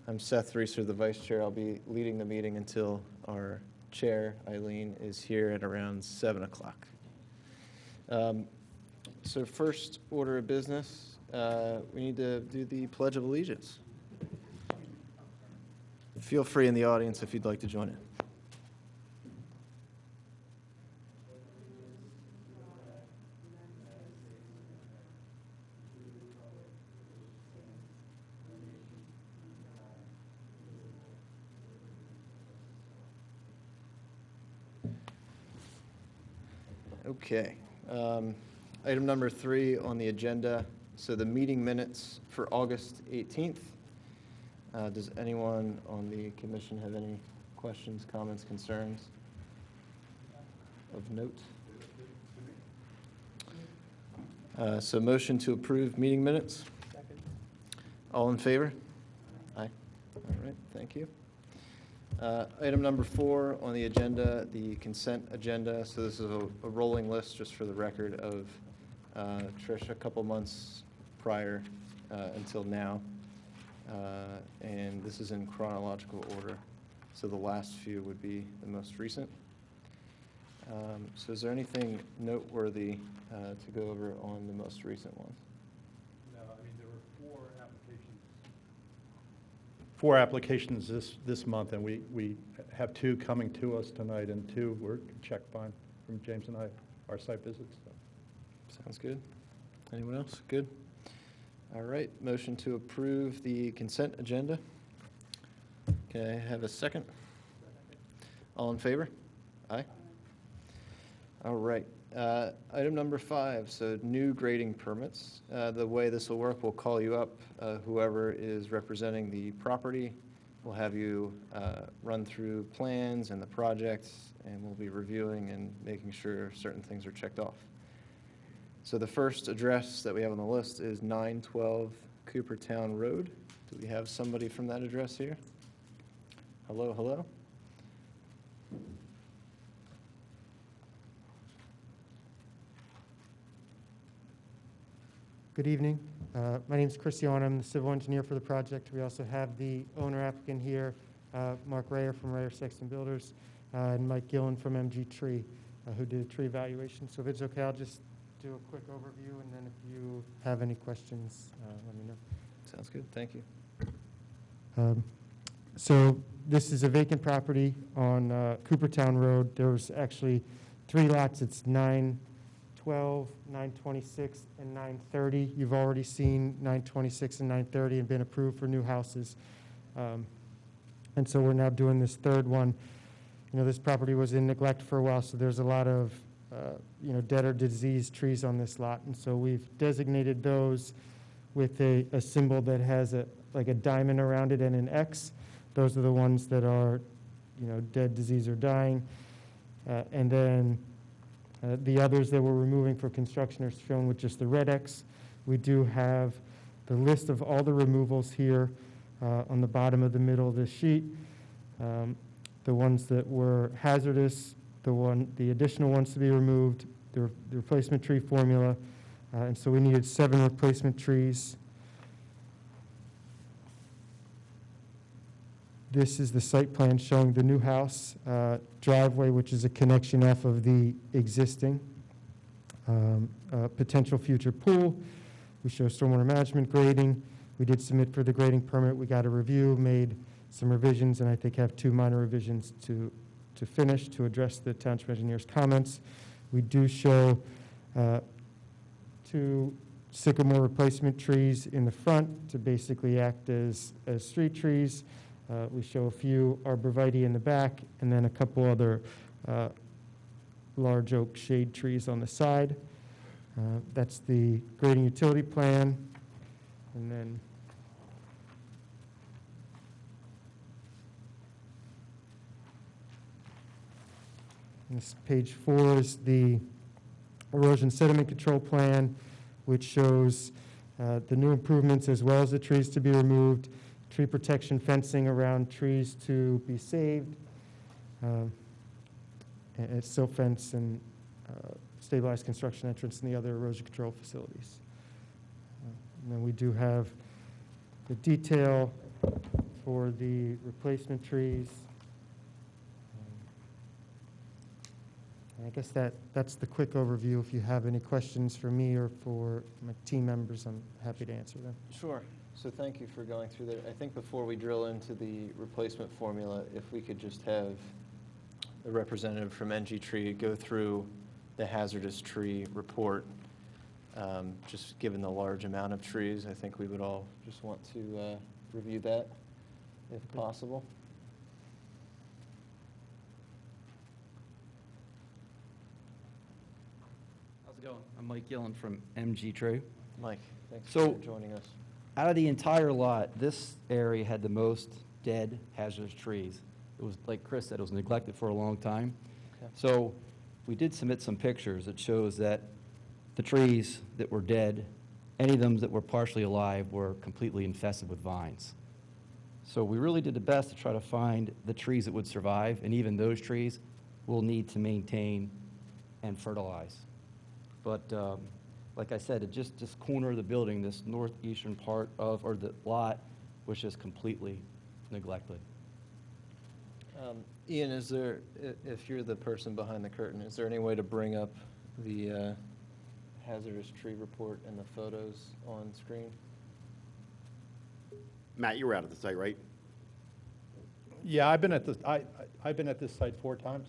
I'm Seth Reeser, the vice chair. I'll be leading the meeting until our chair, Eileen, is here at around 7 o'clock. So first order of business, we need to do the Pledge of Allegiance. Feel free in the audience if you'd like to join in. Okay. Item number 3 on the agenda. So the meeting minutes for August 18th. Does anyone on the commission have any questions, comments, concerns of note? So motion to approve meeting minutes. Second. All in favor? Aye. All right, thank you. Item number 4 on the agenda, the consent agenda. So this is a rolling list, just for the record, of Trish, a couple months prior until now. And this is in chronological order. So the last few would be the most recent. So is there anything noteworthy to go over on the most recent ones? No, I mean, there were 4 applications this month, and we have 2 coming to us tonight, and 2 were checked by from James and I, our site visits. So. Sounds good. Anyone else? Good. All right. Motion to approve the consent agenda. Can I have a second? All in favor? Aye. All right. Item number 5, so new grading permits. The way this will work, we'll call you up. Whoever is representing the property will have you run through plans and the projects, and we'll be reviewing and making sure certain things are checked off. So the first address that we have on the list is 912 Coopertown Road. Do we have somebody from that address here? Hello, hello. Good evening. My name is Chris Yohan. I'm the civil engineer for the project. We also have the owner applicant here, Mark Rayer from Rayer Sexton Builders, and Mike Gillen from MG Tree, who did a tree evaluation. So if it's okay, I'll just do a quick overview, and then if you have any questions, let me know. Sounds good. Thank you. So this is a vacant property on Coopertown Road. There was actually 3 lots. It's 912, 926, and 930. You've already seen 926 and 930 and been approved for new houses. And so we're now doing this 3rd one. You know, this property was in neglect for a while, so there's a lot of dead or diseased trees on this lot. And so we've designated those with a symbol that has like a diamond around it and an X. Those are the ones that are, dead, diseased, or dying. And then the others that we're removing for construction are shown with just the red X. We do have the list of all the removals here on the bottom of the middle of this sheet. The ones that were hazardous, the additional ones to be removed, the replacement tree formula, and so we needed 7 replacement trees. This is the site plan showing the new house driveway, which is a connection off of the existing potential future pool. We show stormwater management grading. We did submit for the grading permit. We got a review, made some revisions, and I think have 2 minor revisions to finish to address the township engineer's comments. We do show 2 sycamore replacement trees in the front to basically act as street trees. We show a few arborvitae in the back, and then a couple other large oak shade trees on the side. That's the grading utility plan. And then this page 4 is the erosion sediment control plan, which shows the new improvements as well as the trees to be removed, tree protection fencing around trees to be saved, and silt fence and stabilized construction entrance and the other erosion control facilities. And then we do have the detail for for the replacement trees. I guess that's the quick overview. If you have any questions for me or for my team members, I'm happy to answer them. Sure. So thank you for going through that. I think before we drill into the replacement formula, if we could just have a representative from NG Tree go through the hazardous tree report. Just given the large amount of trees, I think we would all just want to review that if possible. How's it going? I'm Mike Gillen from MG Tree. Mike, thanks So- for joining us. Out of the entire lot, this area had the most dead hazardous trees. It was, like Chris said, it was neglected for a long time. Okay. So we did submit some pictures that shows that the trees that were dead, any of them that were partially alive, were completely infested with vines. So we really did the best to try to find the trees that would survive, and even those trees will need to maintain and fertilize. But like I said, this corner of the building, this northeastern part of, or the lot, was just completely neglected. Ian, is there, if you're the person behind the curtain, is there any way to bring up the hazardous tree report and the photos on screen? Matt, you were out at the site, right? Yeah, I've been at this site 4 times,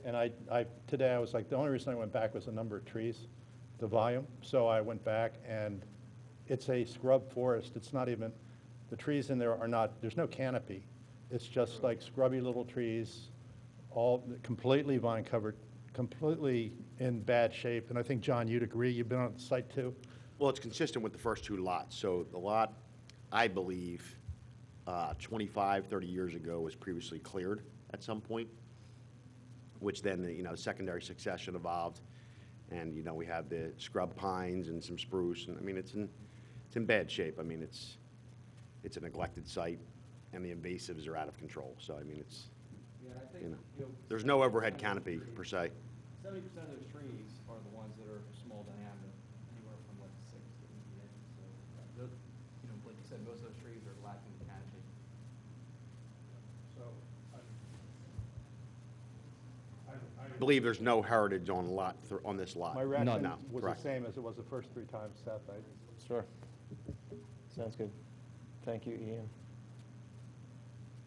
and today I was like, the only reason I went back was the number of trees, the volume. So I went back, and it's a scrub forest. It's not even, the trees in there are not, there's no canopy. It's just like scrubby little trees, all completely vine covered, completely in bad shape. And I think, John, you'd agree, you've been on the site too? Well, it's consistent with the first 2 lots. So the lot, I believe, 25, 30 years ago was previously cleared at some point, which then, the secondary succession evolved. And, we have the scrub pines and some spruce. And, I mean, it's in bad shape. I mean, it's a neglected site, and the invasives are out of control. So, I mean, it's, there's no overhead canopy per se. 70% of those trees are the ones that are small diameter, anywhere from like 6 to 8 inches. So, like you said, most of those trees are lacking the canopy. So, I believe there's no heritage on on this lot. my reaction No, was correct. the same as it was the first 3 times, Seth. Sure. Sounds good. Thank you, Ian.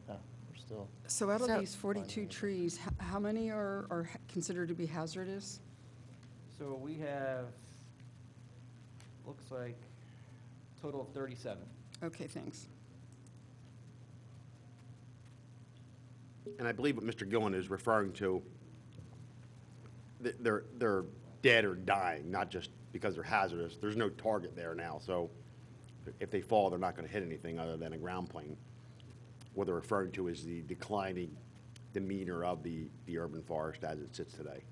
We're still, So out of So- these 42 trees, how many are considered to be hazardous? So we have, looks like, total of 37. Okay, thanks. And I believe what Mr. Gillen is referring to, they're dead or dying, not just because they're hazardous. There's no target there now, so if they fall, they're not going to hit anything other than a ground plane. What they're referring to is the declining demeanor of the urban forest as it sits today.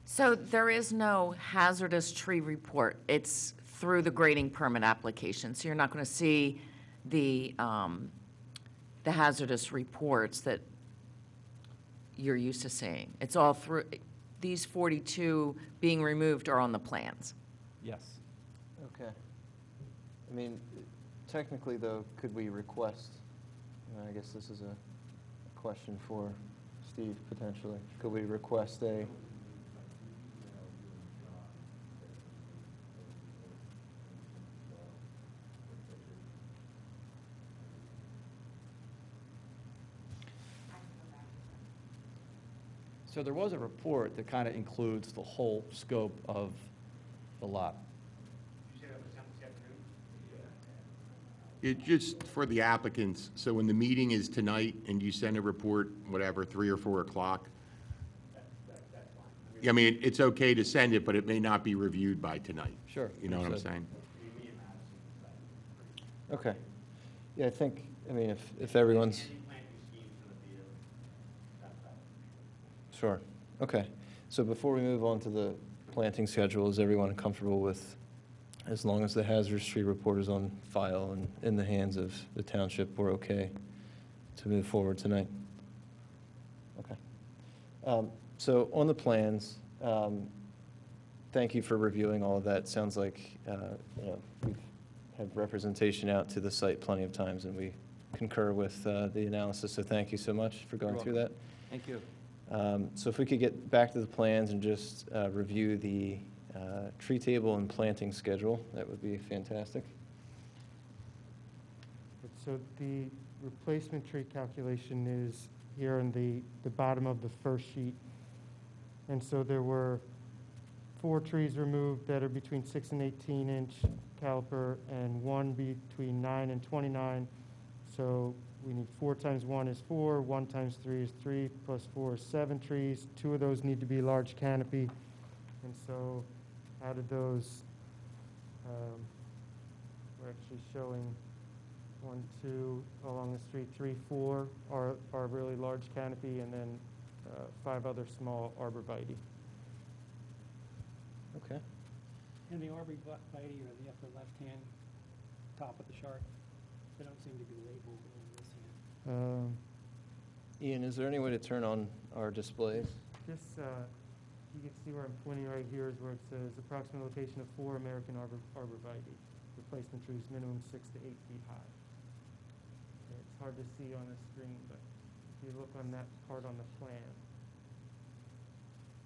So there is no hazardous tree report. It's through the grading permit application. So you're not going to see the hazardous reports that you're used to seeing. It's all through, these 42 being removed are on the plans. Yes. okay. I mean, technically, though, could we request, I guess this is a question for Steve, potentially. Could we request a, So there was a report that kind of includes the whole scope of the lot. It just for the applicants, so when the meeting is tonight and you send a report, whatever, 3 or 4 o'clock. I mean, it's okay to send it, but it may not be reviewed by tonight. Sure. You know what I'm Understood. saying? okay. Yeah, I mean, if everyone's. Sure, okay. So before we move on to the planting schedule, is everyone comfortable with, as long as the hazardous tree report is on file and in the hands of the township, we're okay to move forward tonight? Okay. So on the plans, thank you for reviewing all of that. Sounds like, we've had representation out to the site plenty of times, and we concur with the analysis, so thank you so much for going You're through that. Thank you. So if we could get back to the plans and just review the tree table and planting schedule, that would be fantastic. So the replacement tree calculation is here on the bottom of the first sheet. And so there were 4 trees removed that are between 6 and 18-inch caliper, and 1 between 9 and 29. So we need 4 times 1 is 4, 1 times 3 is 3, plus 4 is 7 trees. 2 of those need to be large canopy. And so out of those, we're actually showing 1, 2 along the street, 3, 4 are really large canopy, and then 5 other small arborvitae. Okay. And the arborvitae are the upper left-hand top of the chart. They don't seem to be labeled in this hand. Ian, is there any way to turn on our displays? This, you can see where I'm pointing right here is where it says approximate location of 4 American arborvitae. Replacement trees minimum 6 to 8 feet high. Okay, it's hard to see on the screen, but if you look on that part on the plan.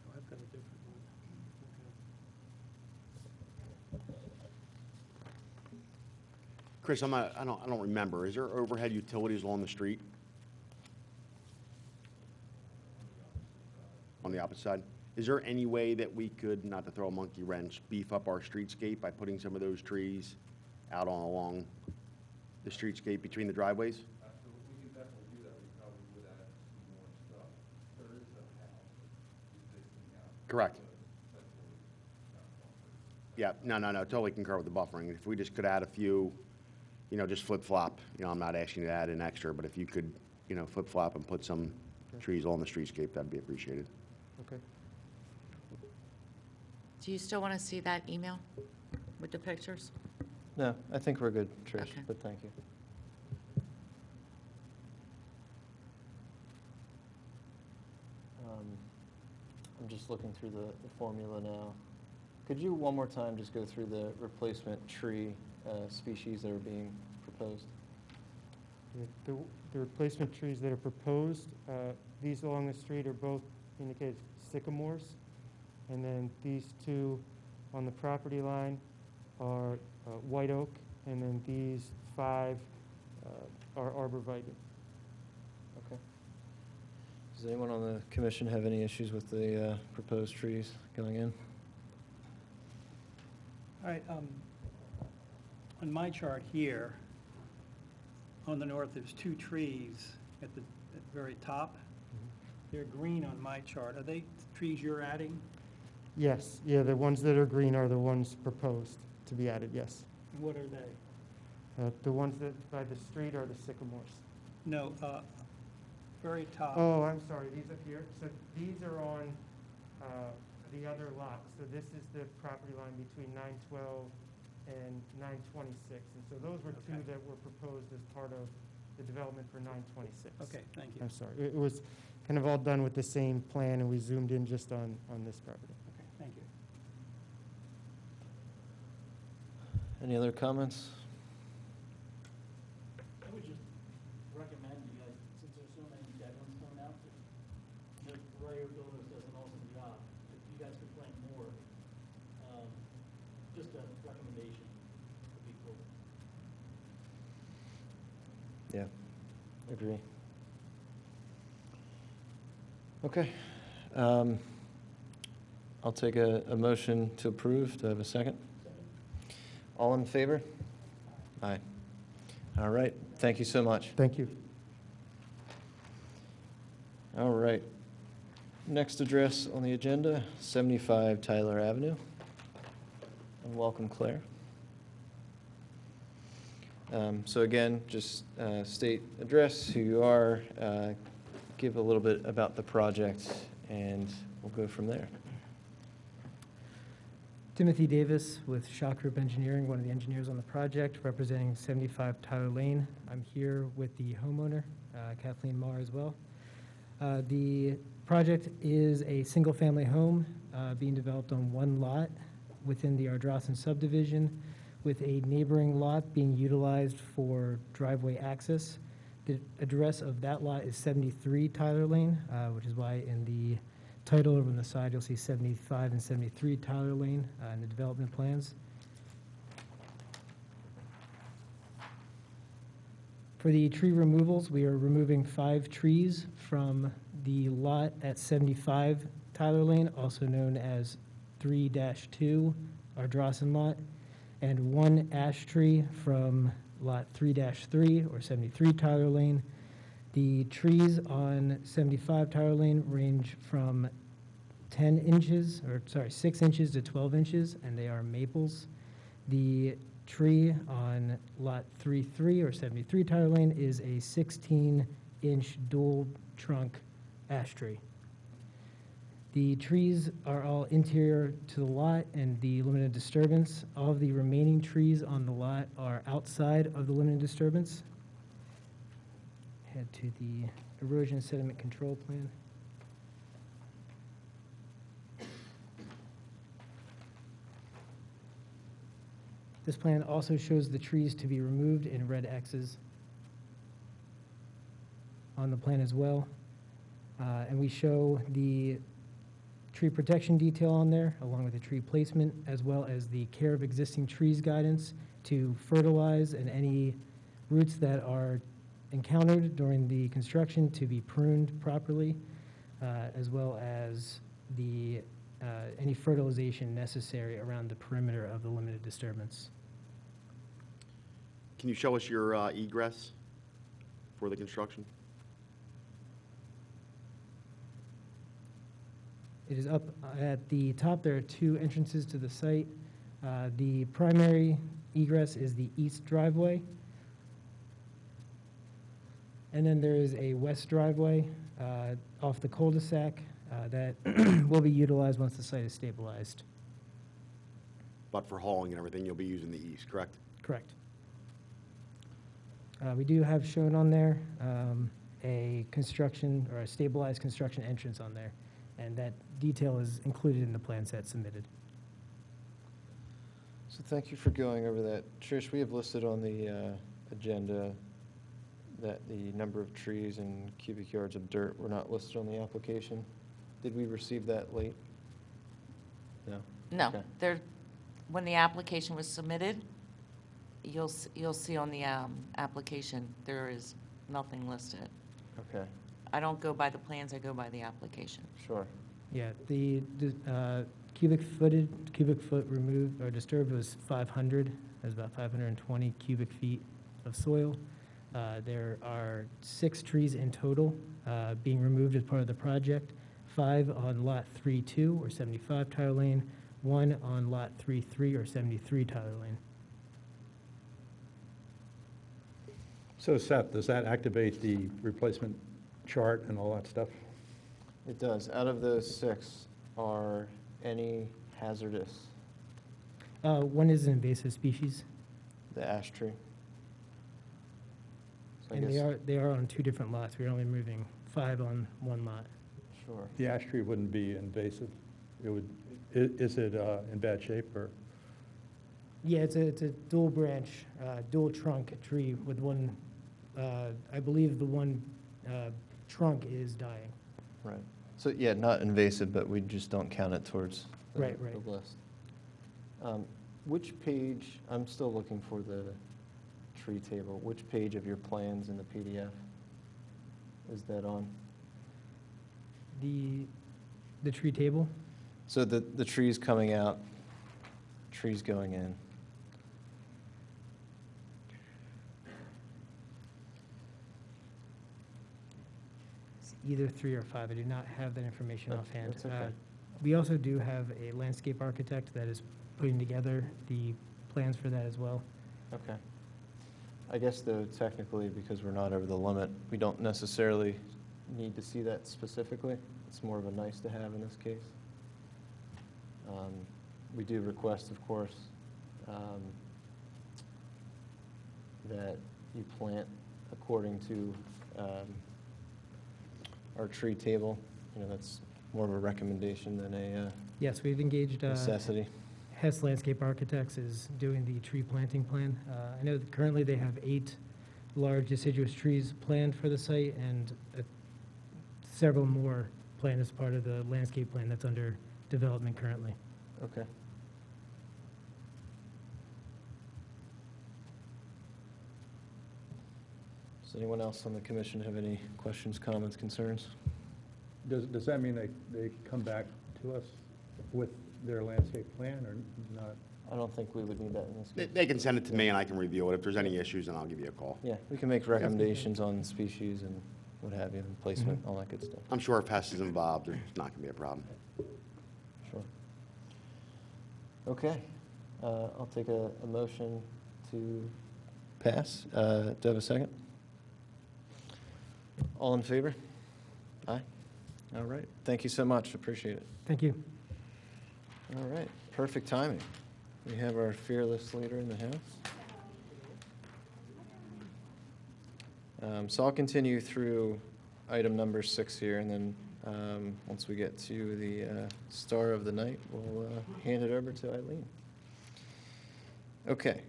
Oh, I've got a different one. Chris, I don't remember. Is there overhead utilities along the street? On the opposite side? Is there any way that we could, not to throw a monkey wrench, beef up our streetscape by putting some of those trees out along the streetscape between the driveways? Absolutely, we can definitely do that. We probably would add some more stuff. There is a house existing out. Correct. That's what we Yeah, no, totally concur with the buffering. If we just could add a few, just flip-flop, I'm not asking you to add an extra, but if you could, flip-flop and put some trees along the streetscape, that'd be appreciated. Okay. Do you still want to see that email with the pictures? No, I think we're good, Trish, Okay. but thank you. I'm just looking through the formula now. Could you one more time just go through the replacement tree species that are being proposed? The replacement trees that are proposed, these along the street are both indicated sycamores. And then these 2 on the property line are white oak, and then these 5 are arborvitae. Okay. Does anyone on the commission have any issues with the proposed trees going in? All right, on my chart here, on the north, there's 2 trees at the very top. They're green on my chart. Are they trees you're adding? Yes, yeah, the ones that are green are the ones proposed to be added, yes. What are they? The ones that by the street are the sycamores. No, very top. Oh, I'm sorry, these up here. So these are on the other lot. So this is the property line between 912 and 926. And so those were 2 Okay. that were proposed as part of the development for 926. Okay, thank you. I'm sorry. It was kind of all done with the same plan, and we zoomed in just on this property. Okay, thank you. Any other comments? I would just recommend you guys, since there's so many dead ones coming out, the Briar Builders does an awesome job. If you guys could plant more, just a recommendation would be cool. Yeah, agree. Okay. I'll take a motion to approve. Do I have a second? All in favor? Aye. All right, thank you so much. Thank you. All right. Next address on the agenda, 75 Tyler Avenue. And welcome, Claire. So again, just state address, who you are, give a little bit about the project, and we'll go from there. Timothy Davis with Shock Group Engineering, one of the engineers on the project, representing 75 Tyler Lane. I'm here with the homeowner, Kathleen Marr, as well. The project is a single-family home being developed on 1 lot within the Ardrossan subdivision, with a neighboring lot being utilized for driveway access. The address of that lot is 73 Tyler Lane, which is why in the title over on the side, you'll see 75 and 73 Tyler Lane in the development plans. For the tree removals, we are removing 5 trees from the lot at 75 Tyler Lane, also known as 3-2, our Drossen lot, and 1 ash tree from lot 3-3, or 73 Tyler Lane. The trees on 75 Tyler Lane range from 6 inches to 12 inches, and they are maples. The tree on lot 3-3, or 73 Tyler Lane, is a 16-inch dual trunk ash tree. The trees are all interior to the lot and the limited disturbance. All of the remaining trees on the lot are outside of the limited disturbance. Head to the erosion sediment control plan. This plan also shows the trees to be removed in red X's on the plan as well. And we show the tree protection detail on there, along with the tree placement, as well as the care of existing trees guidance to fertilize and any roots that are encountered during the construction to be pruned properly, as well as the any fertilization necessary around the perimeter of the limited disturbance. Can you show us your egress for the construction? It is up at the top. There are 2 entrances to the site. The primary egress is the east driveway. And then there is a west driveway off the cul-de-sac that will be utilized once the site is stabilized. But for hauling and everything, you'll be using the east, correct? Correct. We do have shown on there a construction or a stabilized construction entrance on there, and that detail is included in the plan set submitted. So thank you for going over that. Trish, we have listed on the agenda that the number of trees and cubic yards of dirt were not listed on the application. Did we receive that late? No? No, Okay. there, when the application was submitted, you'll see on the application, there is nothing listed. Okay, I don't go by the plans, I go by the application. sure. Yeah, the cubic foot removed or disturbed was 500. That's about 520 cubic feet of soil. There are 6 trees in total being removed as part of the project. 5 on lot 3-2, or 75 Tyler Lane. 1 on lot 3-3, or 73 Tyler Lane. So Seth, does that activate the replacement chart and all that stuff? It does. Out of those 6, are any hazardous? 1 is an invasive species, The ash tree? So I and guess- they are on 2 different lots. We're only moving 5 on 1 lot. Sure. The ash tree wouldn't be invasive. It would, is it in bad shape or? Yeah, it's a dual branch, dual trunk tree with one, I believe the one trunk is dying. Right. So, yeah, not invasive, but we just don't count it towards the Right. the list. Which page, I'm still looking for the tree table. Which page of your plans in the PDF is that on? The tree table? So the trees coming out, trees going in. It's either 3 or 5. I do not have that information offhand. That's okay. We also do have a landscape architect that is putting together the plans for that as well. Okay. I guess though technically, because we're not over the limit, we don't necessarily need to see that specifically. It's more of a nice to have in this case. We do request, of course, that you plant according to our tree table. You know, that's more of a recommendation than a Yes, we've engaged necessity. Hess Landscape Architects is doing the tree planting plan. I know that currently they have 8 large deciduous trees planned for the site, and several more planned as part of the landscape plan that's under development currently. Okay. Does anyone else on the commission have any questions, comments, concerns? Does that mean they come back to us with their landscape plan or not? I don't think we would need that in this case. They can send it to me and I can review it. If there's any issues, then I'll give you a call. Yeah, we can make recommendations on species and what have you, and placement, all that good stuff. I'm sure if Hess is involved, there's not going to be a problem. Sure. Okay, I'll take a motion to pass. Do I have a second? All in favor? Aye. All right, thank you so much, appreciate it. Thank you. All right, perfect timing. We have our fearless leader in the house. So I'll continue through item number 6 here, and then once we get to the star of the night, we'll hand it over to Eileen. Okay.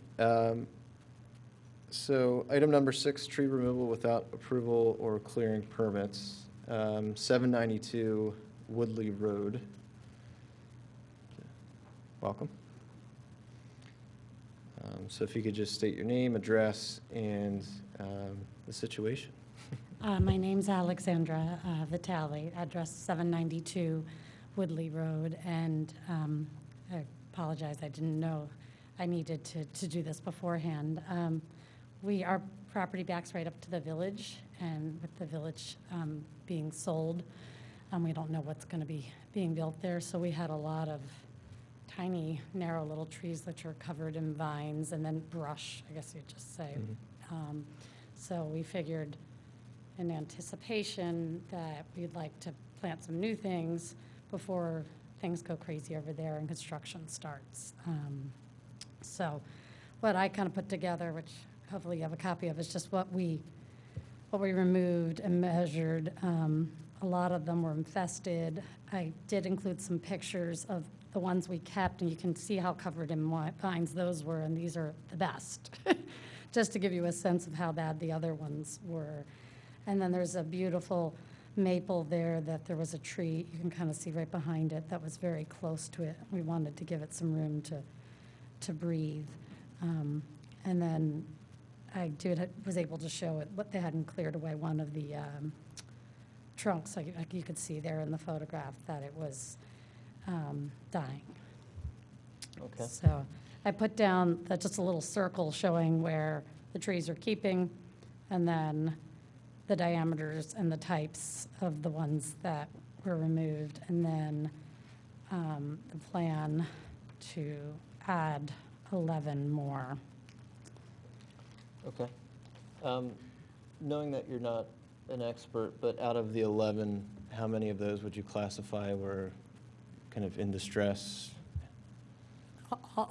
So item number 6, tree removal without approval or clearing permits, 792 Woodley Road. Welcome. So if you could just state your name, address, and the situation. My name's Alexandra Vitale, address 792 Woodley Road, and I apologize, I didn't know I needed to do this beforehand. Our property backs right up to the village, and with the village being sold, we don't know what's going to be being built there, so we had a lot of tiny, narrow little trees that are covered in vines and then brush, I guess you'd just say. Mm-hmm. So we figured in anticipation that we'd like to plant some new things before things go crazy over there and construction starts. So what I kind of put together, which hopefully you have a copy of, is just what we removed and measured. A lot of them were infested. I did include some pictures of the ones we kept, and you can see how covered in vines those were, and these are the best, just to give you a sense of how bad the other ones were. And then there's a beautiful maple there that there was a tree, you can kind of see right behind it, that was very close to it. We wanted to give it some room to breathe. And then I was able to show it, what they hadn't cleared away, one of the trunks, like you could see there in the photograph, that it was dying. Okay. So I put down just a little circle showing where the trees are keeping, and then the diameters and the types of the ones that were removed, and then the plan to add 11 more. Okay. Knowing that you're not an expert, but out of the 11, how many of those would you classify were kind of in distress? All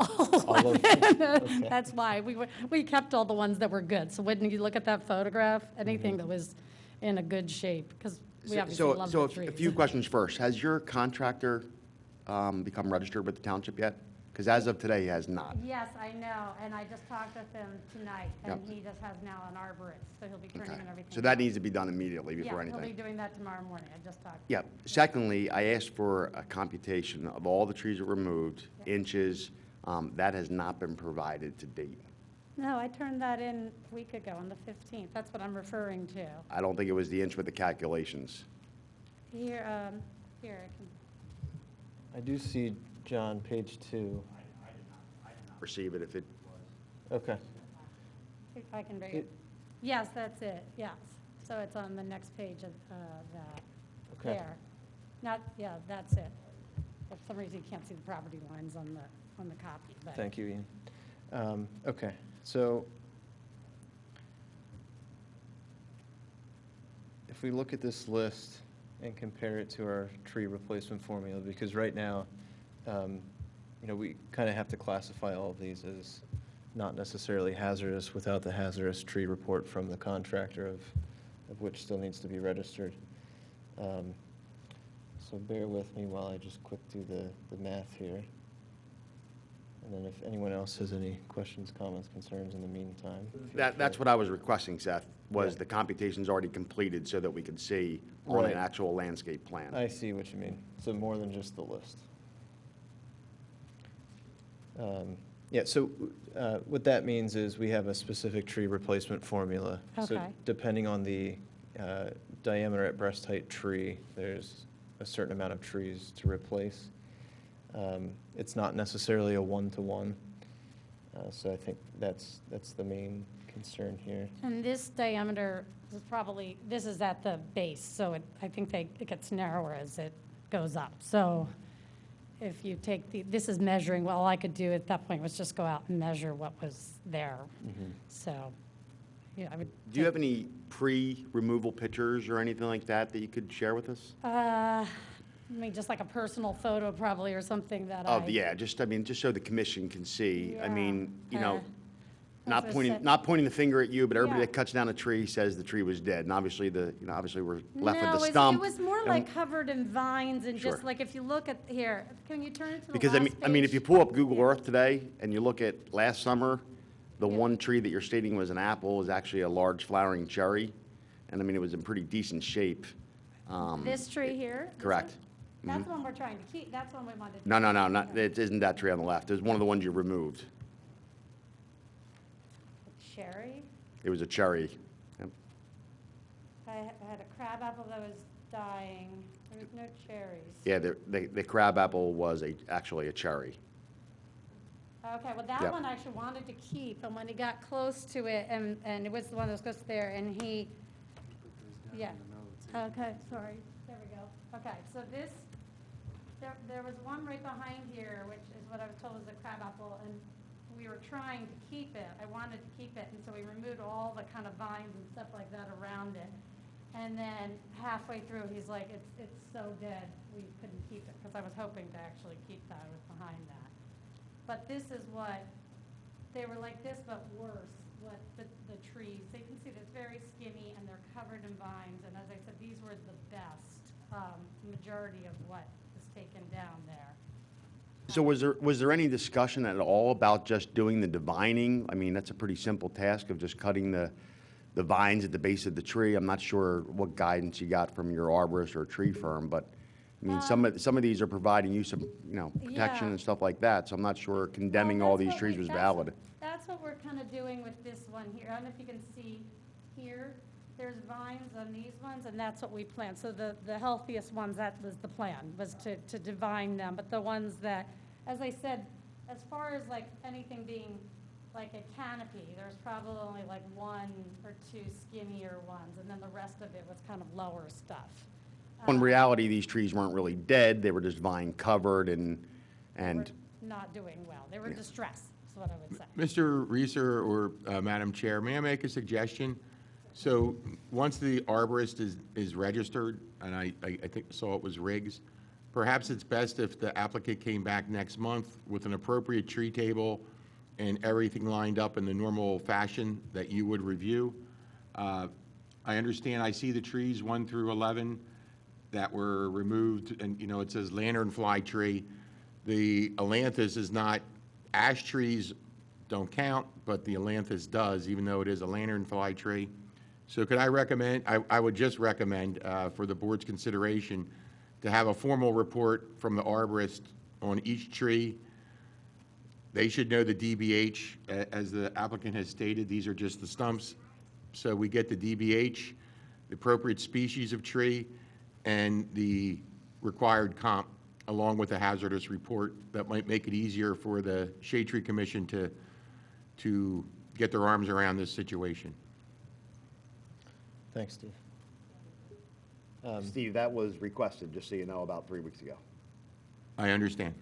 of them? Okay. That's why we kept all the ones that were good. So when you look at that photograph, anything that was in a good shape, because we obviously love the trees. A few questions first. Has your contractor become registered with the township yet? Because as of today, he has not. Yes, I know, and I just talked with him tonight, and Yep. he just has now an arborist, so he'll be printing Okay. and everything. So that needs to be done immediately before Yeah, anything. he'll be doing that tomorrow morning. I just talked. Yeah. Secondly, I asked for a computation of all the trees that were removed, inches. That has not been provided to date. No, I turned that in a week ago on the 15th. That's what I'm referring to. I don't think it was the inch with the calculations. Here, here, I can. I do see, John, page 2. Receive it if it, Okay. If I can bring it. Yes, that's it, yes. So it's on the next page of that. Okay. There. Not, yeah, that's it. For some reason, you can't see the property lines on the copy, but. Thank you, Ian. Okay, so if we look at this list and compare it to our tree replacement formula, because right now, we kind of have to classify all of these as not necessarily hazardous without the hazardous tree report from the contractor of which still needs to be registered. So bear with me while I just quick do the math here. And then if anyone else has any questions, comments, concerns in the meantime. That's what I was requesting, Seth, was the computation's already completed so that we could see on Right. an actual landscape plan. I see what you mean. So more than just the list. Yeah, so what that means is we have a specific tree replacement formula. So Okay. depending on the diameter at breast height tree, there's a certain amount of trees to replace. It's not necessarily a one-to-one. So I think that's the main concern here. And this diameter is probably, this is at the base, so I think it gets narrower as it goes up. So if you take this is measuring, well, all I could do at that point was just go out and measure what was there. So, yeah, I would. Do you have any pre-removal pictures or anything like that that you could share with us? I mean, just like a personal photo probably or something that Yeah, just so the commission can see. I Yeah, mean, as I said- not pointing the finger at you, but everybody Yeah. that cuts down a tree says the tree was dead. And obviously obviously we're left with No, the it stump. was more and- like covered in vines and just Sure. like if you look at here, can you turn it to the Because last I mean, if page? you pull up Google Earth today and you look at last summer, the Yeah. one tree that you're stating was an apple was actually a large flowering cherry. And I mean, it was in pretty decent shape. This tree here? This Correct. one? That's the one we're trying to keep, that's the one we wanted to. No, it isn't that tree on the left. It was one of the ones you removed. Cherry? It was a cherry. Yep. I had a crabapple that was dying. There was no cherries. Yeah, the crabapple was actually a cherry. Okay, well, that Yep. one I actually wanted to keep, and when he got close to it, and it was the one that was close there, and he, yeah. Okay, sorry, there we go. Okay, so this, there was one right behind here, which is what I was told was a crabapple, and we were trying to keep it. I wanted to keep it, and so we removed all the kind of vines and stuff like that around it. And then halfway through, he's like, it's so dead, we couldn't keep it, because I was hoping to actually keep that, I was behind that. But this is what, they were like this, but worse, what the trees, so you can see that's very skinny, and they're covered in vines, and as I said, these were the best, majority of what was taken down there. So was there any discussion at all about just doing the divining? I mean, that's a pretty simple task of just cutting the vines at the base of the tree. I'm not sure what guidance you got from your arborist or tree firm, but I mean, some of these are providing you some, protection Yeah. and stuff like that. So I'm not sure condemning all these trees was valid. That's what we're kind of doing with this one here. I don't know if you can see here, there's vines on these ones, and that's what we plant. So the healthiest ones, that was the plan, was to divine them. But the ones that, as I said, as far as like anything being like a canopy, there's probably only like one or two skinnier ones, and then the rest of it was kind of lower stuff. In reality, these trees weren't really dead. They were just vine covered and Were not doing well. They were distressed, is what I would say. Mr. Reeser or Madam Chair, may I make a suggestion? So once the arborist is registered, and I think saw it was Riggs, perhaps it's best if the applicant came back next month with an appropriate tree table and everything lined up in the normal fashion that you would review. I understand, I see the trees 1 through 11 that were removed, and, it says lanternfly tree. The ailanthus is not, ash trees don't count, but the ailanthus does, even though it is a lanternfly tree. So could I recommend, I would just recommend for the board's consideration to have a formal report from the arborist on each tree. They should know the DBH, as the applicant has stated, these are just the stumps. So we get the DBH, the appropriate species of tree, and the required comp, along with a hazardous report. That might make it easier for the Shade Tree Commission to get their arms around this situation. Thanks, Steve. Steve, that was requested, just so you know, about 3 weeks ago. I understand.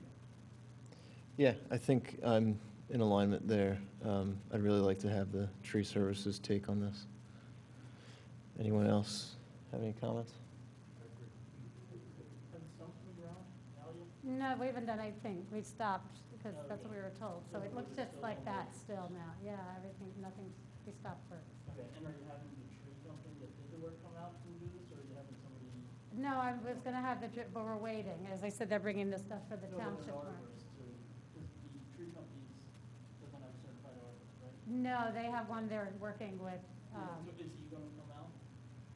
Yeah, I think I'm in alignment there. I'd really like to have the tree services take on this. Anyone else have any comments? No, we haven't done anything. We stopped because that's what we were told. So it looks just like that still now. Yeah, everything, nothing, we stopped work. Okay, and are you having the tree company that did the work come out and do this, or are you having somebody? No, I was going to have the, but we're waiting. As I said, they're bringing this stuff for the go with an township. arborist to- 'cause the tree company No, they have one they're working with. Is he gonna come out?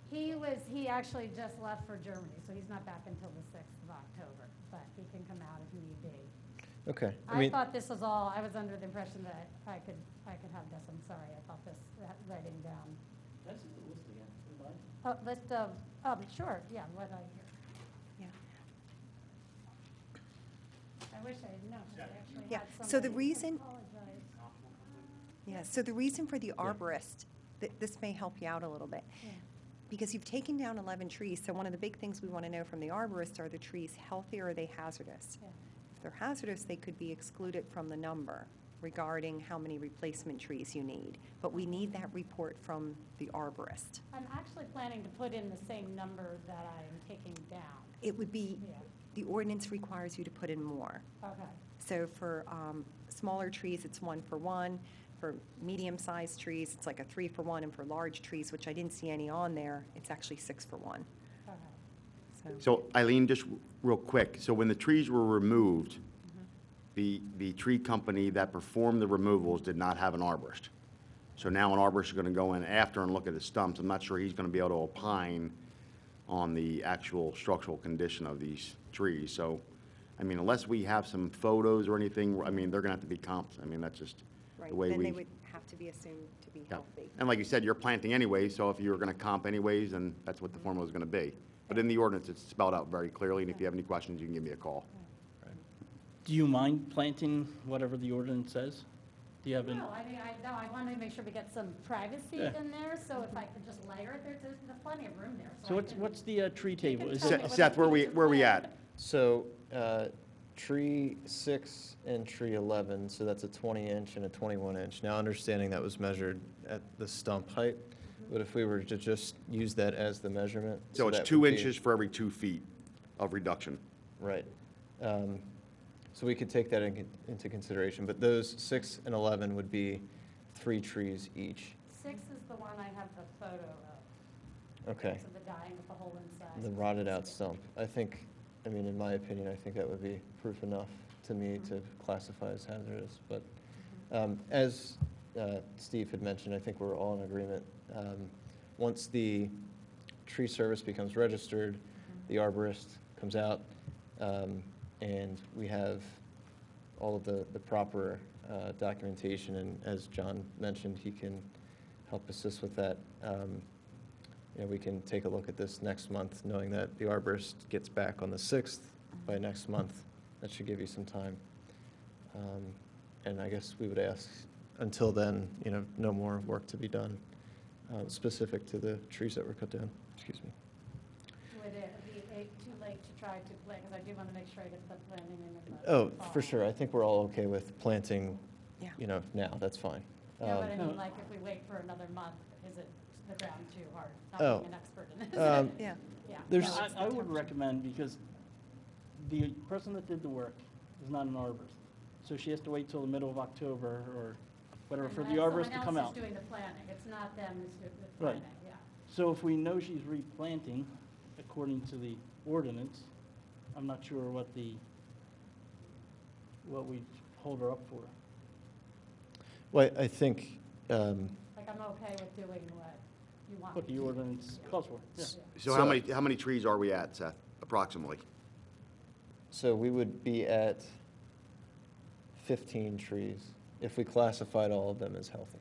He actually just left for Germany, so he's not back until the 6th of October, but he can come out if need be. Okay. I thought this was all, I was under the impression that I could have this, I'm sorry, I thought that writing down. Can I see the list again, if you mind? Oh, list of, sure, yeah, what I hear. I wish I had known, 'cause I actually Yeah, had so the somebody reason- apologize. Yeah, so the reason for the arborist, this may help you out a little bit. Yeah. Because you've taken down 11 trees, so one of the big things we want to know from the arborist, are the trees healthy or are they hazardous? Yeah. If they're hazardous, they could be excluded from the number regarding how many replacement trees you need. But we need that report from the arborist. I'm actually planning to put in the same number that I'm taking down. It would be, Yeah. the ordinance requires you to put in more. Okay. So for smaller trees, it's 1-for-1. For medium-sized trees, it's like a 3-for-1. And for large trees, which I didn't see any on there, it's actually 6-for-1. Okay. So Eileen, just real quick, so when the trees were removed, the tree company that performed the removals did not have an arborist. So now an arborist is going to go in after and look at the stumps. I'm not sure he's going to be able to opine on the actual structural condition of these trees. So, I mean, unless we have some photos or anything, I mean, they're going to have to be comped. I mean, that's just Right, the way then we. they would have to be assumed to be Yeah. healthy. And like you said, you're planting anyway, so if you were going to comp anyways, then that's what the formula is going to be. But in the ordinance, it's spelled out very clearly, and if you have any questions, you can give me a call. Do you mind planting whatever the ordinance says? Do you have an? No, I mean, I wanted to make sure we get some privacy Yeah. in there, so if I could just layer it, there's plenty of room there. So I what's, can- what's the tree table? can Is tell it? me what Seth, the where we features are. at? So, tree 6 and tree 11, so that's a 20-inch and a 21-inch. Now, understanding that was measured at the stump height, but if we were to just use that as the measurement. So it's that 2 would be- inches for every 2 feet of reduction. Right. So we could take that into consideration, but those 6 and 11 would be 3 trees each. 6 is the one I have the photo of. Okay. So the dying with the hole inside. The rotted out stump. I think, I mean, in my opinion, I think that would be proof enough to me to classify as hazardous. But as Steve had mentioned, I think we're all in agreement. Once the tree service becomes registered, the arborist comes out, and we have all of the proper documentation. And as John mentioned, he can help assist with that. You know, we can take a look at this next month, knowing that the arborist gets back on the 6th by next month. That should give you some time. And I guess we would ask, until then, you know, no more work to be done specific to the trees that were cut down. Excuse me. Would it be too late to try to plant, because I do want to make sure I get the planting in the Oh, fall. for sure. I think we're all okay with planting, Yeah. you know, now. That's fine. Yeah, but I No. mean, like, if we wait for another month, is it the ground too hard? Not Oh. being an expert in this. Yeah. Yeah. There's- No, I would recommend, because the person that did the work is not an arborist. So she has to wait till the middle of October or whatever for the arborist to come out. Someone else is doing the planting, it's not them who's doing the Right. planting, yeah. So if we know she's replanting, according to the ordinance, I'm not sure what we hold her up for. Well, I think, Like, I'm okay with doing what you want. What me the to. ordinance calls for, yeah. So how many trees are we at, Seth, approximately? so we would be at 15 trees if we classified all of them as healthy.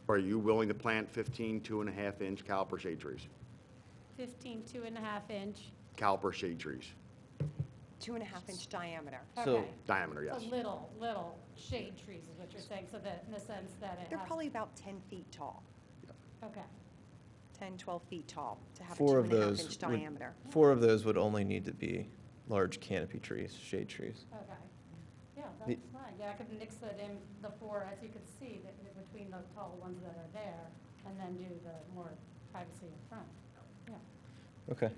Are you willing to plant 15 2.5-inch caliper shade trees? 15, 2.5 inch, Caliper shade trees, 2.5-inch diameter. So- okay. diameter, So yes. little shade trees is what you're saying, so that, in the sense that it They're has. probably about 10 feet tall, Okay, 10, 12 feet tall, to have a 4 of those 2.5-inch would, diameter. 4 of those would only need to be large canopy trees, shade trees. okay. Yeah, The- that's fine. Yeah, I could mix it in the 4, as you can see, that between the tall ones that are there, and then do the more privacy in front. Yeah. Okay.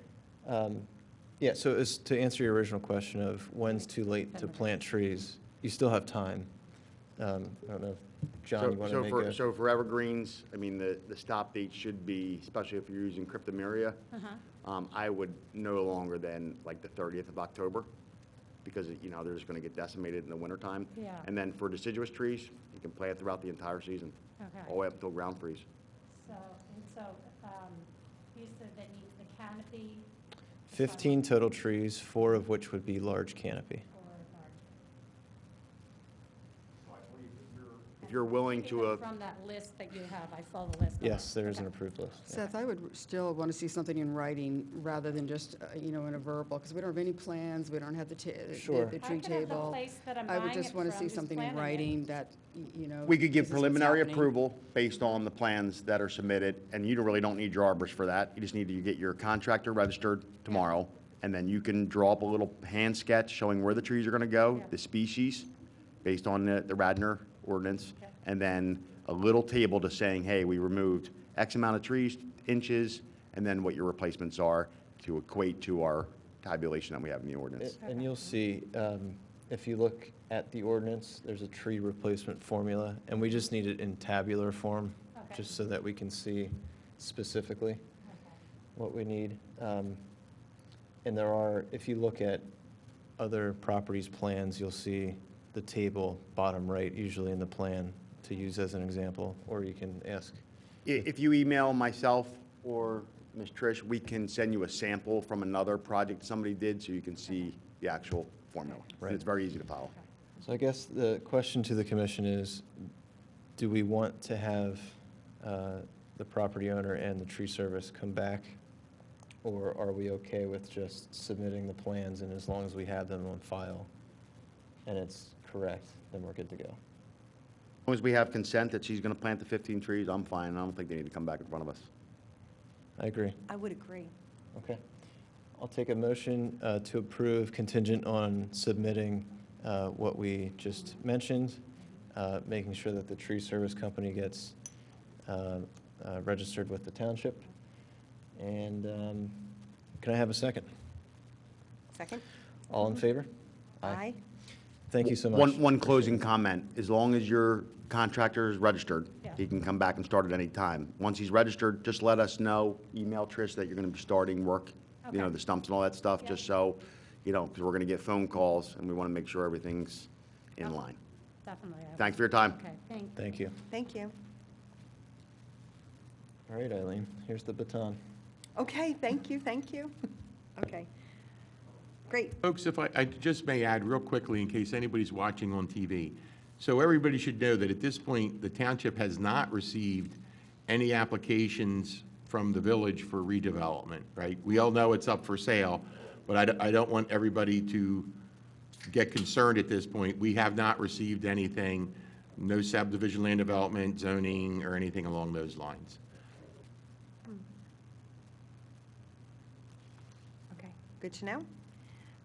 Yeah, so as, to answer your original question of when's too late to plant trees, you still have time. I don't know, if John, you want to make a? So for evergreens, I mean, the stop date should be, especially if you're using cryptomeria, I would no longer than like the 30th of October. because, you know, they're just going to get decimated in the wintertime. Yeah. And then for deciduous trees, you can plant throughout the entire season, Okay. all the way up until ground freeze. So, you said that needs the canopy 15 total trees, 4 of which would be large canopy. or large. If you're willing to, Because from that list that you have, I saw the list. Yes, there is an Okay. approved list. Yeah. Seth, I would still want to see something in writing rather than just, in a verbal, because we don't have any plans, we don't have the Sure. the I tree could have the table. place that I'm I would buying just it want to from, see just something in planning it. writing that, we could give this is what's preliminary happening. approval based on the plans that are submitted, and you really don't need your arborist for that. You just need to get your contractor registered tomorrow, and then you can draw up a little hand sketch showing where the trees are going to go, Yeah. the species, based on the Radnor ordinance, Okay. and then a little table to saying, hey, we removed X amount of trees, inches, and then what your replacements are to equate to our tabulation that we have in the ordinance. And you'll see, if you look at the ordinance, there's a tree replacement formula, and we just need it in tabular form, Okay. just so that we can see specifically what we need. And there are, if you look at other properties' plans, you'll see the table bottom right, usually in the plan, to use as an example, or you can ask. If you email myself or Ms. Trish, we can send you a sample from another project somebody did, so you can see the actual formula. Right. It's very easy to follow. So I guess the question to the commission is, do we want to have the property owner and the tree service come back? Or are we okay with just submitting the plans, and as long as we have them on file and it's correct, then we're good to go? As long as we have consent that she's going to plant the 15 trees, I'm fine. I don't think they need to come back in front of us. I agree. I would agree. Okay. I'll take a motion to approve contingent on submitting what we just mentioned, making sure that the tree service company gets registered with the township. And can I have a second? Second? All in favor? Aye. Thank you so much. One closing comment. As long as your contractor is registered, Yeah. he can come back and start at any time. Once he's registered, just let us know, email Trish that you're going to be starting work, Okay. the stumps and all that stuff, Yeah. just so, because we're going to get phone calls, and we want to make sure everything's in Okay. line. Definitely. Thanks for your time. Okay, thanks. Thank you. Thank you. All right, Eileen, here's the baton. Okay, thank you, thank you. Okay. Great. Folks, if I just may add real quickly in case anybody's watching on TV. So everybody should know that at this point, the township has not received any applications from the village for redevelopment, right? We all know it's up for sale, but I don't want everybody to get concerned at this point. We have not received anything, no subdivision land development, zoning, or anything along those lines. Okay, good to know.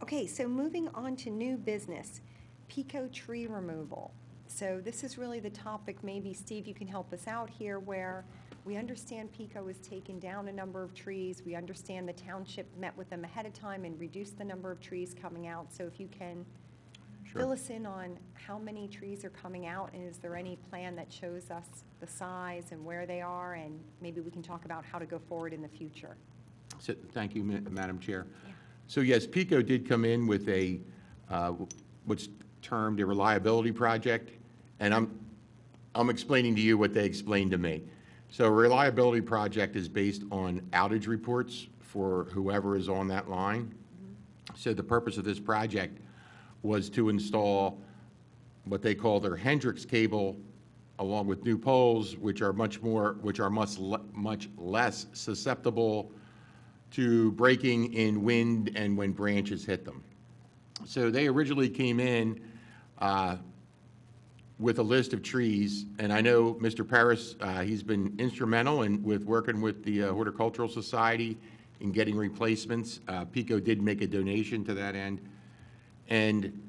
Okay, so moving on to new business, Pico tree removal. So this is really the topic, maybe Steve, you can help us out here, where we understand Pico has taken down a number of trees. We understand the township met with them ahead of time and reduced the number of trees coming out. So if you can Sure. fill us in on how many trees are coming out, and is there any plan that shows us the size and where they are, and maybe we can talk about how to go forward in the future. So, thank you, Madam Chair. So yes, PICO did come in with a, what's termed a reliability project, and I'm explaining to you what they explained to me. So a reliability project is based on outage reports for whoever is on that line. So the purpose of this project was to install what they call their Hendrix cable along with new poles, which are much less susceptible to breaking in wind and when branches hit them. So they originally came in with a list of trees, and I know Mr. Paris, he's been instrumental with working with the Horticultural Society in getting replacements. PICO did make a donation to that end. And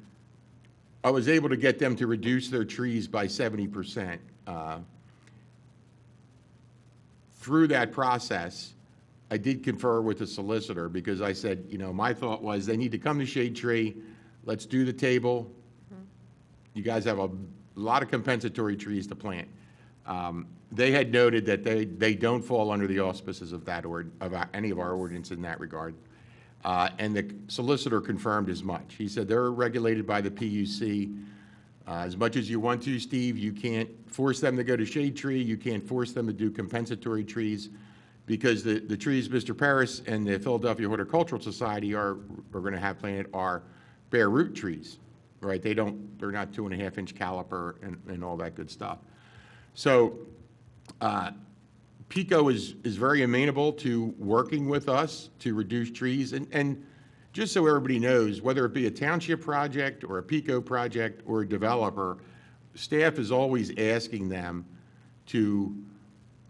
I was able to get them to reduce their trees by 70%. Through that process, I did confer with the solicitor because I said, my thought was they need to come to Shade Tree, let's do the table. You guys have a lot of compensatory trees to plant. They had noted that they don't fall under the auspices of that of any of our ordinance in that regard. And the solicitor confirmed as much. He said they're regulated by the PUC. As much as you want to, Steve, you can't force them to go to shade tree, you can't force them to do compensatory trees, because the trees Mr. Paris and the Philadelphia Horticultural Society are going to have planted are bare root trees, right? They're not 2.5-inch caliper and all that good stuff. So PICO is very amenable to working with us to reduce trees. And just so everybody knows, whether it be a township project or a PICO project or a developer, staff is always asking them to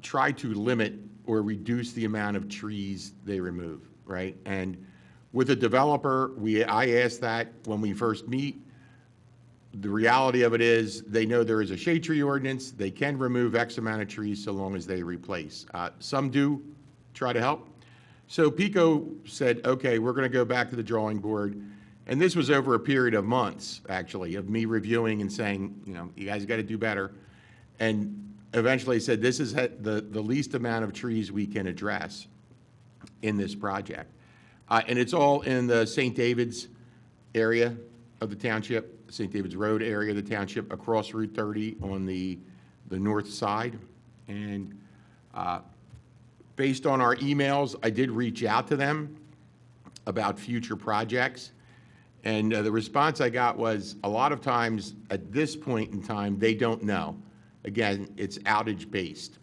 try to limit or reduce the amount of trees they remove, right? And with a developer, I ask that when we first meet. The reality of it is they know there is a shade tree ordinance. They can remove X amount of trees so long as they replace. Some do try to help. So PICO said, okay, we're going to go back to the drawing board. And this was over a period of months, actually, of me reviewing and saying, you guys got to do better. And eventually said, this is the least amount of trees we can address in this project. And it's all in the St. David's area of the township, St. David's Road area of the township, across Route 30 on the north side. And based on our emails, I did reach out to them about future projects. And the response I got was, a lot of times at this point in time, they don't know. Again, it's outage based.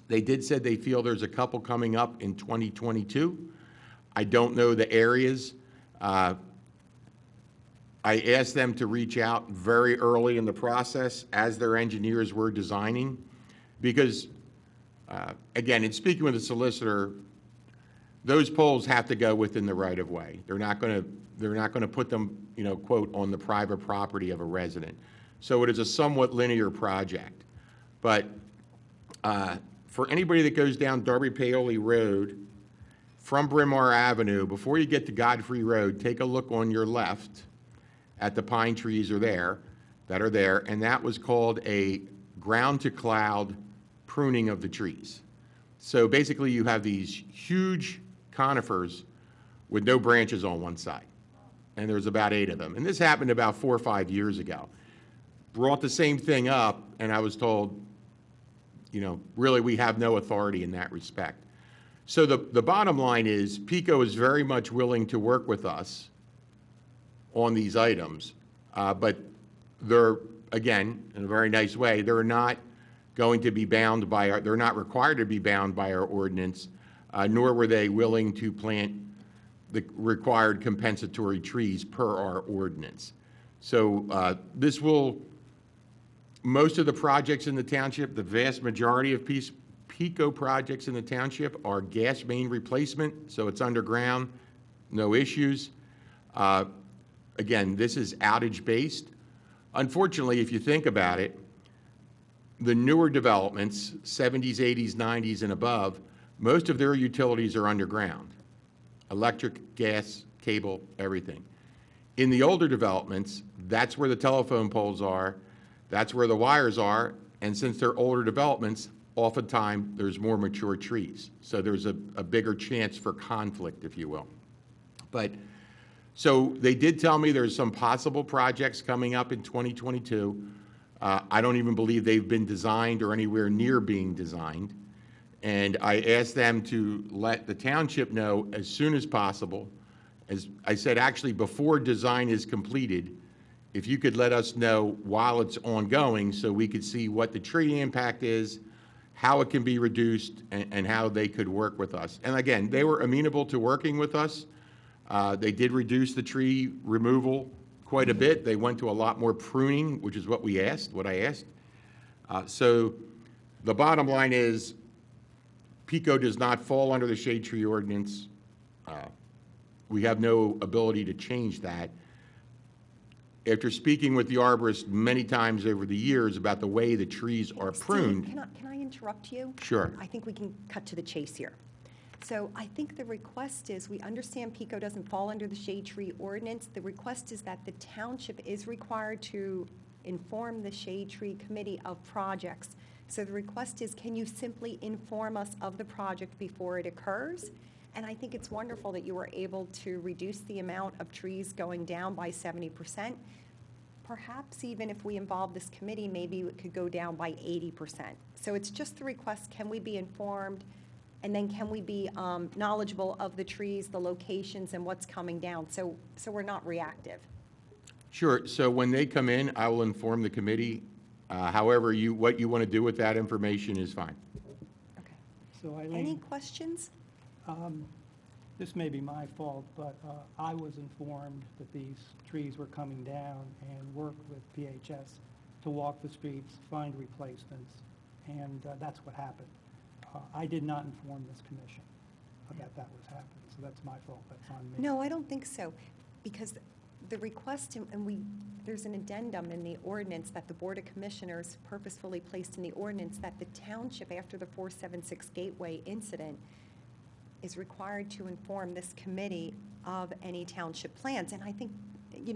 They did say they feel there's a couple coming up in 2022. I don't know the areas. I asked them to reach out very early in the process as their engineers were designing, because, again, in speaking with the solicitor, those poles have to go within the right of way. They're not going to put them, quote, on the private property of a resident. So it is a somewhat linear project. But for anybody that goes down Darby Paoli Road from Bryn Mawr Avenue, before you get to Godfrey Road, take a look on your left at the pine trees that are there, and that was called a ground to cloud pruning of the trees. So basically you have these huge conifers with no branches on one side, and there's about 8 of them. And this happened about 4 or 5 years ago. Brought the same thing up, and I was told, really we have no authority in that respect. So the bottom line is PICO is very much willing to work with us on these items, but they're, again, in a very nice way, they're not going to be bound by they're not required to be bound by our ordinance, nor were they willing to plant the required compensatory trees per our ordinance. So this will, most of the projects in the township, the vast majority of PICO projects in the township are gas main replacement, so it's underground, no issues. Again, this is outage-based. Unfortunately, if you think about it, the newer developments, 70s, 80s, 90s, and above, most of their utilities are underground. Electric, gas, cable, everything. In the older developments, that's where the telephone poles are, that's where the wires are, and since they're older developments, oftentimes there's more mature trees. So there's a bigger chance for conflict, if you will. But so they did tell me there's some possible projects coming up in 2022. I don't even believe they've been designed or anywhere near being designed. And I asked them to let the township know as soon as possible. As I said, actually, before design is completed, if you could let us know while it's ongoing so we could see what the tree impact is, how it can be reduced, and how they could work with us. And again, they were amenable to working with us. They did reduce the tree removal quite a bit. They went to a lot more pruning, which is what I asked. So the bottom line is PICO does not fall under the shade tree ordinance. We have no ability to change that. After speaking with the arborist many times over the years about the way the trees are pruned. Steve, can I interrupt you? Sure. I think we can cut to the chase here. So I think the request is, we understand PICO doesn't fall under the shade tree ordinance. The request is that the township is required to inform the shade tree committee of projects. So the request is, can you simply inform us of the project before it occurs? And I think it's wonderful that you were able to reduce the amount of trees going down by 70%. Perhaps even if we involve this committee, maybe it could go down by 80%. So it's just the request, can we be informed? And then can we be knowledgeable of the trees, the locations, and what's coming down? So we're not reactive. Sure, so when they come in, I will inform the committee. However, what you want to do with that information is fine. Okay. So Any Eileen, questions? this may be my fault, but I was informed that these trees were coming down and worked with PHS to walk the streets, find replacements, and that's what happened. I did not inform this commission that that was happening, so that's my fault, that's on me. No, I don't think so, because the request, there's an addendum in the ordinance that the Board of Commissioners purposefully placed in the ordinance that the township, after the 476 Gateway incident, is required to inform this committee of any township plans. And I think,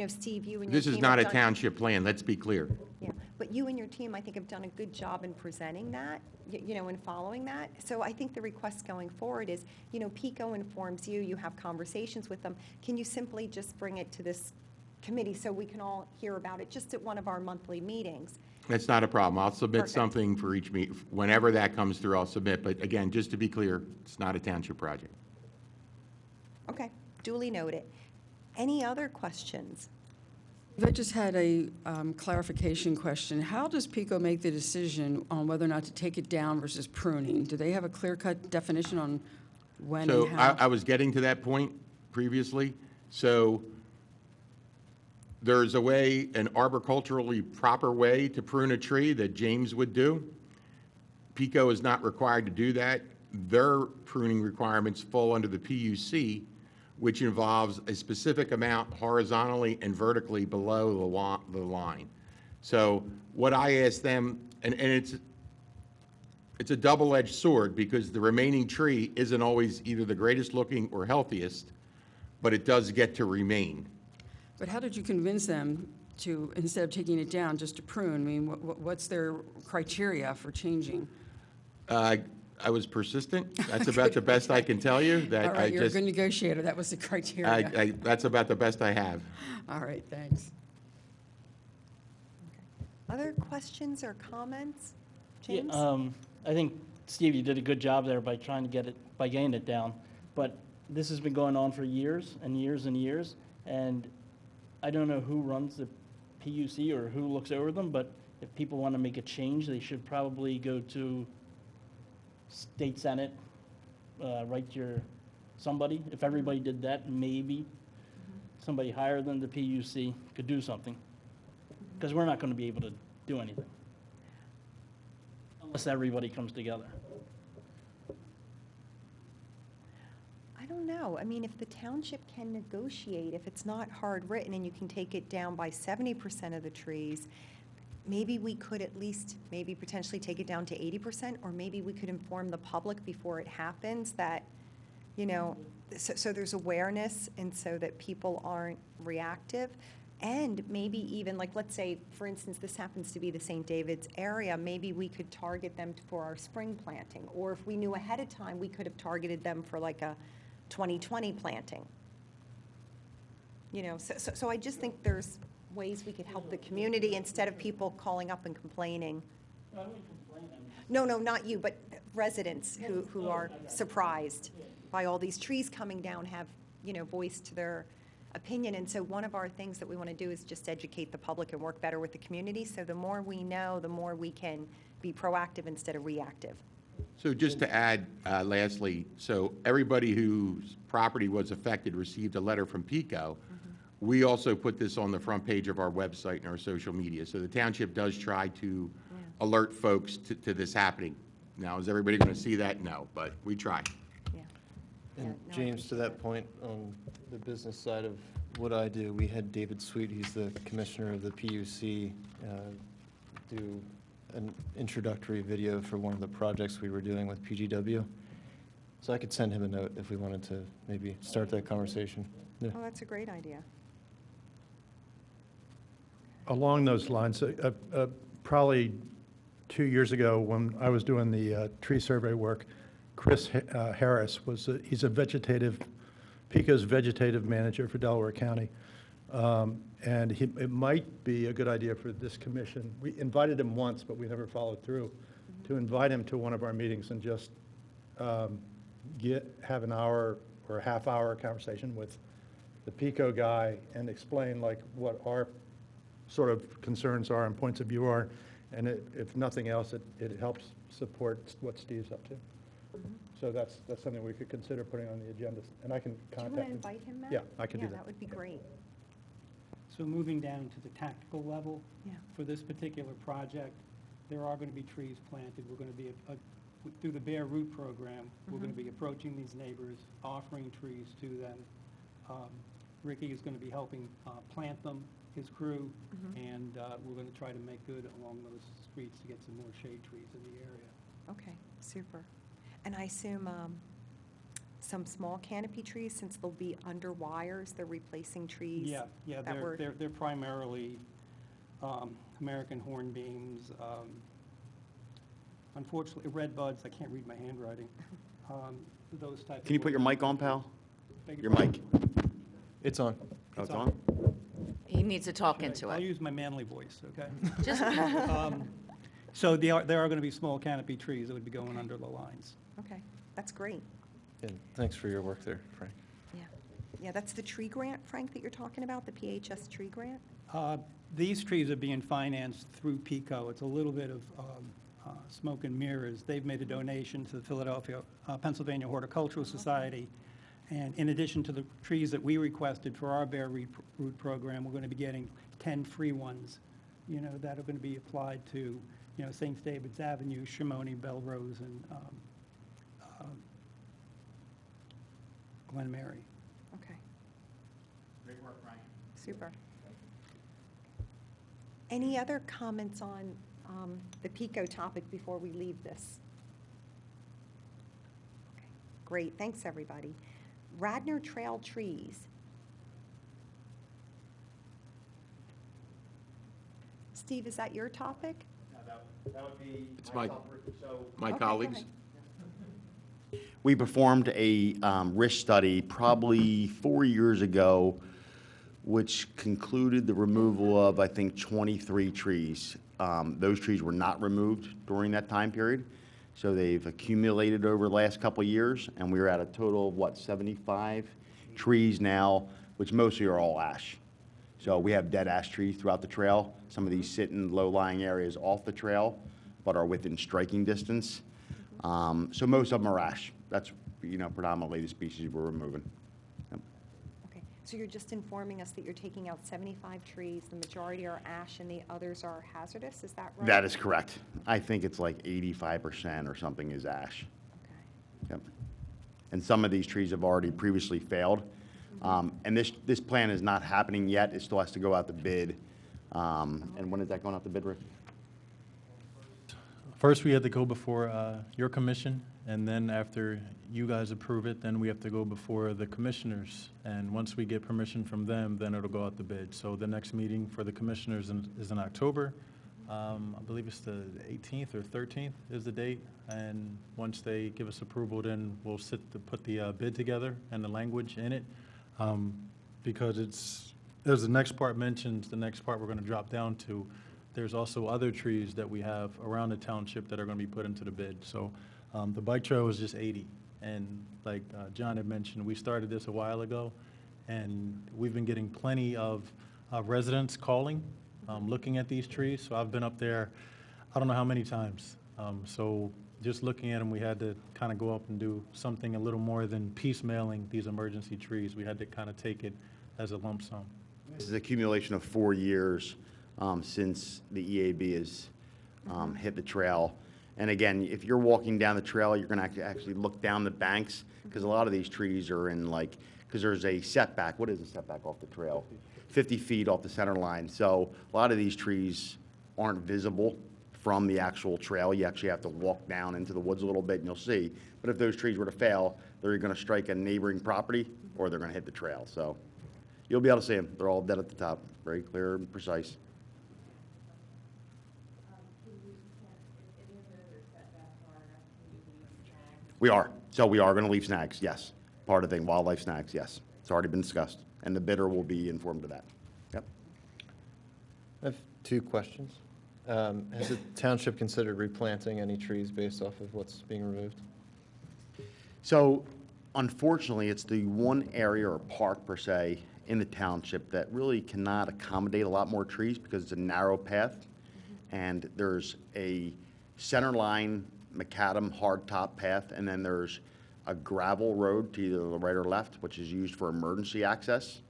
Steve, you and your team This is have not a done- township plan, let's be clear. Yeah, but you and your team, I think, have done a good job in presenting that, and following that. So I think the request going forward is, PICO informs you, you have conversations with them. Can you simply just bring it to this committee so we can all hear about it just at one of our monthly meetings? That's not a problem. I'll submit Perfect. something for each meet, whenever that comes through, I'll submit. But again, just to be clear, it's not a township project. Okay, duly noted. Any other questions? I just had a clarification question. How does PICO make the decision on whether or not to take it down versus pruning? Do they have a clear-cut definition on when So and how? I was getting to that point previously. So there's a way, an arboriculturally proper way to prune a tree that James would do. PICO is not required to do that. Their pruning requirements fall under the PUC, which involves a specific amount horizontally and vertically below the line. So what I asked them, and it's a double-edged sword, because the remaining tree isn't always either the greatest looking or healthiest, but it does get to remain. But how did you convince them to, instead of taking it down, just to prune? I mean, what's their criteria for changing? I was persistent. That's about the best I can tell you. That All right, you're a good negotiator. That was the criteria. That's about the best I have. All right, thanks. Other questions or comments? Yeah, James? I think, Steve, you did a good job there by trying to getting it down. But this has been going on for years and years and years, and I don't know who runs the PUC or who looks over them, but if people want to make a change, they should probably go to State Senate, write somebody. If everybody did that, maybe somebody higher than the PUC could do something. Because we're not going to be able to do anything unless everybody comes together. I don't know. I mean, if the township can negotiate, if it's not hard written and you can take it down by 70% of the trees, maybe we could at least maybe potentially take it down to 80%, or maybe we could inform the public before it happens that, so there's awareness and so that people aren't reactive. And maybe even, like, let's say, for instance, this happens to be the St. David's area, maybe we could target them for our spring planting. Or if we knew ahead of time, we could have targeted them for like a 2020 planting. So I just think there's ways we could help the community instead of people calling up and complaining. I wouldn't complain. No, not you, but residents who are surprised by all these trees coming down have, voiced their opinion. And so one of our things that we want to do is just educate the public and work better with the community. So the more we know, the more we can be proactive instead of reactive. So just to add, lastly, so everybody whose property was affected received a letter from PICO. We also put this on the front page of our website and our social media. So the township does try to alert folks to this happening. Now, is everybody going to see that? No, but we try. Yeah. And Yeah, no, I James, to that point, on the business side of what I do, we had David Sweet, he's the commissioner of the PUC, do an introductory video for one of the projects we were doing with PGW. So I could send him a note if we wanted to maybe start that conversation. Yeah. Oh, that's a great idea. Along those lines, probably 2 years ago, when I was doing the tree survey work, Chris Harris he's a PECO's vegetative manager for Delaware County. And it might be a good idea for this commission. We invited him once, but we never followed through, to invite him to one of our meetings and just have an hour or a half-hour conversation with the PECO guy and explain like what our sort of concerns are and points of view are. And if nothing else, it helps support what Steve's up to. So that's something we could consider putting on the agenda. And I can Do you contact want to him. invite him, Matt? Yeah, I can do Yeah, that. that would be great. So moving down to the tactical level, Yeah. for this particular project, there are going to be trees planted. We're going to be, through the Bare Root Program, we're going to be approaching these neighbors, offering trees to them. Ricky is going to be helping plant them, his crew, and we're going to try to make good along those streets to get some more shade trees in the area. Okay, super. And I assume some small canopy trees, since they'll be under wires, they're replacing trees? Yeah, that were- they're primarily American hornbeams, unfortunately, red buds, I can't read my handwriting, those types of... Can you put your mic on, pal? Beg Your pardon? mic. It's on. Oh, it's It's on? He needs to talk Okay, into I'll it. use my manly voice, okay? Just, So there are going to be small canopy trees that would be going under the lines. Okay, that's great. And thanks for your work there, Frank. Yeah. Yeah, that's the tree grant, Frank, that you're talking about, the PHS tree grant? These trees are being financed through PECO. It's a little bit of smoke and mirrors. They've made a donation to the Pennsylvania Horticultural Society. And in addition to the trees that we requested for our Bare Root program, we're going to be getting 10 free ones, that are going to be applied to, St. David's Avenue, Shimoni, Belrose, and Glen Mary. Okay. Great work, Frank. Super. Any other comments on the PECO topic before we leave this? Okay, great, thanks, everybody. Radnor Trail trees. Steve, is that your topic? That would be... It's my Okay, colleagues. go ahead. We performed a risk study probably 4 years ago, which concluded the removal of, I think, 23 trees. Those trees were not removed during that time period, so they've accumulated over the last couple of years, and we're at a total of, what, 75 trees now, which mostly are all ash. So we have dead ash trees throughout the trail. Some of these sit in low-lying areas off the trail, but are within striking distance. So most of them are ash. That's, predominantly the species we're removing. Yep. Okay, so you're just informing us that you're taking out 75 trees, the majority are ash and the others are hazardous, is that right? That is correct. I think it's like 85% or something is ash. Okay. Yep. And some of these trees have already previously failed. And this plan is not happening yet. It still has to go out to bid. And when is that going out to bid, Rick? First, we had to go before your commission, and then after you guys approve it, then we have to go before the commissioners. And once we get permission from them, then it'll go out to bid. So the next meeting for the commissioners is in October. I believe it's the 18th or 13th is the date. And once they give us approval, then we'll put the bid together and the language in it. Because as the next part mentions, the next part we're going to drop down to, there's also other trees that we have around the township that are going to be put into the bid. So the bike trail was just 80. And like John had mentioned, we started this a while ago, and we've been getting plenty of residents calling, looking at these trees. So I've been up there, I don't know how many times. So just looking at them, we had to kind of go up and do something a little more than piecemealing these emergency trees. We had to kind of take it as a lump sum. This is accumulation of 4 years since the EAB has hit the trail. And again, if you're walking down the trail, you're going to actually look down the banks, because a lot of these trees are in because there's a setback. What is a setback off the trail? 50 feet off the center line. So a lot of these trees aren't visible from the actual trail. You actually have to walk down into the woods a little bit and you'll see. But if those trees were to fail, they're going to strike a neighboring property or they're going to hit the trail. So you'll be able to see them. They're all dead at the top. Very clear and precise. We are. So we are going to leave snags, yes. Part of the thing, wildlife snags, yes. It's already been discussed, and the bidder will be informed of that. Yep. I have two questions. Has the township considered replanting any trees based off of what's being removed? So unfortunately, it's the one area or park per se in the township that really cannot accommodate a lot more trees because it's a narrow path. And there's a center line macadam hardtop path, and then there's a gravel road to either the right or left, which is used for emergency access.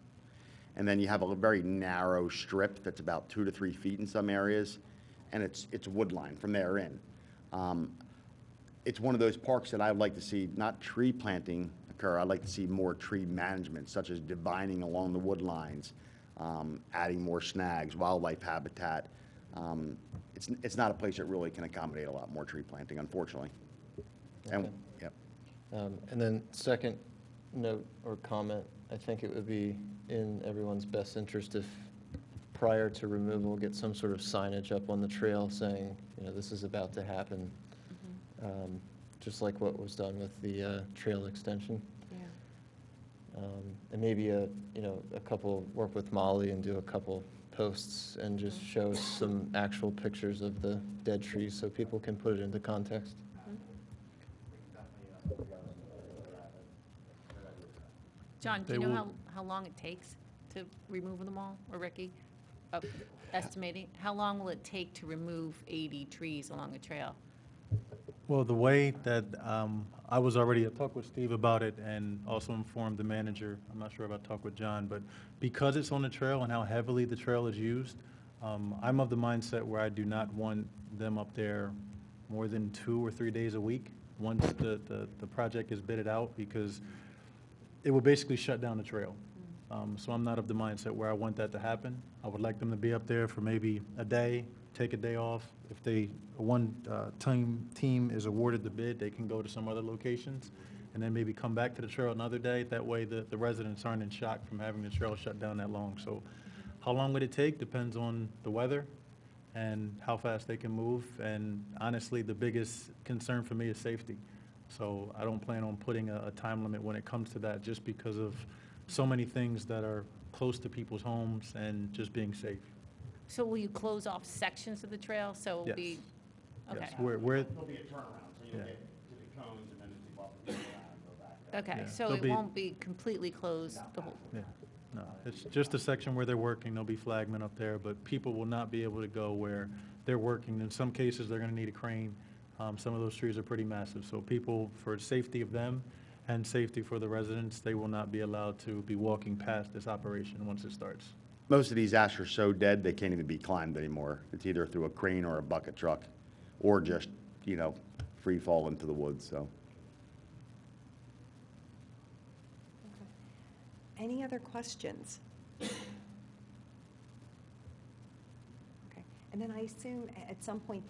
And then you have a very narrow strip that's about 2 to 3 feet in some areas, and it's wood line from there in. It's one of those parks that I'd like to see not tree planting occur. I'd like to see more tree management, such as divining along the wood lines, adding more snags, wildlife habitat. It's not a place that really can accommodate a lot more tree planting, unfortunately. And, Okay. yep. And then second note or comment, I think it would be in everyone's best interest if prior to removal, get some sort of signage up on the trail saying, this is about to happen. Just like what was done with the trail extension. Yeah. And maybe a couple, work with Molly and do a couple posts and just show some actual pictures of the dead trees so people can put it into context. John, do you know how long it takes to remove them all, or Ricky? Estimating, how long will it take to remove 80 trees along a trail? Well, the way that I was already I talked with Steve about it and also informed the manager. I'm not sure if I talked with John, but because it's on the trail and how heavily the trail is used, I'm of the mindset where I do not want them up there more than 2 or 3 days a week once the project is bidded out, because it will basically shut down the trail. So I'm not of the mindset where I want that to happen. I would like them to be up there for maybe a day, take a day off. If one team is awarded the bid, they can go to some other locations and then maybe come back to the trail another day. That way the residents aren't in shock from having the trail shut down that long. So how long would it take depends on the weather and how fast they can move. And honestly, the biggest concern for me is safety. So I don't plan on putting a time limit when it comes to that, just because of so many things that are close to people's homes and just being safe. So will you close off sections of the trail, so it'll be, okay. Yes, we're, There'll be a turnaround, so you'll get to the cones and then it's up and turn around and go back. Okay, Yeah, so there'll it be- won't be completely closed the whole, yeah, no, it's just a section where they're working. There'll be flagmen up there, but people will not be able to go where they're working. In some cases, they're gonna need a crane. Some of those trees are pretty massive, so people, for safety of them and safety for the residents, they will not be allowed to be walking past this operation once it starts. Most of these ashes are so dead, they can't even be climbed anymore. It's either through a crane or a bucket truck, or just, free fall into the woods, so. Any other questions? Okay. And then I assume at some point,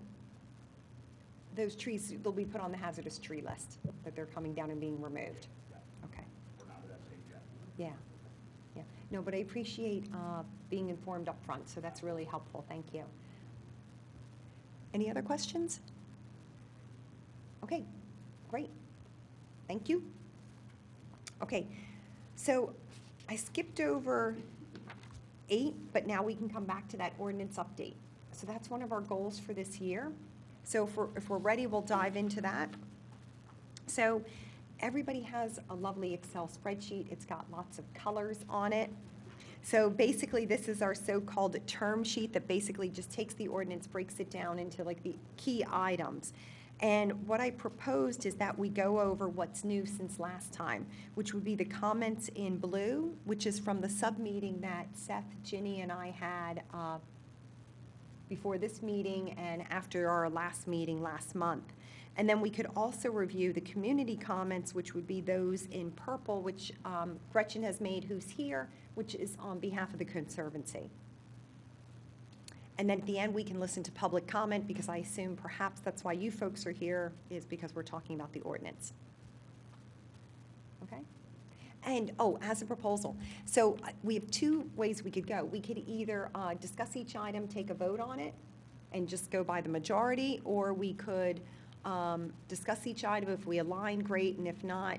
those trees, they'll be put on the hazardous tree list, that they're coming down and being removed? Okay. Yeah. Yeah. No, but I appreciate being informed up front, so that's really helpful. Thank you. Any other questions? Okay, great. Thank you. Okay, so I skipped over 8, but now we can come back to that ordinance update. So that's one of our goals for this year. So if we're ready, we'll dive into that. So everybody has a lovely Excel spreadsheet. It's got lots of colors on it. So basically, this is our so-called term sheet that basically just takes the ordinance, breaks it down into like the key items. And what I proposed is that we go over what's new since last time, which would be the comments in blue, which is from the sub-meeting that Seth, Ginny, and I had before this meeting and after our last meeting last month. And then we could also review the community comments, which would be those in purple, which Gretchen has made, who's here, which is on behalf of the Conservancy. And then at the end, we can listen to public comment, because I assume perhaps that's why you folks are here, is because we're talking about the ordinance. Okay? And, as a proposal, so we have 2 ways we could go. We could either discuss each item, take a vote on it, and just go by the majority, or we could discuss each item. If we align, great, and if not,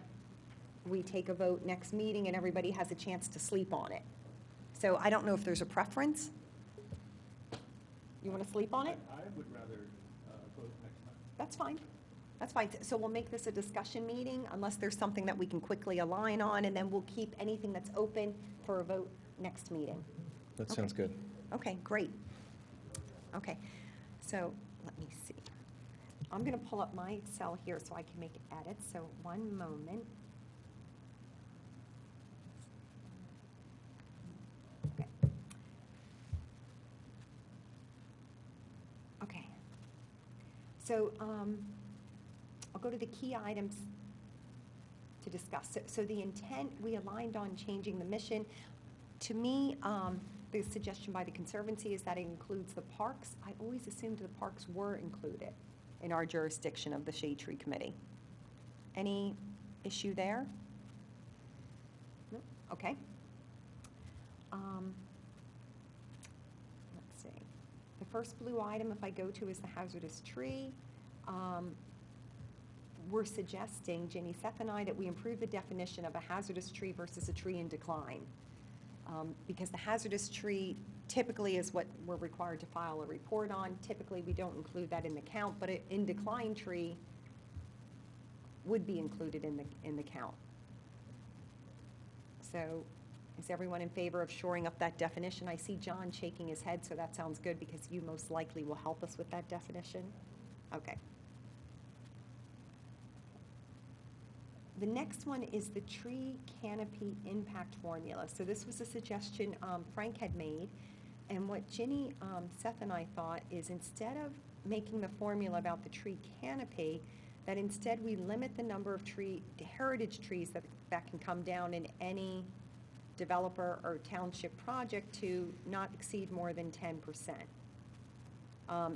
we take a vote next meeting and everybody has a chance to sleep on it. So I don't know if there's a preference. You want to sleep on it? I would rather vote next time. That's fine. That's fine. So we'll make this a discussion meeting unless there's something that we can quickly align on, and then we'll keep anything that's open for a vote next meeting. That sounds good. Okay, great. Okay, so let me see. I'm going to pull up my Excel here so I can make edits, so one moment. Okay. Okay. So I'll go to the key items to discuss. So the intent, we aligned on changing the mission. To me, the suggestion by the Conservancy is that it includes the parks. I always assumed the parks were included in our jurisdiction of the Shade Tree Committee. Any issue there? No? Okay. Let's see. The first blue item, if I go to, is the hazardous tree. We're suggesting, Ginny, Seth and I, that we improve the definition of a hazardous tree versus a tree in decline. Because the hazardous tree typically is what we're required to file a report on. Typically, we don't include that in the count, but an in decline tree would be included in the count. So is everyone in favor of shoring up that definition? I see John shaking his head, so that sounds good because you most likely will help us with that definition. Okay. The next one is the tree canopy impact formula. So this was a suggestion Frank had made. And what Ginny, Seth, and I thought is instead of making the formula about the tree canopy, that instead we limit the number of heritage trees that can come down in any developer or township project to not exceed more than 10%.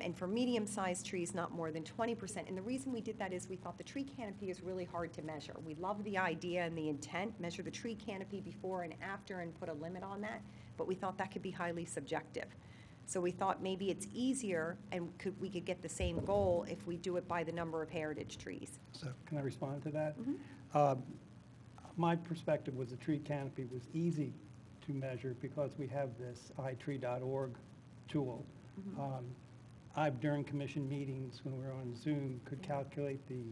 And for medium-sized trees, not more than 20%. And the reason we did that is we thought the tree canopy is really hard to measure. We love the idea and the intent, measure the tree canopy before and after and put a limit on that, but we thought that could be highly subjective. So we thought maybe it's easier and we could get the same goal if we do it by the number of heritage trees. So can I respond to that? Mm-hmm. My perspective was the tree canopy was easy to measure because we have this itree.org tool. Mm-hmm. During commission meetings, when we were on Zoom, could calculate the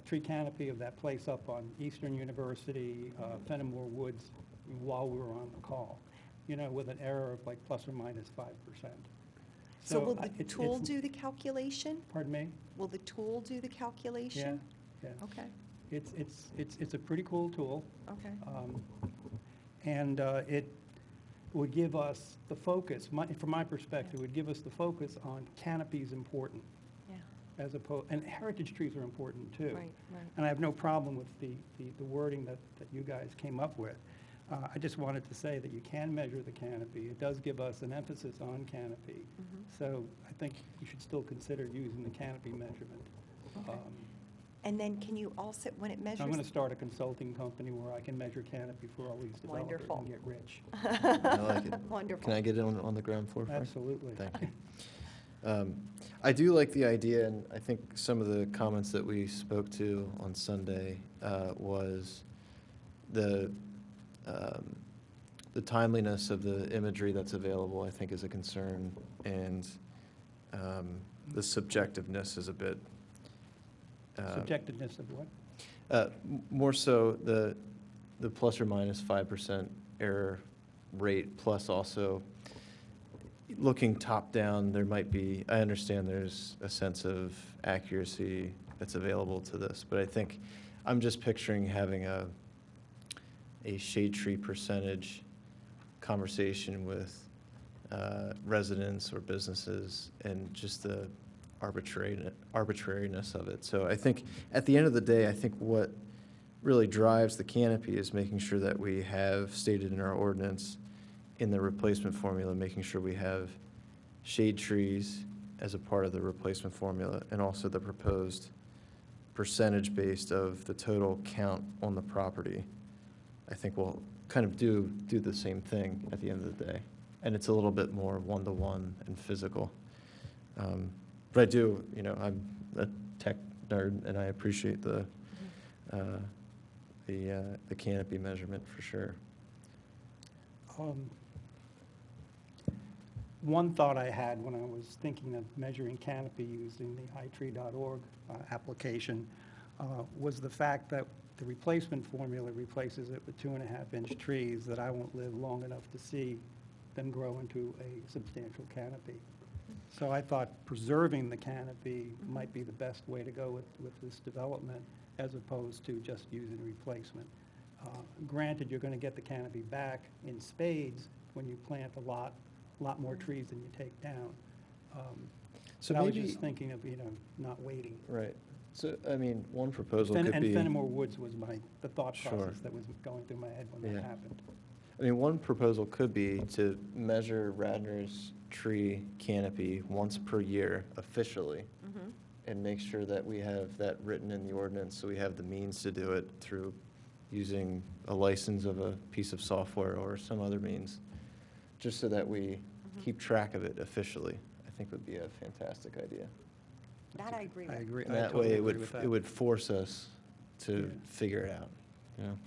tree canopy of that place up on Eastern University, Fenimore Woods, while we were on the call, with an error of like plus or minus 5%. So will the tool do the calculation? Pardon me? Will the tool do the calculation? Yeah. Okay. It's a pretty cool tool. Okay. And it would give us the focus, from my perspective, would give us the focus on canopy is important. Yeah. As opposed, and heritage trees are important too. Right. And I have no problem with the wording that you guys came up with. I just wanted to say that you can measure the canopy. It does give us an emphasis on canopy. Mm-hmm. So I think you should still consider using the canopy measurement. Okay. And then can you also, when it measures... I'm going to start a consulting company where I can measure canopy for all these developers Wonderful. and get rich. I like it. Wonderful. Can I get it on the ground floor? Frank? Absolutely. Thank you. I do like the idea, and I think some of the comments that we spoke to on Sunday was the timeliness of the imagery that's available, I think, is a concern, and the subjectiveness is a bit... Subjectiveness of what? More so the plus or minus 5% error rate, plus also looking top down, there might be, I understand there's a sense of accuracy that's available to this, but I think I'm just picturing having a shade tree percentage conversation with residents or businesses and just the arbitrariness of it. So I think at the end of the day, I think what really drives the canopy is making sure that we have stated in our ordinance in the replacement formula, making sure we have shade trees as a part of the replacement formula, and also the proposed percentage based of the total count on the property. I think we'll kind of do the same thing at the end of the day. And it's a little bit more one-to-one and physical. But I do, I'm a nerd, and I appreciate the canopy measurement for sure. One thought I had when I was thinking of measuring canopy using the iTree.org application was the fact that the replacement formula replaces it with 2.5-inch trees that I won't live long enough to see them grow into a substantial canopy. So I thought preserving the canopy might be the best way to go with this development as opposed to just using replacement. Granted, you're going to get the canopy back in spades when you plant a lot more trees than you take down. So but I was maybe- just thinking of, not waiting. Right. So, I mean, one proposal could And be. Fenimore Woods was the thought Sure. process that was going through my head when Yeah. that happened. I mean, one proposal could be to measure Radnor's tree canopy once per year officially, and make sure that we have that written in the ordinance, so we have the means to do it through using a license of a piece of software or some other means, just so that we keep track of it officially, I think would be a fantastic idea. That I agree I with. agree. And I that totally way, agree with that. it would force us to Yeah. figure it out, you know?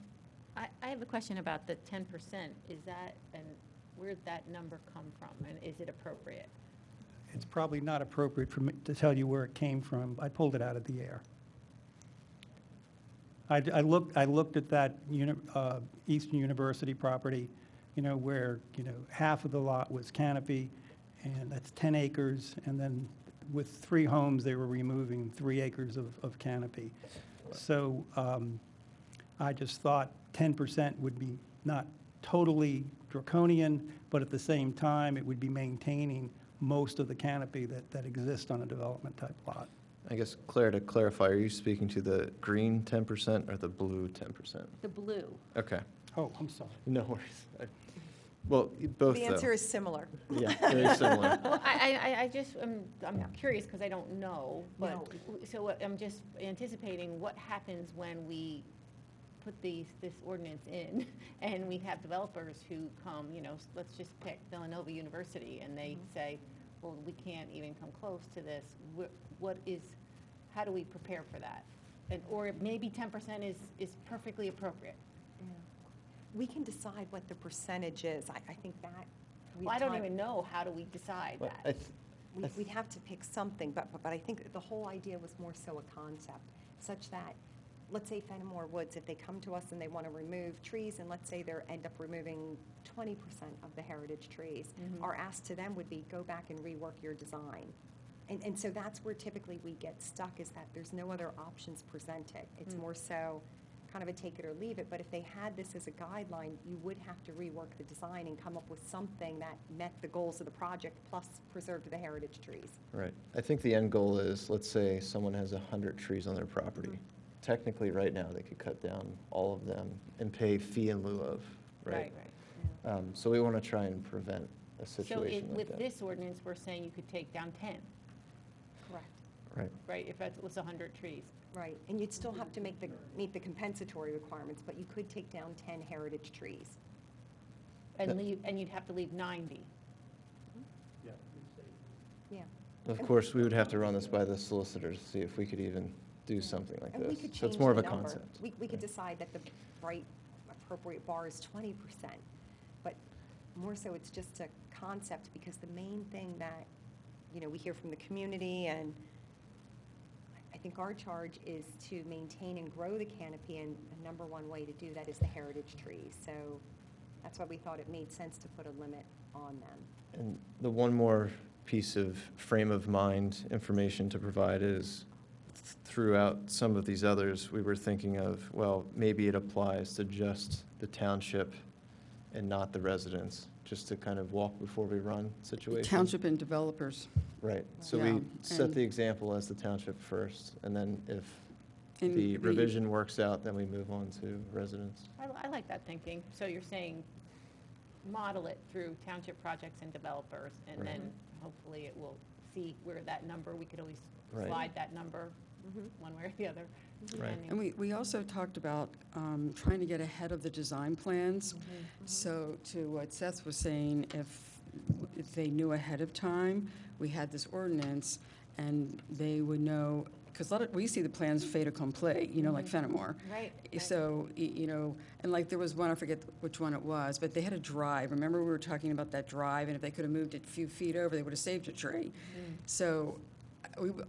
I have a question about the 10%. Is that, and where'd that number come from, and is it appropriate? It's probably not appropriate for me to tell you where it came from. I pulled it out of the air. I looked at that Eastern University property, where, half of the lot was canopy, and that's 10 acres, and then with 3 homes, they were removing 3 acres of canopy. So I just thought 10% would be not totally draconian, but at the same time, it would be maintaining most of the canopy that exists on a development-type lot. I guess, Claire, to clarify, are you speaking to the green 10% or the blue 10%? The blue. Okay, Oh, I'm sorry. no worries. Well, both The though. answer is similar. Yeah, very similar. Well, I just, I'm curious because I don't know, but, No. so I'm just anticipating what happens when we put this ordinance in, and we have developers who come, let's just pick Villanova University, and they say, well, we can't even come close to this. How do we prepare for that? Or maybe 10% is perfectly appropriate. We can decide what the percentage is. I think that. Well, I don't even know, how do we decide Well, that? We'd have to pick something, but I think the whole idea was more so a concept, such that, let's say Fenimore Woods, if they come to us and they want to remove trees, and let's say they end up removing 20% of the heritage trees, our ask to them would be, go back and rework your design. And so that's where typically we get stuck, is that there's no other options presented. It's more so kind of a take it or leave it, but if they had this as a guideline, you would have to rework the design and come up with something that met the goals of the project, plus preserved the heritage trees. Right. I think the end goal is, let's say someone has 100 trees on their property. Technically, right now, they could cut down all of them and pay fee in lieu of, right? Right. So we want to try and prevent a So situation like with that. this ordinance, we're saying you could take down 10, Correct. Right. right, if it was 100 trees. Right, and you'd still have to meet the compensatory requirements, but you could take down 10 heritage trees. And you'd have to leave 90. Yeah. Of course, we would have to run this by the solicitors to see if we could even do something like And we this. could So it's change more of the a number. concept. We could decide that the right appropriate bar is 20%, but more so it's just a concept, because the main thing that, we hear from the community, and I think our charge is to maintain and grow the canopy, and the number one way to do that is the heritage trees. So that's why we thought it made sense to put a limit on them. And the one more piece of frame of mind information to provide is, throughout some of these others, we were thinking of, well, maybe it applies to just the township and not the residents, just to kind of walk before we run situation. Township and developers. Right, so Yeah, we set and- the example as the township first, and then if And the revision works out, then we move on to residents. I like that thinking. So you're saying model it through township projects and developers, and Right. then hopefully it will see where that number, we could always Right. slide that number one way or the other. Right. And we also talked about trying to get ahead of the design plans. So to what Seth was saying, if they knew ahead of time, we had this ordinance, and they would know because we see the plans fait accompli, like Fenimore. Right. So, and like there was one, I forget which one it was, but they had a drive. Remember, we were talking about that drive, and if they could have moved it a few feet over, they would have saved a tree. So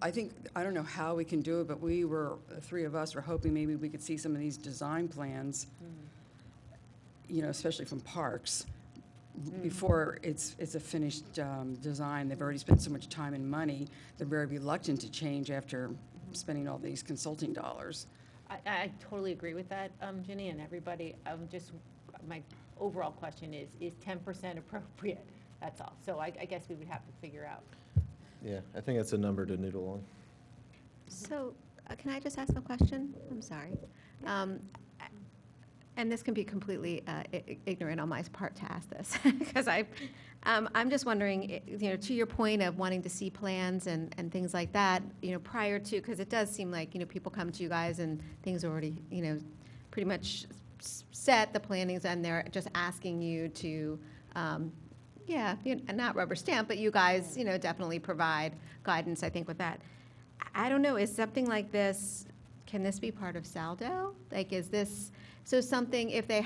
I think, I don't know how we can do it, but the three of us were hoping maybe we could see some of these design plans, especially from parks, before it's a finished design. They've already spent so much time and money, they're very reluctant to change after spending all these consulting dollars. I totally agree with that, Ginny, and everybody. My overall question is 10% appropriate? That's all. So I guess we would have to figure out. Yeah, I think that's a number to noodle on. So can I just ask a question? I'm sorry. And this can be completely ignorant on my part to ask this, because I'm just wondering, to your point of wanting to see plans and things like that, prior to, because it does seem like, people come to you guys and things are already, pretty much set, the planning's, and they're just asking you to, not rubber stamp, but you guys, definitely provide guidance, I think, with that. I don't know, is something like this, can this be part of Saldo? Like, is this, so something, if they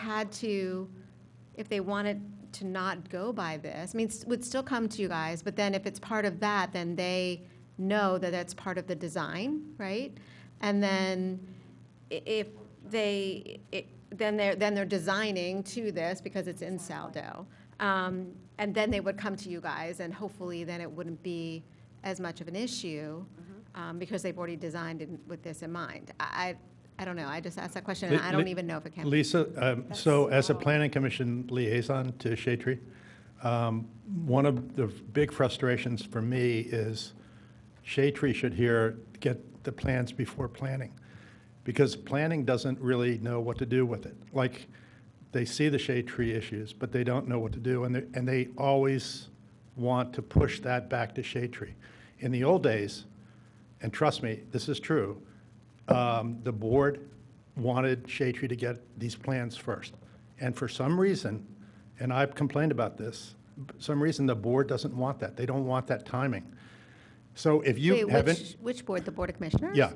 wanted to not go by this, I mean, would still come to you guys, but then if it's part of that, then they know that that's part of the design, right? And then if then they're designing to this because it's in Saldo. And then they would come to you guys, and hopefully then it wouldn't be as much of an issue because they've already designed it with this in mind. I don't know. I just asked that question, and I don't even know if it can. Lisa, so as a planning commission liaison to Shade Tree, one of the big frustrations for me is Shade Tree should get the plans before planning, because planning doesn't really know what to do with it. Like, they see the Shade Tree issues, but they don't know what to do, and they always want to push that back to Shade Tree. In the old days, and trust me, this is true, the board wanted Shade Tree to get these plans first. And for some reason, and I've complained about this, some reason the board doesn't want that. They don't want that timing. So if you haven't... Which board, the Board of Commissioners? Yeah.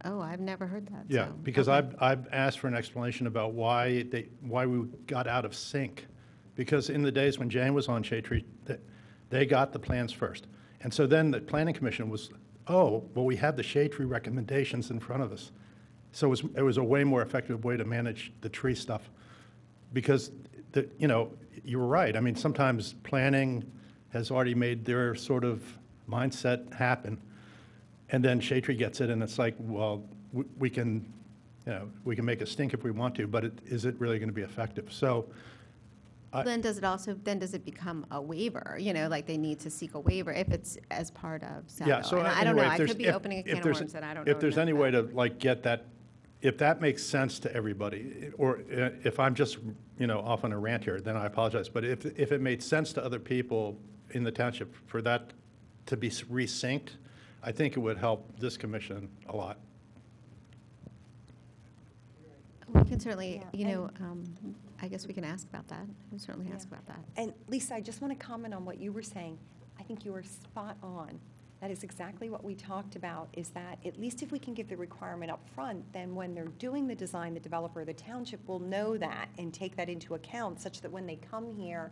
Oh, I've never heard that. Yeah, so, because okay. I've asked for an explanation about why we got out of sync. Because in the days when Jane was on Shade Tree, they got the plans first. And so then the Planning Commission was, oh, well, we have the Shade Tree recommendations in front of us. So it was a way more effective way to manage the tree stuff. Because, you were right. I mean, sometimes planning has already made their sort of mindset happen. And then Shade Tree gets it, and it's like, well, we can make a stink if we want to, but is it really going to be effective? So then does it become a waiver? Like they need to seek a waiver if it's as part of Saldo? Yeah, so and I don't know, I could be opening a can of worms that I don't know. If there's any way to get that, if that makes sense to everybody, or if I'm just, off on a rant here, then I apologize. But if it made sense to other people in the township for that to be resynced, I think it would help this commission a lot. We can certainly, I guess we can ask about that. We can certainly ask about that. And Lisa, I just want to comment on what you were saying. I think you were spot on. That is exactly what we talked about, is that at least if we can give the requirement up front, then when they're doing the design, the developer or the township will know that and take that into account, such that when they come here,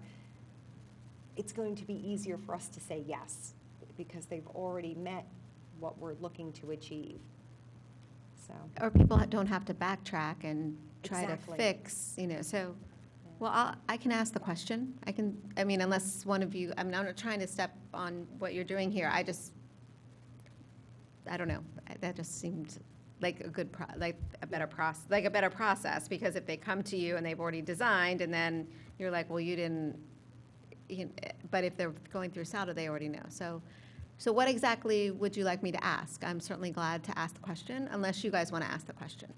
it's going to be easier for us to say yes, because they've already met what we're looking to achieve. So. Or people don't have to backtrack and try Exactly. to fix, so. Well, I can ask the question. Unless one of you, I'm not trying to step on what you're doing here. I don't know. That just seemed like a better process, because if they come to you and they've already designed, and then you're like, well, you didn't, but if they're going through Saldo, they already know. So what exactly would you like me to ask? I'm certainly glad to ask the question, unless you guys want to ask the question.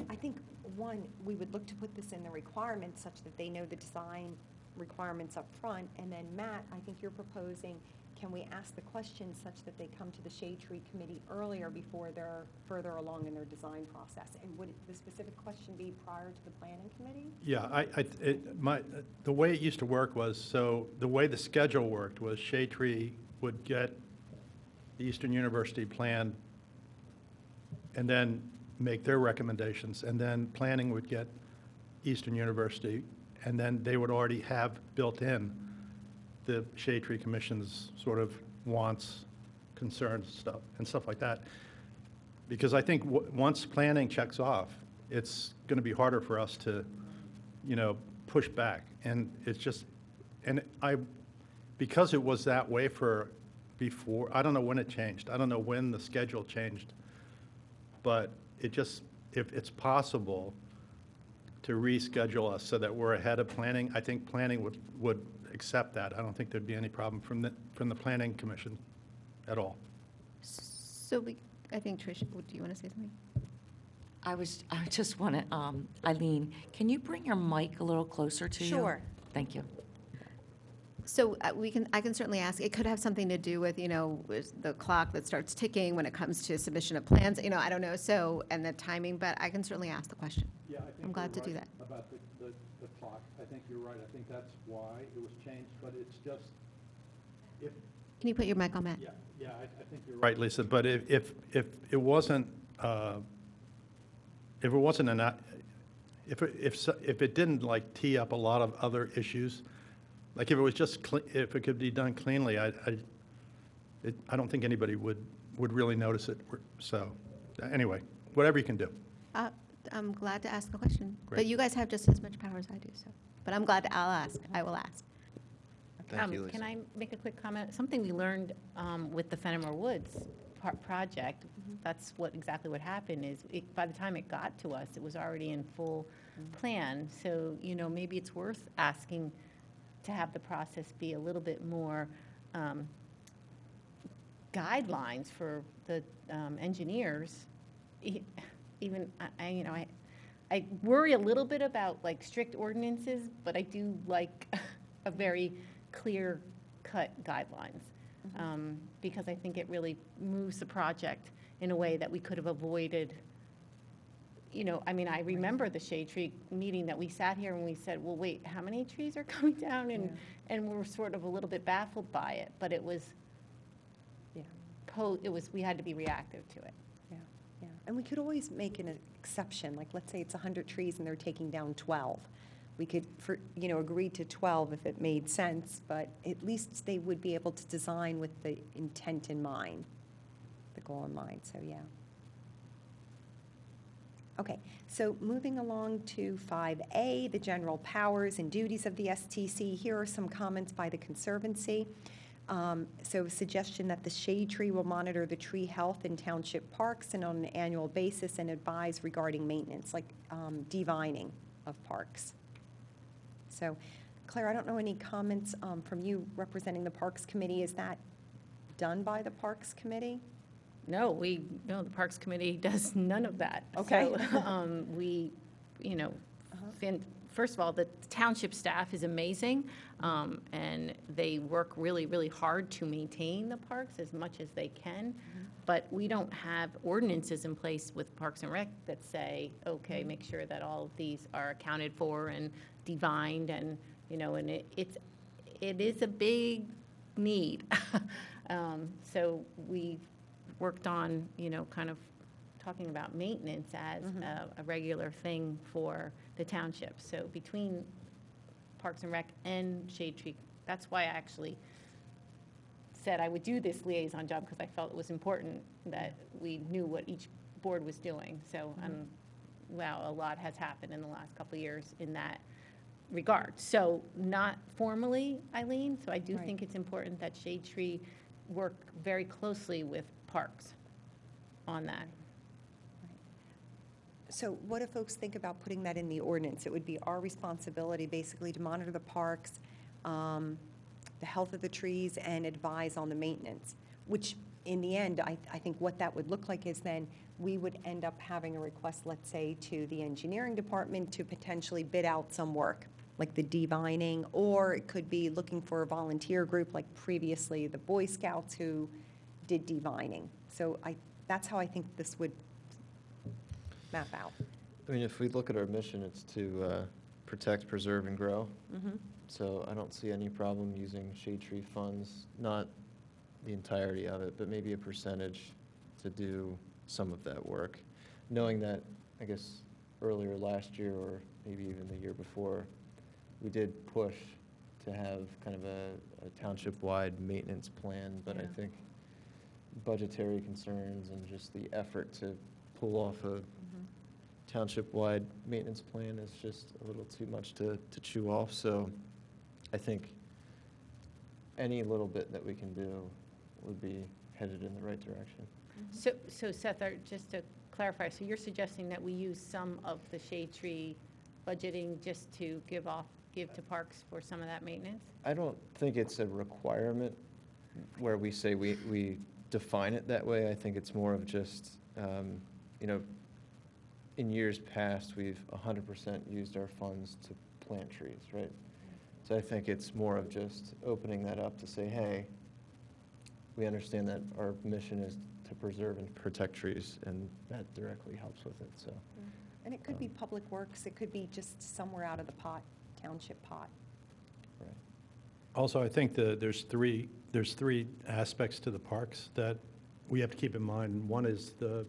I think, one, we would look to put this in the requirements such that they know the design requirements up front. And then, Matt, I think you're proposing, can we ask the question such that they come to the Shade Tree Committee earlier before they're further along in their design process? And would the specific question be prior to the Planning Committee? Yeah, the way it used to work was, so the way the schedule worked was Shade Tree would get the Eastern University plan and then make their recommendations, and then planning would get Eastern University, and then they would already have built in the Shade Tree Commission's sort of wants, concerns, stuff like that. Because I think once planning checks off, it's going to be harder for us to, push back. And it's just, because it was that way for before, I don't know when it changed. I don't know when the schedule changed. But it just, if it's possible to reschedule us so that we're ahead of planning, I think planning would accept that. I don't think there'd be any problem from the Planning Commission at all. So I think Trish, do you want to say something? I just want to, Eileen, can you bring your mic a little closer to you? Sure. Thank you. So I can certainly ask, it could have something to do with, with the clock that starts ticking when it comes to submission of plans, I don't know, and the timing, but I can certainly ask the question. Yeah, I think I'm glad to do that. About the clock, I think you're right. I think that's why it was changed, but it's just, Can you put your mic on, Matt? Yeah, I think you're right, Lisa, but if it wasn't, if it didn't like tee up a lot of other issues, like if it was just, if it could be done cleanly, I don't think anybody would really notice it. So, anyway, whatever you can do. I'm glad to ask the question. Great. But you guys have just as much power as I do, so. But I'm glad I'll ask. I will ask. Thank you, Lisa. Can I make a quick comment? Something we learned with the Fenimore Woods project, that's exactly what happened is by the time it got to us, it was already in full plan. So, maybe it's worth asking to have the process be a little bit more guidelines for the engineers. Even, I worry a little bit about like strict ordinances, but I do like a very clear-cut guidelines, because I think it really moves the project in a way that we could have avoided. I remember the shade tree meeting that we sat here and we said, well, wait, how many trees are coming down? And we were sort of a little bit baffled by it, but it was, we had to be reactive to it. Yeah, and we could always make an exception, like let's say it's 100 trees and they're taking down 12. We could, agree to 12 if it made sense, but at least they would be able to design with the intent in mind, the goal in mind, so yeah. Okay, so moving along to 5A, the general powers and duties of the STC. Here are some comments by the Conservancy. So a suggestion that the shade tree will monitor the tree health in township parks and on an annual basis and advise regarding maintenance, like devining of parks. So, Claire, I don't know any comments from you representing the Parks Committee. Is that done by the Parks Committee? No, the Parks Committee does none of that. Okay. So, first of all, the township staff is amazing, and they work really, really hard to maintain the parks as much as they can. But we don't have ordinances in place with Parks and Rec that say, okay, make sure that all of these are accounted for and divined, and and it is a big need. So we've worked on kind of talking about maintenance as a regular thing for the township. So between Parks and Rec and Shade Tree, that's why I actually said I would do this liaison job, because I felt it was important that we knew what each board was doing. So, wow, a lot has happened in the last couple of years in that regard. So not formally, Eileen, so I do think it's important that Shade Tree work very closely with Parks on that. So what do folks think about putting that in the ordinance? It would be our responsibility basically to monitor the parks, the health of the trees, and advise on the maintenance, which in the end, I think what that would look like is then we would end up having a request, let's say, to the engineering department to potentially bid out some work, like the devining, or it could be looking for a volunteer group like previously the Boy Scouts who did devining. So that's how I think this would map out. I mean, if we look at our mission, it's to protect, preserve, and grow. So I don't see any problem using shade tree funds, not the entirety of it, but maybe a percentage to do some of that work. Knowing that, I guess, earlier last year or maybe even the year before, we did push to have kind of a township-wide maintenance plan, but I think budgetary concerns and just the effort to pull off a township-wide maintenance plan is just a little too much to chew off. So I think any little bit that we can do would be headed in the right direction. So Seth, just to clarify, so you're suggesting that we use some of the shade tree budgeting just to give to parks for some of that maintenance? I don't think it's a requirement where we say we define it that way. I think it's more of just, in years past, we've 100% used our funds to plant trees, right? So I think it's more of just opening that up to say, hey, we understand that our mission is to preserve and protect trees, and that directly helps with it, so. And it could be public works, it could be just somewhere out of the township pot. Right. Also, I think there's three aspects to the parks that we have to keep in mind. One is the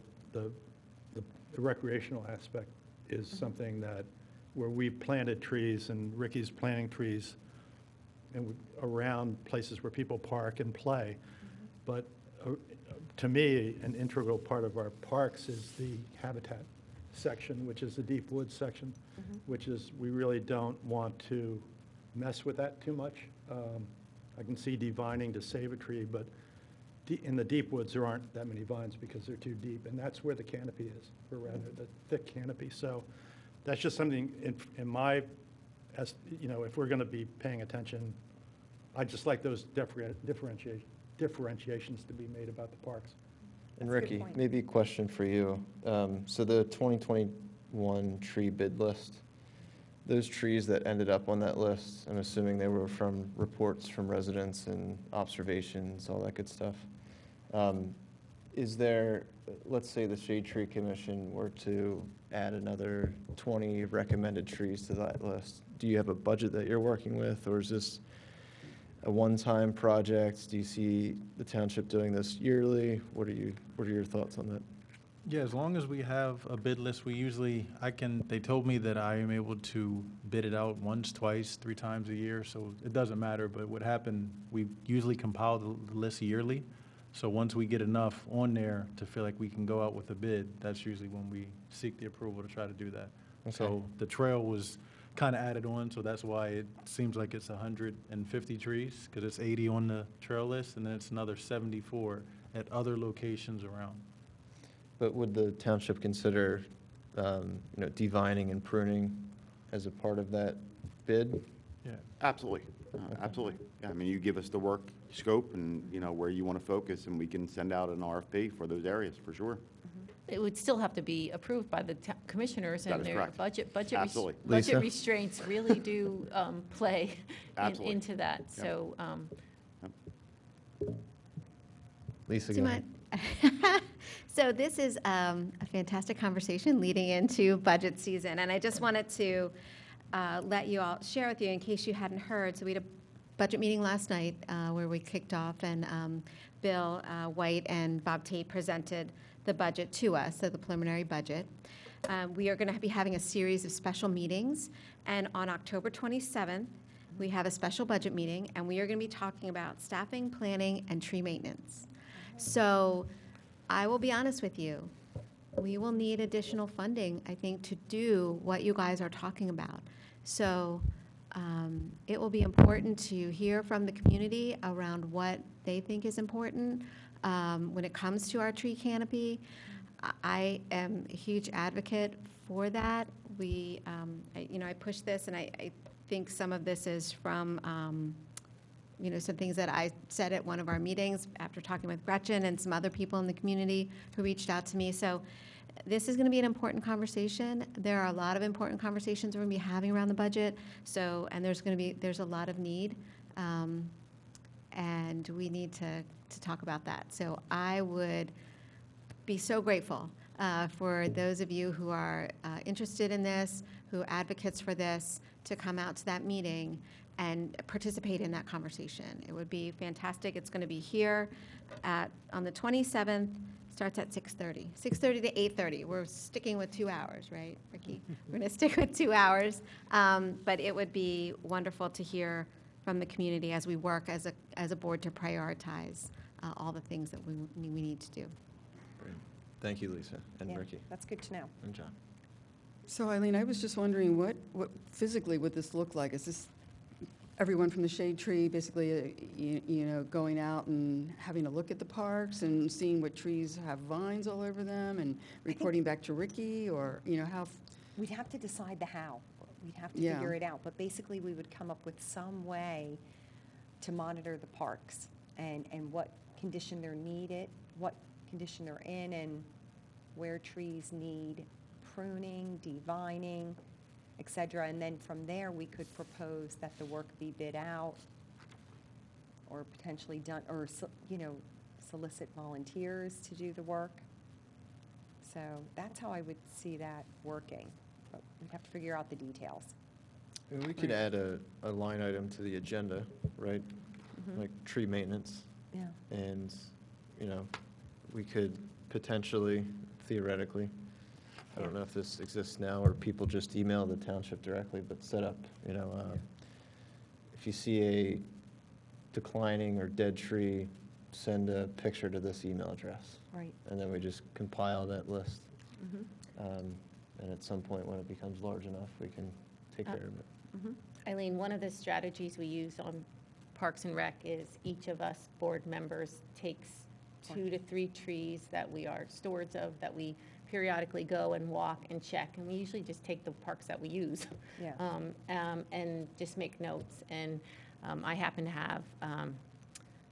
recreational aspect is something that where we planted trees and Ricky's planting trees and around places where people park and play. But to me, an integral part of our parks is the habitat section, which is the deep woods section, which is, we really don't want to mess with that too much. I can see devining to save a tree, but in the deep woods, there aren't that many vines because they're too deep, and that's where the canopy is, or rather the thick canopy. So that's just something in my, as you know, if we're going to be paying attention, I just like those differentiations to be made about the parks. And Ricky, maybe a question for you. So the 2021 tree bid list, those trees that ended up on that list, I'm assuming they were from reports from residents and observations, all that good stuff. Is there, let's say the Shade Tree Commission were to add another 20 recommended trees to that list, do you have a budget that you're working with, or is this a one-time project? Do you see the township doing this yearly? What are your thoughts on that? Yeah, as long as we have a bid list, we usually, they told me that I am able to bid it out once, twice, 3 times a year, so it doesn't matter. But what happened, we usually compile the list yearly. So once we get enough on there to feel like we can go out with a bid, that's usually when we seek the approval to try to do that. Okay. So the trail was kind of added on, so that's why it seems like it's 150 trees, because it's 80 on the trail list, and then it's another 74 at other locations around. But would the township consider, devining and pruning as a part of that bid? Yeah. Absolutely, absolutely. Yeah, I mean, you give us the work scope and, where you want to focus, and we can send out an RFP for those areas, for sure. It would still have to be approved by the commissioners, That and is their correct. budget Absolutely. Lisa? restraints really do play Absolutely. into that. Yep. So, Lisa, Do go you ahead. mind? So this is a fantastic conversation leading into budget season, and I just wanted to let you all share with you in case you hadn't heard. So we had a budget meeting last night where we kicked off, and Bill White and Bob Tate presented the budget to us, so the preliminary budget. We are going to be having a series of special meetings, and on October 27th, we have a special budget meeting, and we are going to be talking about staffing, planning, and tree maintenance. So I will be honest with you, we will need additional funding, I think, to do what you guys are talking about. So it will be important to hear from the community around what they think is important when it comes to our tree canopy. I am a huge advocate for that. I push this, and I think some of this is from some things that I said at one of our meetings after talking with Gretchen and some other people in the community who reached out to me. So this is going to be an important conversation. There are a lot of important conversations we're going to be having around the budget. So, and there's a lot of need, and we need to talk about that. So I would be so grateful for those of you who are interested in this, who are advocates for this, to come out to that meeting and participate in that conversation. It would be fantastic. It's going to be here on the 27th, starts at 6:30. 6:30 to 8:30. We're sticking with 2 hours, right, Ricky? We're going to stick with 2 hours. But it would be wonderful to hear from the community as we work as a board to prioritize all the things that we need to do. Great. Thank you, Lisa and Yeah, Ricky that's good to know. and John. So Eileen, I was just wondering, what physically would this look like? Is this everyone from the shade tree basically, you know, going out and having a look at the parks and seeing what trees have vines all over them and reporting back to Ricky, or, you know, how? We'd have to decide the how. We'd have to Yeah. figure it out. But basically, we would come up with some way to monitor the parks and what condition they're needed, what condition they're in, and where trees need pruning, devining, et cetera. And then from there, we could propose that the work be bid out or potentially done, or, you know, solicit volunteers to do the work. So that's how I would see that working. But we'd have to figure out the details. And we could add a line item to the agenda, right? Like tree maintenance. Yeah. And, you know, we could potentially, theoretically, I don't know if this exists now or people just email the township directly, but set up, you know, if you see a declining or dead tree, send a picture to this email address. Right. And then we just compile that list. Mhm. And at some point, when it becomes large enough, we can take care of it. Eileen, one of the strategies we use on Parks and Rec is each of us board members takes 2 to 3 trees that we are stewards of, that we periodically go and walk and check. And we usually just take the parks that we use. Yeah. And just make notes. And I happen to have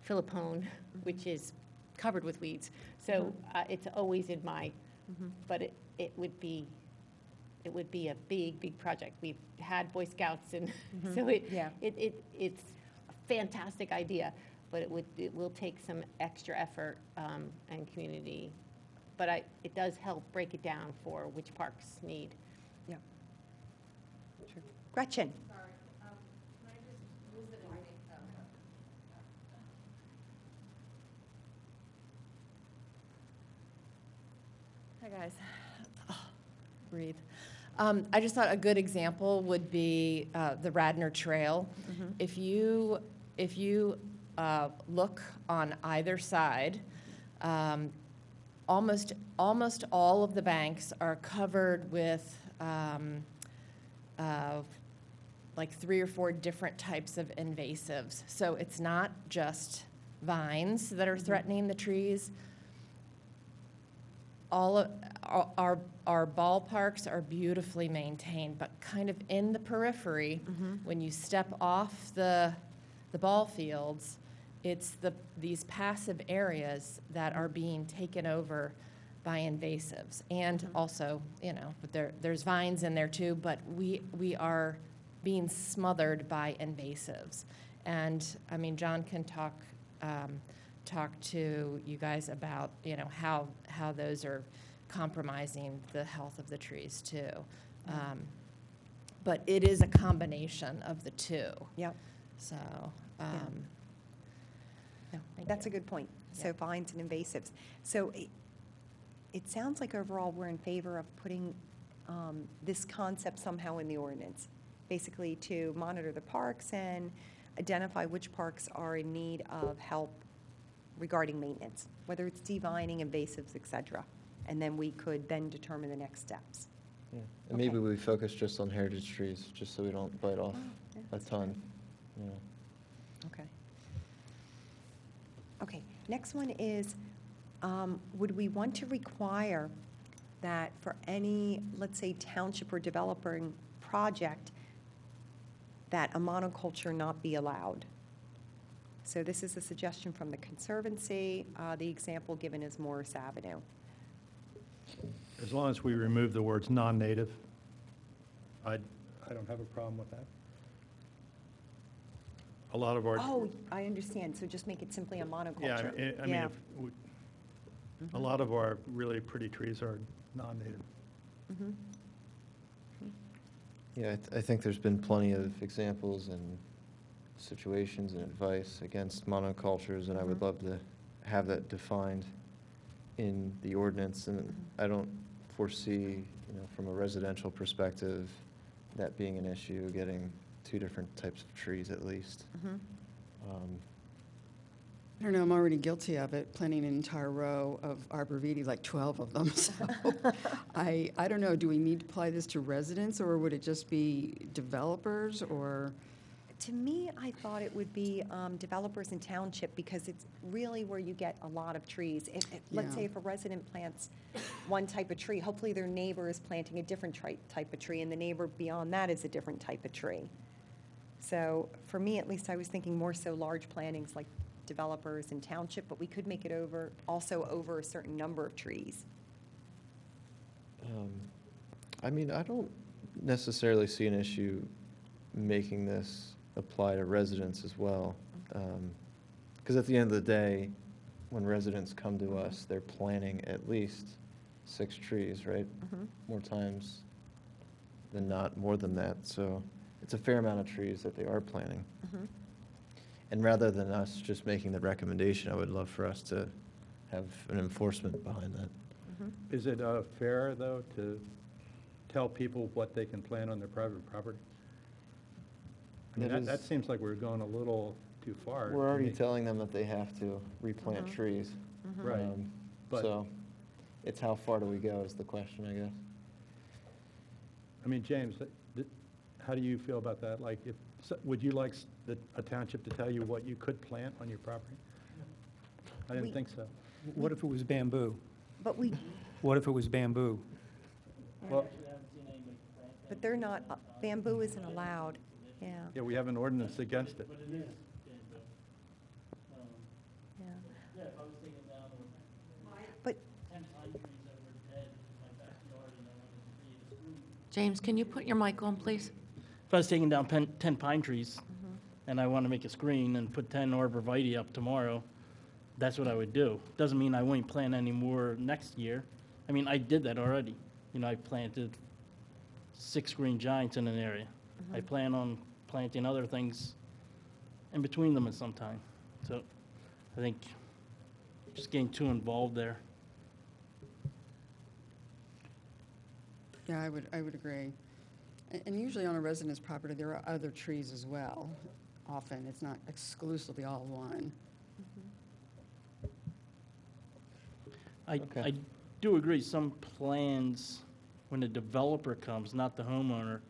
Philippone, which is covered with weeds. So it's always in my, but it would be a big project. We've had Boy Scouts, and so it's a fantastic idea, but it will take some extra effort and community. But it does help break it down for which parks need. Yeah. Sure. Gretchen? Hi, guys. Breathe. I just thought a good example would be the Radnor Trail. If you look on either side, almost all of the banks are covered with like 3 or 4 different types of invasives. So it's not just vines that are threatening the trees. All of our ballparks are beautifully maintained, but kind of in the periphery, when you step off the ball fields, it's these passive areas that are being taken over by invasives. And also, you know, but there's vines in there too, but we are being smothered by invasives. And I mean, John can talk to you guys about, you know, how those are compromising the health of the trees too. But it is a combination of the two. Yep. So, No, that's a good point. So vines and invasives. So it sounds like overall we're in favor of putting this concept somehow in the ordinance, basically to monitor the parks and identify which parks are in need of help regarding maintenance, whether it's devining, invasives, et cetera. And then we could then determine the next steps. Yeah. And maybe we focus just on heritage trees, just so we don't bite off a ton. Yeah. Okay. Okay, next one is, would we want to require that for any, let's say, township or developing project, that a monoculture not be allowed? So this is a suggestion from the Conservancy. The example given is Morris Avenue. As long as we remove the words non-native, I don't have a problem with that. A lot of our. Oh, I understand, so just make it simply a monoculture. Yeah, I mean, if A lot of our really pretty trees are non-native. Mhm. Yeah, I think there's been plenty of examples and situations and advice against monocultures, and I would love to have that defined in the ordinance, and I don't foresee, from a residential perspective, that being an issue, getting two different types of trees at least. I don't know, I'm already guilty of it, planting an entire row of arborvitae, like 12 of them. So I don't know, do we need to apply this to residents, or would it just be developers, or? To me, I thought it would be developers in Township, because it's really where you get a lot of trees. Let's Yeah. say if a resident plants one type of tree, hopefully their neighbor is planting a different type of tree, and the neighbor beyond that is a different type of tree. So for me, at least, I was thinking more so large plantings like developers in Township, but we could make it also over a certain number of trees. I mean, I don't necessarily see an issue making this apply to residents as well. Because at the end of the day, when residents come to us, they're planting at least 6 trees, right? More times than not, more than that. So it's a fair amount of trees that they are planting. And rather than us just making the recommendation, I would love for us to have an enforcement behind that. Is it fair, though, to tell people what they can plant on their private property? I mean, It that is- seems like we're going a little too far. We're to already me. telling them that they have to replant trees. Right. But- So it's how far do we go is the question, I guess. I mean, James, how do you feel about that? Like, would you like a township to tell you what you could plant on your property? I didn't think so. What if it was bamboo? But What if it was bamboo? Well, but they're not, bamboo isn't allowed, yeah. yeah, we have an ordinance against it. Yeah. But James, can you put your mic on, please? If I was taking down 10 pine trees, and I want to make a screen and put 10 arborvitae up tomorrow, that's what I would do. Doesn't mean I won't plant any more next year. I mean, I did that already. I planted 6 green giants in an area. I plan on planting other things in between them at some time. So I think just getting too involved there. Yeah, I would agree. And usually on a resident's property, there are other trees as well. Often, it's not exclusively all one. I do agree, some plans, when the developer comes, not the homeowner,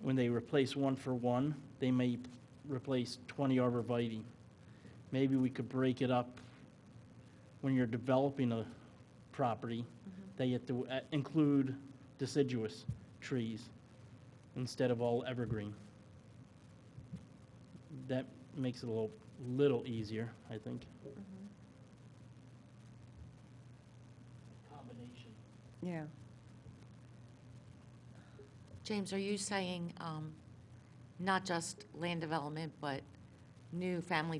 when they replace one for one, they may replace 20 arborvitae. Maybe we could break it up when you're developing a property, that you have to include deciduous trees instead of all evergreen. That makes it a little easier, I think. Combination. yeah. James, are you saying not just land development, but new family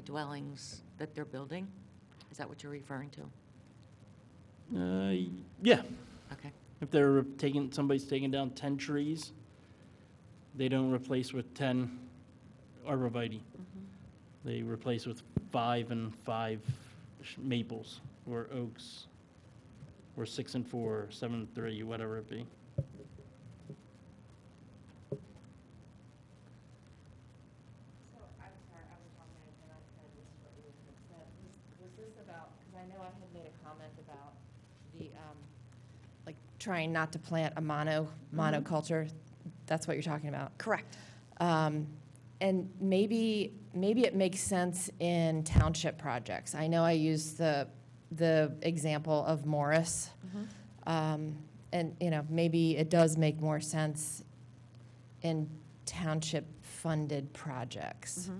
dwellings that they're building? Is that what you're referring to? Yeah. Okay. If somebody's taking down 10 trees, they don't replace with 10 arborvitae. They replace with 5 and 5 maples, or oaks, or 6 and 4, 7 and 3, whatever it be. So, I'm sorry, I was talking and I kind of missed what you had said. Was this about, because I know I had made a comment about the, like, trying not to plant a monoculture. That's what you're talking about? Correct. And maybe it makes sense in township projects. I know I used the example of Morris. And, maybe it does make more sense in township-funded projects.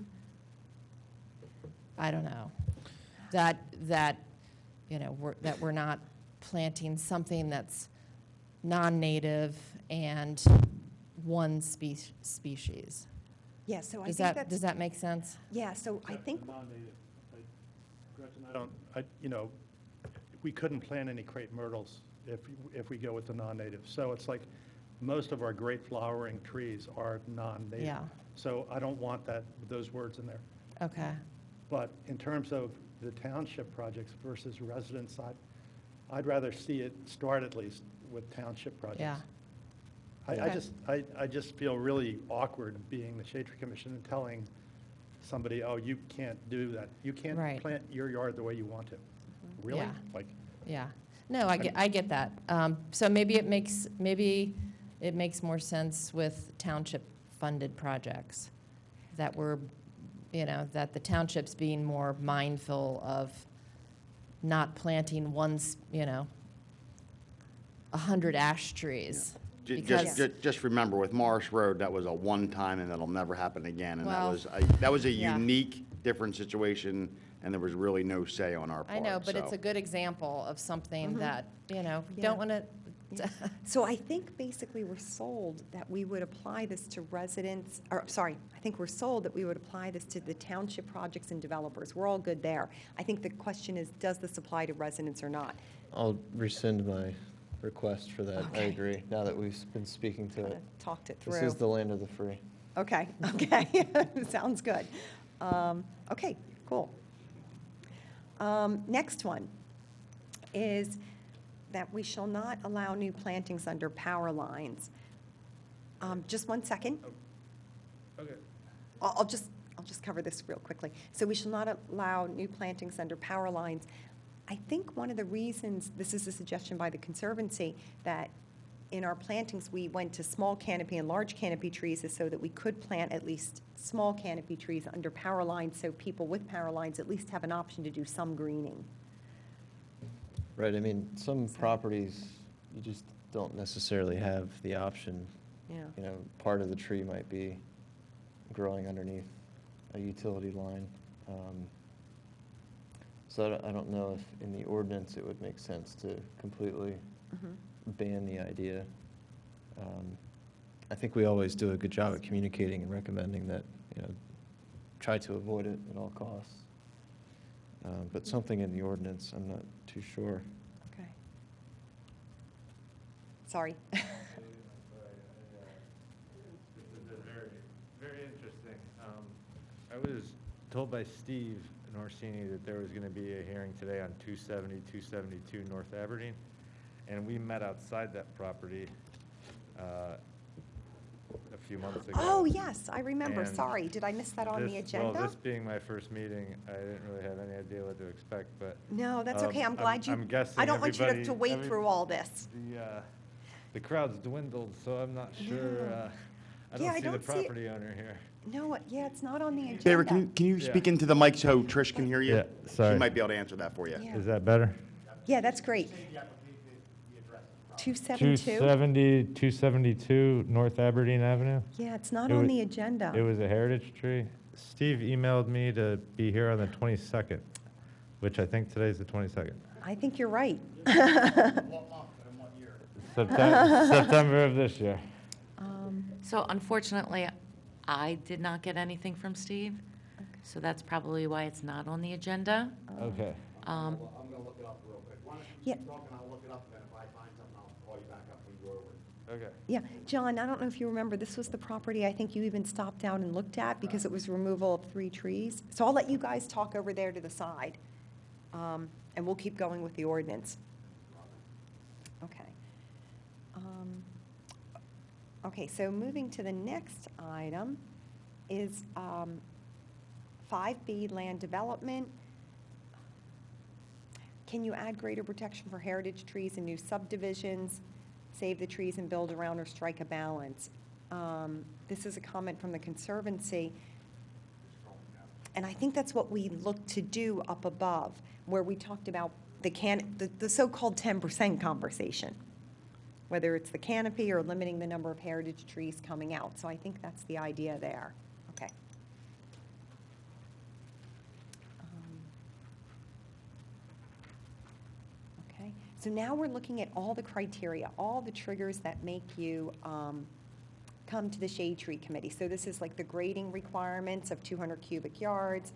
I don't know. That we're not planting something that's non-native and one species. Yeah, so I Does think that's. does that make sense? Yeah, so I think. Non-native. Gretchen, we couldn't plant any crepe myrtles if we go with the non-native. So it's like, most of our great flowering trees are non-native. Yeah. So I don't want those words in there. Okay. But in terms of the township projects versus residence, I'd rather see it start at least with township projects. Yeah. I just feel really awkward being the Shade Tree Commission and telling somebody, oh, you can't do that. You can't Right. plant your yard the way you want to. Really? Yeah. Like, Yeah. No, I get that. So maybe it makes more sense with township-funded projects, that that the township's being more mindful of not planting 100 ash trees. Just remember, with Morris Road, that was a one-time, and that'll never happen again. And Well, that was a yeah. unique, different situation, and there was really no say on our part. I know, but it's so. a good example of something that, Yeah. don't want to, So I think basically we're sold that we would apply this to residents, or, sorry, I think we're sold that we would apply this to the township projects and developers. We're all good there. I think the question is, does this apply to residents or not? I'll rescind my request for that. I Okay. agree, now that we've been speaking to Kinda it. talked it through. This is the land of the free. Okay, sounds good. Okay, cool. Next one is that we shall not allow new plantings under power lines. Just one second. okay. I'll just cover this real quickly. So we shall not allow new plantings under power lines. I think one of the reasons, this is a suggestion by the Conservancy, that in our plantings, we went to small canopy and large canopy trees is so that we could plant at least small canopy trees under power lines, so people with power lines at least have an option to do some greening. Right, I mean, some properties, you just don't necessarily have the option. Yeah. Part of the tree might be growing underneath a utility line. So I don't know if in the ordinance it would make sense to completely ban the idea. I think we always do a good job at communicating and recommending that, try to avoid it at all costs. But something in the ordinance, I'm not too sure. Okay. Sorry. This is very interesting. I was told by Steve Norsini that there was going to be a hearing today on 270, 272 North Aberdeen, and we met outside that property a few months ago. Oh, yes, I remember. And Sorry, did I miss that on the agenda? Well, this being my first meeting, I didn't really have any idea what to expect, but. No, that's okay. I'm glad you, I'm guessing I don't want you to wade every- through all this. The crowd's dwindled, so I'm not sure. I Yeah, I don't see the don't see it. property owner here. No, yeah, it's not on the agenda. David, can you speak into the mic so Trish can hear you? Yeah, sorry. She might be able to answer that for you. Yeah. Is that better? Yeah, that's great. 272? 272 North Aberdeen Avenue. Yeah, it's not It on wa- the agenda. It was a heritage tree. Steve emailed me to be here on the 22nd, which I think today's the 22nd. I think you're right. September of this year. So unfortunately, I did not get anything from Steve, so that's probably why it's not on the agenda. Okay. I'm going to look it up real quick. Why don't Yeah. you keep talking, I'll look it up, and then if I find something, I'll call you back up when you go over it. Okay. Yeah, John, I don't know if you remember, this was the property I think you even stopped down and looked at because it was removal of 3 trees. So I'll let you guys talk over there to the side, and we'll keep going with the ordinance. Okay. Okay, so moving to the next item is 5B, land development. Can you add greater protection for heritage trees and new subdivisions? Save the trees and build around or strike a balance. This is a comment from the Conservancy. And I think that's what we looked to do up above, where we talked about the so-called 10% conversation, whether it's the canopy or limiting the number of heritage trees coming out. So I think that's the idea there. Okay. Okay. So now we're looking at all the criteria, all the triggers that make you come to the Shade Tree Committee. So this is like the grading requirements of 200 cubic yards.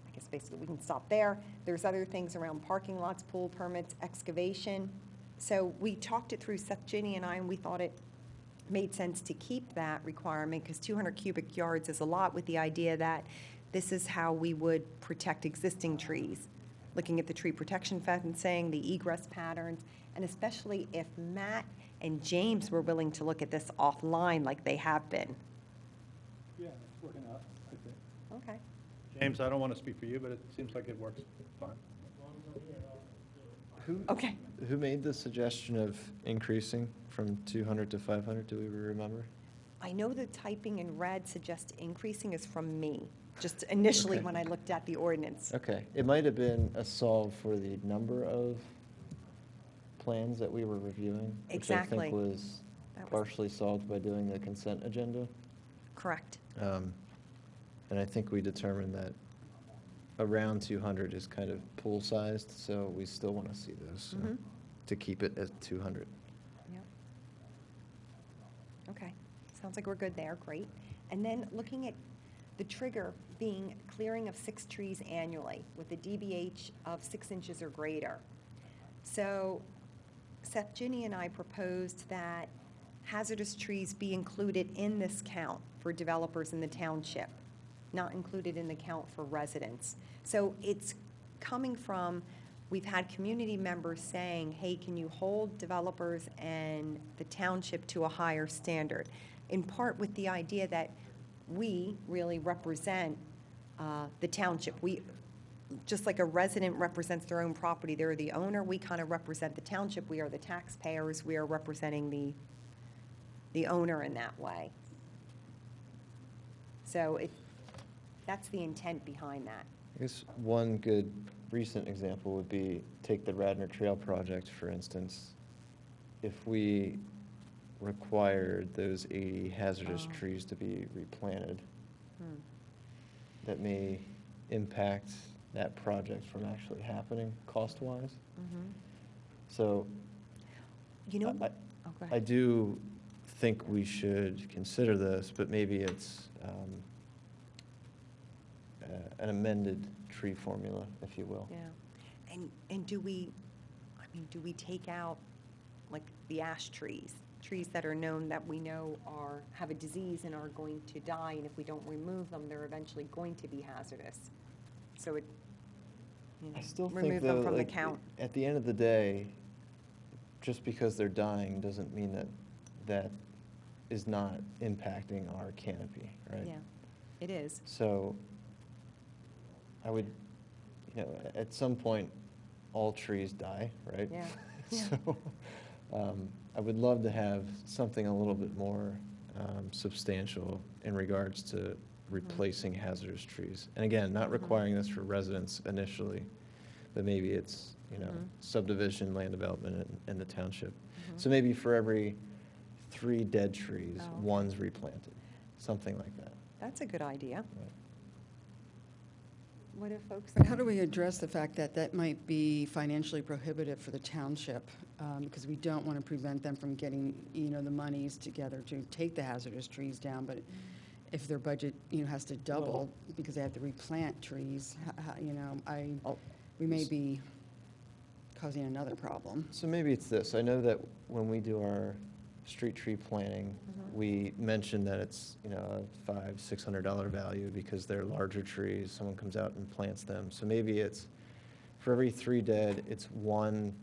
I basically, we can stop there. There's other things around parking lots, pool permits, excavation. So we talked it through, Seth, Ginny, and I, and we thought it made sense to keep that requirement because 200 cubic yards is a lot, with the idea that this is how we would protect existing trees. Looking at the tree protection fencing, the egress patterns, and especially if Matt and James were willing to look at this offline like they have been. Yeah, it's working out, I think. Okay. James, I don't want to speak for you, but it seems like it works fine. Okay. Who made the suggestion of increasing from 200 to 500? Do we remember? I know the typing in red suggests increasing is from me, just initially Okay. when I looked at the ordinance. Okay, it might have been a solve for the number of plans that we were reviewing. Exactly. Which I think was That was- partially solved by doing the consent agenda. Correct. And I think we determined that around 200 is kind of pool-sized, so we still want to see those, so, Mhm. to keep it at 200. Yep. Okay, sounds like we're good there, great. And then looking at the trigger being clearing of 6 trees annually with a DBH of 6 inches or greater. So Seth, Ginny, and I proposed that hazardous trees be included in this count for developers in the township, not included in the count for residents. So it's coming from, we've had community members saying, hey, can you hold developers and the township to a higher standard? In part with the idea that we really represent the township. We, just like a resident represents their own property, they're the owner, we kind of represent the township. We are the taxpayers, we are representing the owner in that way. So that's the intent behind that. I guess one good recent example would be, take the Radnor Trail project, for instance. If we required those 80 hazardous Oh. trees to be replanted, Hmm. that may impact that project from actually happening cost-wise. Mhm. So You know, I- oh, go I ahead. do think we should consider this, but maybe it's an amended tree formula, if you will. Yeah, and do we take out, like, the ash trees? Trees that are known, that we know have a disease and are going to die, and if we don't remove them, they're eventually going to be hazardous. So I still think, remove them though, from the like, count. at the end of the day, just because they're dying doesn't mean that that is not impacting our canopy, right? Yeah, it is. So I would, at some point, all trees die, right? Yeah, yeah. So I would love to have something a little bit more substantial in regards to replacing hazardous trees. And again, not requiring this for residents initially, but maybe it's, subdivision, land development, and the township. So maybe for every 3 dead trees, Oh, okay. 1's replanted, something like that. That's a good idea. What do folks But how think? do we address the fact that that might be financially prohibitive for the township? Because we don't want to prevent them from getting, the monies together to take the hazardous trees down, but if their budget, has to double because they have to replant trees, we may be causing another problem. So maybe it's this. I know that when we do our street tree planning, we mention that it's, a $500, $600 value because they're larger trees. Someone comes out and plants them. So maybe it's, for every 3 dead, it's 1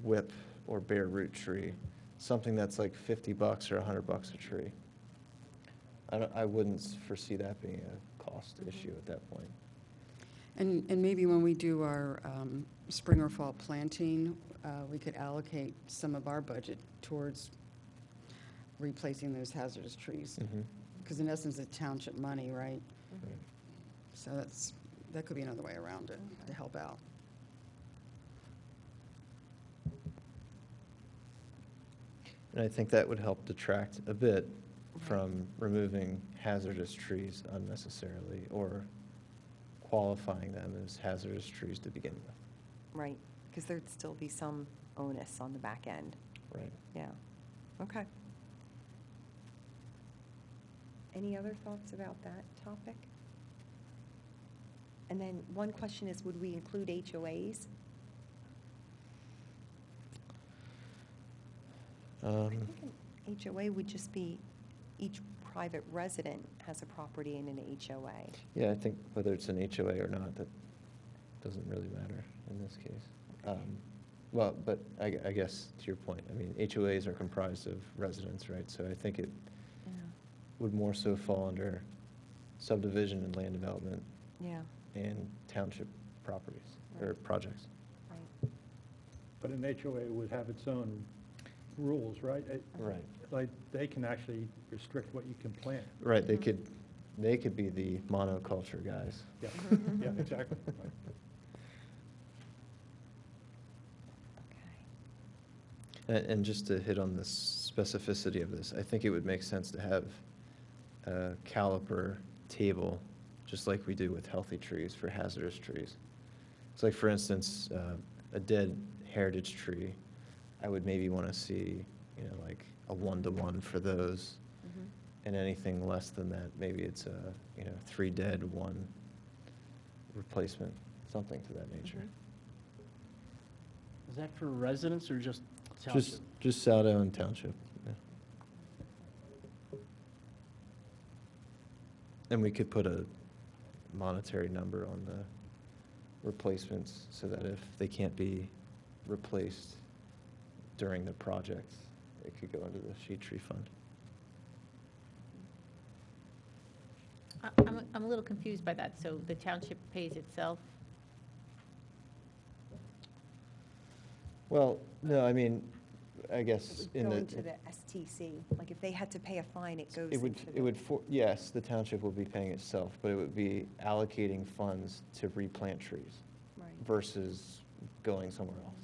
whip or bare root tree, something that's like $50 or $100 a tree. I wouldn't foresee that being a cost issue at that point. And maybe when we do our spring or fall planting, we could allocate some of our budget towards replacing those hazardous trees. Because in essence, it's township money, right? So that could be another way around it, to help out. And I think that would help detract a bit from removing hazardous trees unnecessarily or qualifying them as hazardous trees to begin with. Right, because there'd still be some onus on the back end. Right. Yeah, okay. Any other thoughts about that topic? And then one question is, would we include HOAs? I think an HOA would just be each private resident has a property in an HOA. Yeah, I think whether it's an HOA or not, that doesn't really matter in this case. Well, but I guess to your point, I mean, HOAs are comprised of residents, right? So I think it would more so fall under subdivision and land development Yeah. and township properties or projects. Right. But an HOA would have its own rules, right? Right. Like, they can actually restrict what you can plant. Right, they could be the monoculture guys. Yeah, yeah, exactly. Right. And just to hit on the specificity of this, I think it would make sense to have a caliper table, just like we do with healthy trees for hazardous trees. It's like, for instance, a dead heritage tree, I would maybe want to see, like a 1-to-1 for those. And anything less than that, maybe it's a, 3 dead, 1 replacement, something to that nature. Is that for residents or just township? Just Saldo and Township. Yeah. And we could put a monetary number on the replacements so that if they can't be replaced during the project, it could go into the shade tree fund. I'm a little confused by that. So the township pays itself? Well, no, I mean, I It guess would in go the. into the STC. Like, if they had to pay a fine, it goes It would, into it the. would, yes, the township would be paying itself, but it would be allocating funds to replant trees Right. versus going somewhere else.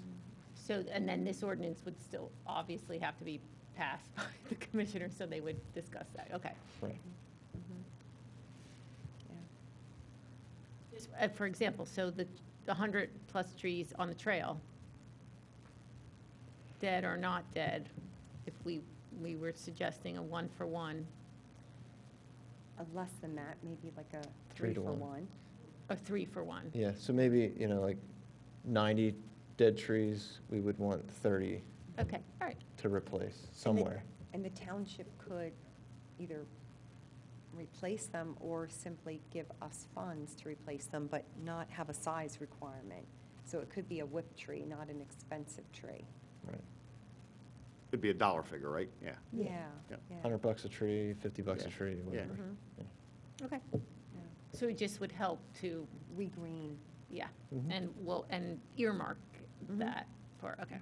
So, and then this ordinance would still obviously have to be passed by the commissioner, so they would discuss that. Okay. Right. For example, so the 100-plus trees on the trail, dead or not dead, if we were suggesting a 1-for-1, Less than that, maybe like a 3 to 1. 3-for-1. or 3-for-1. Yeah, so maybe, like 90 dead trees, we would want 30 Okay, all right. to replace somewhere. And the township could either replace them or simply give us funds to replace them, but not have a size requirement. So it could be a whip tree, not an expensive tree. Right. It'd be a dollar figure, right? Yeah. Yeah. Yeah. yeah. $100 a tree, $50 Yeah. a tree, whatever. Mhm. Yeah. Okay. So it just would help to, Regreen. yeah, Mhm. and earmark that for, okay.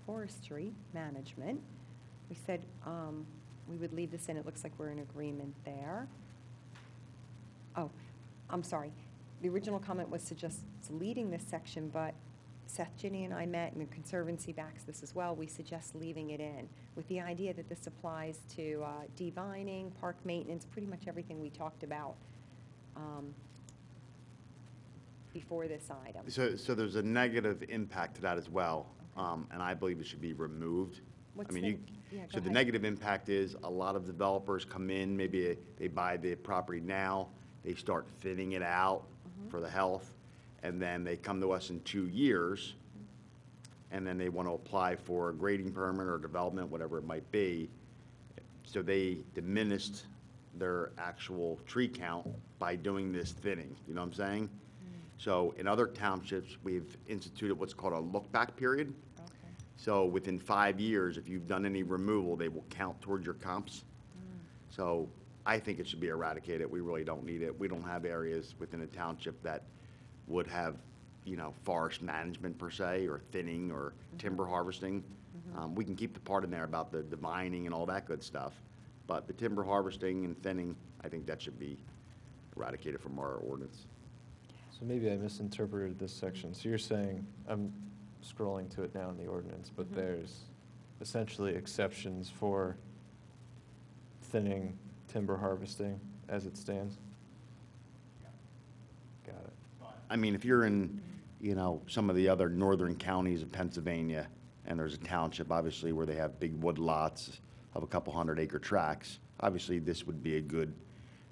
Forestry management, we said we would leave this in. It looks like we're in agreement there. Oh, I'm sorry. The original comment was to just deleting this section, but Seth, Ginny, and I met, and the Conservancy backs this as well. We suggest leaving it in with the idea that this applies to devining, park maintenance, pretty much everything we talked about before this item. So there's a negative impact to that as well, and I believe it should be removed. What's I mean, the- yeah, so go the ahead. negative impact is a lot of developers come in, maybe they buy the property now, they start thinning it out for the health, and then they come to us in 2 years, and then they want to apply for a grading permit or development, whatever it might be. So they diminished their actual tree count by doing this thinning, you know what I'm saying? So in other townships, we've instituted what's called a look-back period. So within 5 years, if you've done any removal, they will count towards your comps. So I think it should be eradicated. We really don't need it. We don't have areas within a township that would have, forest management per se, or thinning, or timber harvesting. We can keep the part in there about the divining and all that good stuff. But the timber harvesting and thinning, I think that should be eradicated from our ordinance. So maybe I misinterpreted this section. So you're saying, I'm scrolling to it now in the ordinance, but there's essentially exceptions for thinning, timber harvesting as it stands? Got it. I mean, if you're in, you know, some of the other northern counties of Pennsylvania, and there's a township, obviously, where they have big wood lots of a couple 100-acre tracts, obviously, this would be a good,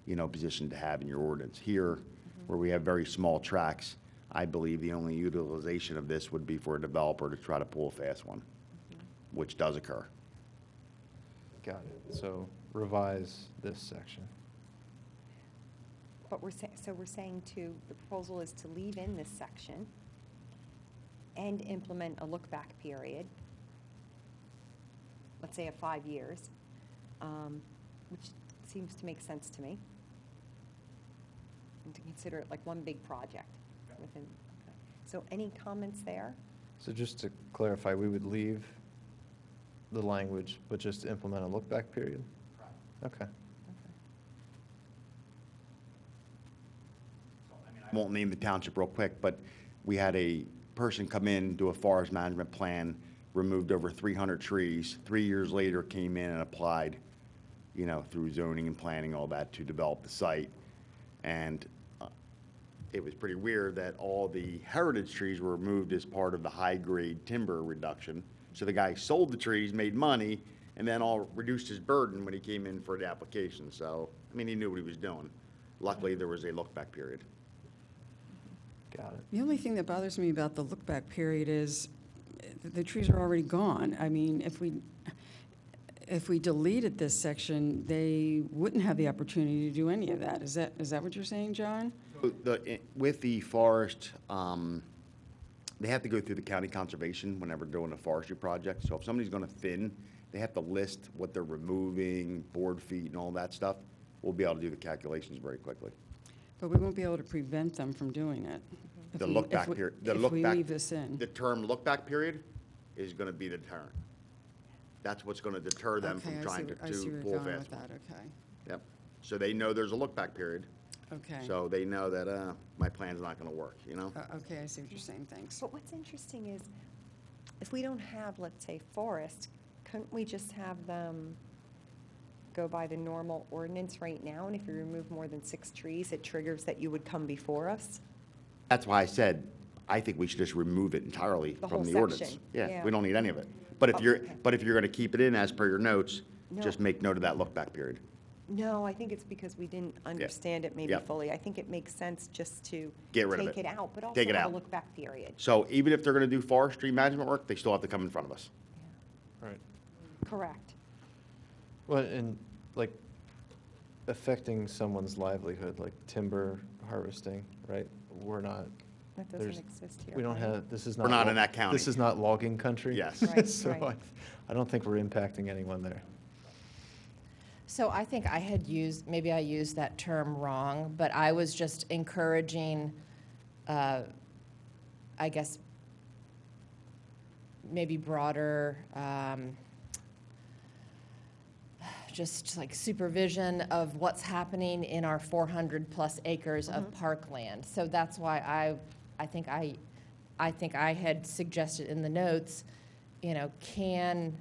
you know, position to have in your ordinance. Here, where we have very small tracts, I believe the only utilization of this would be for a developer to try to pull a fast one, which does occur. Got it. So revise this section. But so we're saying the proposal is to leave in this section and implement a look-back period, let's say of 5 years, which seems to make sense to me. And to consider it like one big project within, okay. So any comments there? So just to clarify, we would leave the language, but just implement a look-back period? Okay. I won't name the township real quick, but we had a person come in, do a forest management plan, removed over 300 trees. 3 years later, came in and applied, you know, through zoning and planning, all that, to develop the site. And it was pretty weird that all the heritage trees were removed as part of the high-grade timber reduction. So the guy sold the trees, made money, and then all reduced his burden when he came in for the application. So, I mean, he knew what he was doing. Luckily, there was a look-back period. Got it. The only thing that bothers me about the look-back period is the trees are already gone. I mean, if we deleted this section, they wouldn't have the opportunity to do any of that. Is that what you're saying, John? With the forest, they have to go through the county conservation whenever doing a forestry project. So if somebody's going to thin, they have to list what they're removing, board feet, and all that stuff. We'll be able to do the calculations very quickly. But we won't be able to prevent them from doing it. The look-back period. If we leave this in. The term look-back period is going to be the deterrent. That's what's going to deter them from trying to I see where pull you're a going fast with one. that, okay. Yep. So they know there's a look-back period. Okay. So they know that my plan's not going to work, you know? Okay, I see what you're saying, thanks. But what's interesting is, if we don't have, let's say, forest, couldn't we just have them go by the normal ordinance right now? And if you remove more than 6 trees, it triggers that you would come before us? That's why I said, I think we should just remove it entirely The from whole the ordinance. section, Yeah, yeah. we don't need any of it. But if you're, Okay. but if you're going to keep it in as per your notes, No. just make note of that look-back period. No, I think it's because we didn't understand it maybe Yep. fully. I think it makes sense just to Get rid of take it. it out, but also Take it have a out. look-back period. So even if they're going to do forestry management work, they still have to come in front of us. Right. Correct. Well, and like affecting someone's livelihood, like timber harvesting, right? We're not. That there's- doesn't exist here. We don't right? have, this is not. We're not lo- in that county. This is not logging country. Yes. Right, So right. I don't think we're impacting anyone there. So I think I had used, maybe I used that term wrong, but I was just encouraging, I guess, maybe broader, just like supervision of what's happening in our 400-plus acres of parkland. So that's why I think I had suggested in the notes, you know, can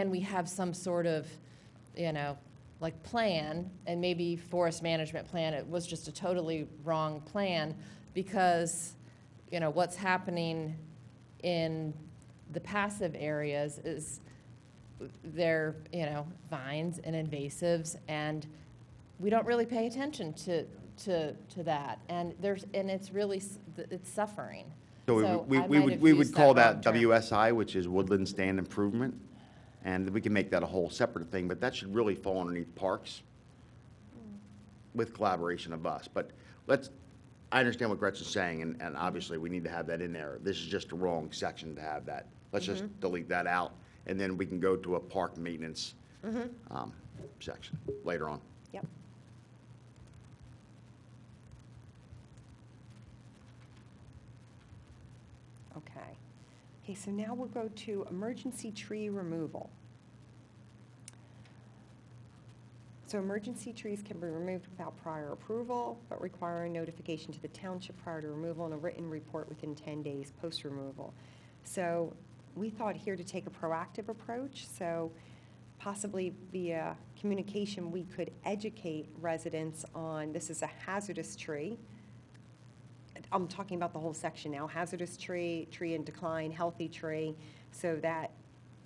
we have some sort of, you know, like plan, and maybe forest management plan, it was just a totally wrong plan, because, you know, what's happening in the passive areas is they're, you know, vines and invasives, and we don't really pay attention to that, and it's really, it's suffering. So we I might have would used call wrong that term. WSI, which is Woodland Stand Improvement, and we can make that a whole separate thing, but that should really fall underneath parks with collaboration of us. But I understand what Gretchen's saying, and obviously we need to have that in there. This is just a wrong section to have that. Let's just delete that out, and then we can go to a park maintenance section later on. Yep. Okay. Okay, so now we'll go to emergency tree removal. So emergency trees can be removed without prior approval, but requiring notification to the township prior to removal and a written report within 10 days post-removal. So we thought here to take a proactive approach, so possibly via communication, we could educate residents on this is a hazardous tree I'm talking about the whole section now, hazardous tree, tree in decline, healthy tree, so that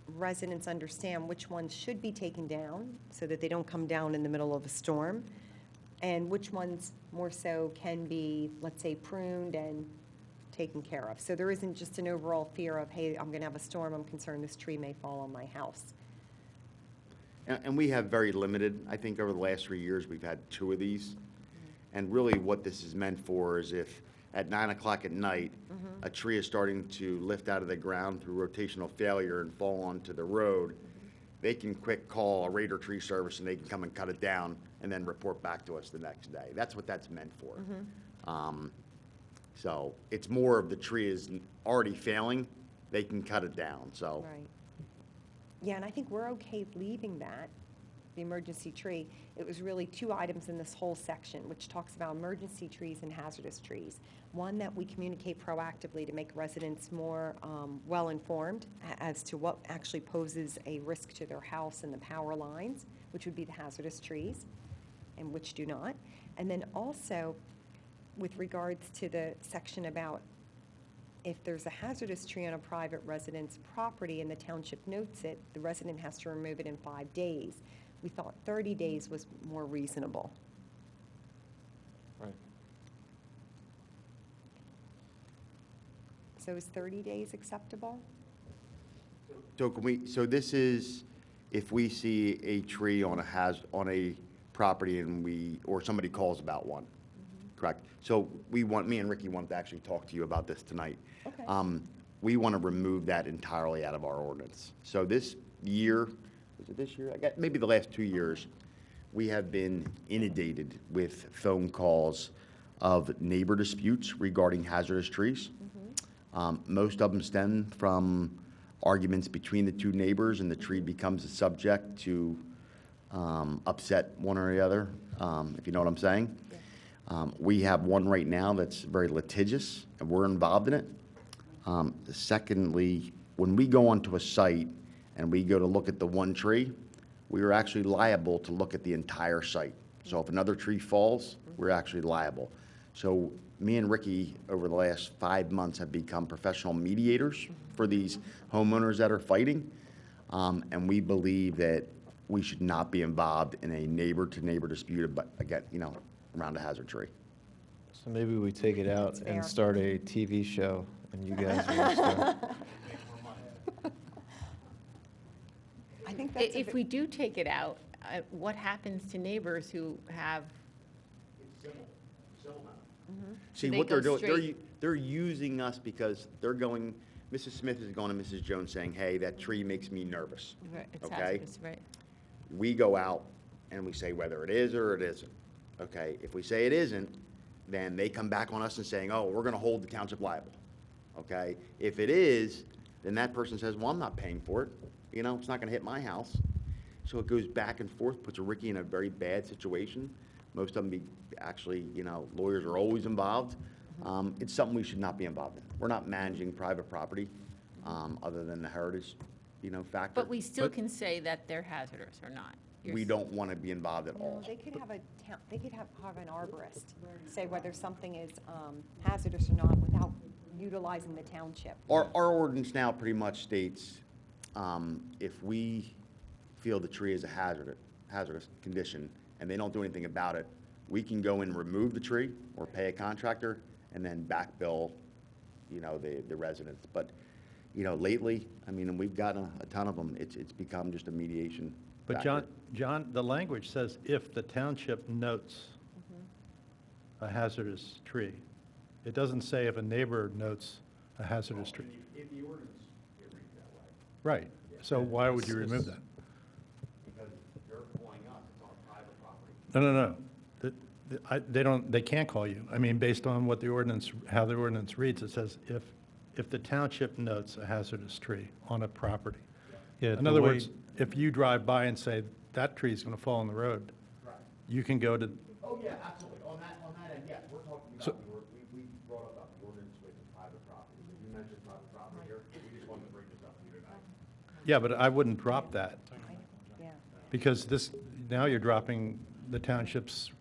residents understand which ones should be taken down so that they don't come down in the middle of a storm, and which ones more so can be, let's say, pruned and taken care of. So there isn't just an overall fear of, hey, I'm going to have a storm, I'm concerned this tree may fall on my house. And we have very limited, I think over the last 3 years, we've had 2 of these. And really what this is meant for is if at 9 o'clock at night, a tree is starting to lift out of the ground through rotational failure and fall onto the road, they can quick call a Radar Tree Service and they can come and cut it down and then report back to us the next day. That's what that's meant for. So it's more of the tree is already failing, they can cut it down, so. Right. Yeah, and I think we're okay leaving that, the emergency tree. It was really 2 items in this whole section, which talks about emergency trees and hazardous trees. One, that we communicate proactively to make residents more well-informed as to what actually poses a risk to their house and the power lines, which would be the hazardous trees, and which do not. And then also, with regards to the section about if there's a hazardous tree on a private resident's property and the township notes it, the resident has to remove it in 5 days. We thought 30 days was more reasonable. Right. So is 30 days acceptable? So can we, so this is if we see a tree on a property and or somebody calls about one, correct? So me and Ricky want to actually talk to you about this tonight. Okay. We want to remove that entirely out of our ordinance. So this year, was it this year? I got maybe the last 2 years, we have been inundated with phone calls of neighbor disputes regarding hazardous trees. Most of them stem from arguments between the 2 neighbors, and the tree becomes a subject to upset one or the other, if you know what I'm saying. We have one right now that's very litigious, and we're involved in it. Secondly, when we go onto a site and we go to look at the one tree, we are actually liable to look at the entire site. So if another tree falls, we're actually liable. So me and Ricky, over the last 5 months, have become professional mediators for these homeowners that are fighting. And we believe that we should not be involved in a neighbor-to-neighbor dispute, but again, around a hazard tree. So maybe we take it out That's fair. and start a TV show, and you guys will start. I think that's If we do take it out, what happens to neighbors who have? See, they what they're go doing, straight- they're using us because they're going, Mrs. Smith is going to Mrs. Jones saying, hey, that tree makes me nervous. It's Okay. hazardous, right? We go out and we say whether it is or it isn't. Okay, if we say it isn't, then they come back on us and saying, oh, we're gonna hold the township liable. Okay, if it is, then that person says, well, I'm not paying for it. It's not gonna hit my house. So it goes back and forth, puts Ricky in a very bad situation. Most of them lawyers are always involved. It's something we should not be involved in. We're not managing private property, other than the heritage, factor. But we still can say that they're hazardous or not. We don't want to be involved at all. No, they could have have an arborist say whether something is hazardous or not without utilizing the township. Our ordinance now pretty much states, if we feel the tree is a hazardous condition, and they don't do anything about it, we can go and remove the tree or pay a contractor and then back bill, the residents. But, lately, and we've gotten a ton of them, it's become just a mediation But factor. John, the language says if the township notes a hazardous tree. It doesn't say if a neighbor notes a hazardous tree. In the ordinance, it reads that way. Right, so why would you remove that? Because they're calling us, it's on private property. No. They can't call you. Based on what how the ordinance reads, it says if the township notes a hazardous tree on a property. Yeah, In the other way- words, if you drive by and say, that tree's going to fall on the road, you can go to, Oh, yeah, absolutely. On that end, yes, we're talking So- about, we brought up the ordinance with private property. You mentioned private property here, we just wanted to bring this up to you tonight. yeah, but I wouldn't drop that. Yeah. Because now you're dropping the township's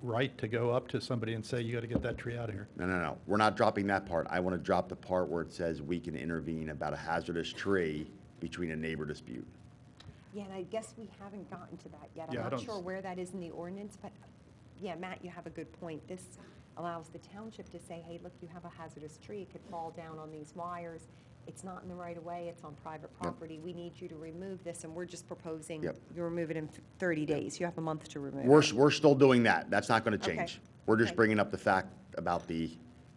right to go up to somebody and say, you got to get that tree out of here. No. We're not dropping that part. I want to drop the part where it says we can intervene about a hazardous tree between a neighbor dispute. Yeah, and I guess we haven't gotten to that yet. Yeah, I I'm don't not sure s- where that is in the ordinance, but yeah, Matt, you have a good point. This allows the township to say, hey, look, you have a hazardous tree, it could fall down on these wires. It's not in the right of way, it's on private property. We need you to remove this, and we're just proposing Yep. you remove it in 30 days. You have a month to remove it. We're still doing that. That's not going to Okay. change. We're just Okay. bringing up the fact about the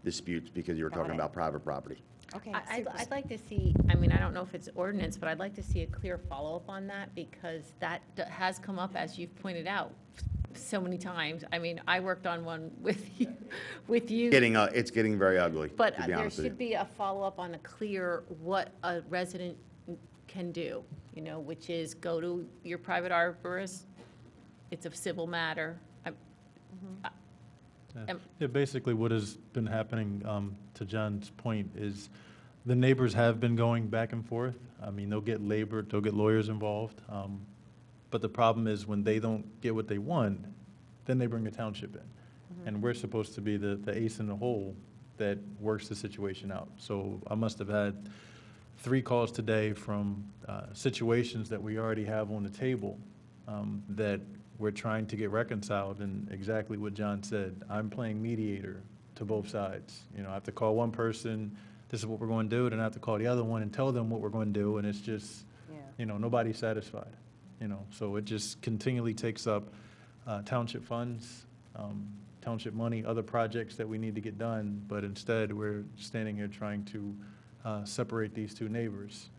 disputes because you were Got talking it. about private property. Okay. I'd like to see, I mean, I don't know if it's ordinance, but I'd like to see a clear follow-up on that, because that has come up, as you've pointed out, so many times. I mean, I worked on one with you, It's getting very ugly, But to be there honest with should you. be a follow-up on a clear, what a resident can do, you know, which is go to your private arborist. It's a civil matter. Yeah, basically what has been happening, to John's point, is the neighbors have been going back and forth. I mean, they'll get lawyers involved. But the problem is when they don't get what they want, then they bring the township in. And we're supposed to be the ace in the hole that works the situation out. So I must have had 3 calls today from situations that we already have on the table that we're trying to get reconciled, and exactly what John said. I'm playing mediator to both sides. You know, I have to call one person, this is what we're going to do, then I have to call the other one and tell them what we're going to do, and it's just, you know, nobody's satisfied. You know, so it just continually takes up township funds, township money, other projects that we need to get done, but instead we're standing here trying to separate these 2 neighbors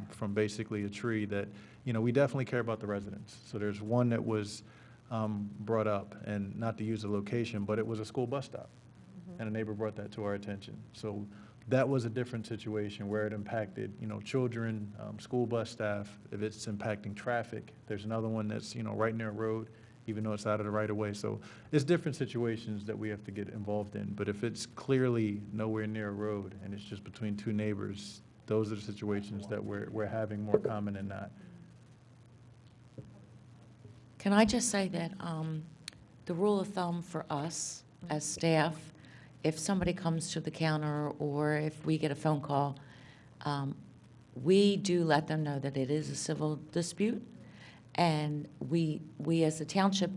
from basically a tree that, you know, we definitely care about the residents. So there's one that was brought up, and not to use the location, but it was a school bus stop. And a neighbor brought that to our attention. So that was a different situation where it impacted, you know, children, school bus staff. If it's impacting traffic, there's another one that's, you know, right near a road, even though it's out of the right of way. So it's different situations that we have to get involved in. But if it's clearly nowhere near a road and it's just between 2 neighbors, those are the situations that we're having more common than not. Can I just say that the rule of thumb for us as staff, if somebody comes to the counter or if we get a phone call, we do let them know that it is a civil dispute, and we as a township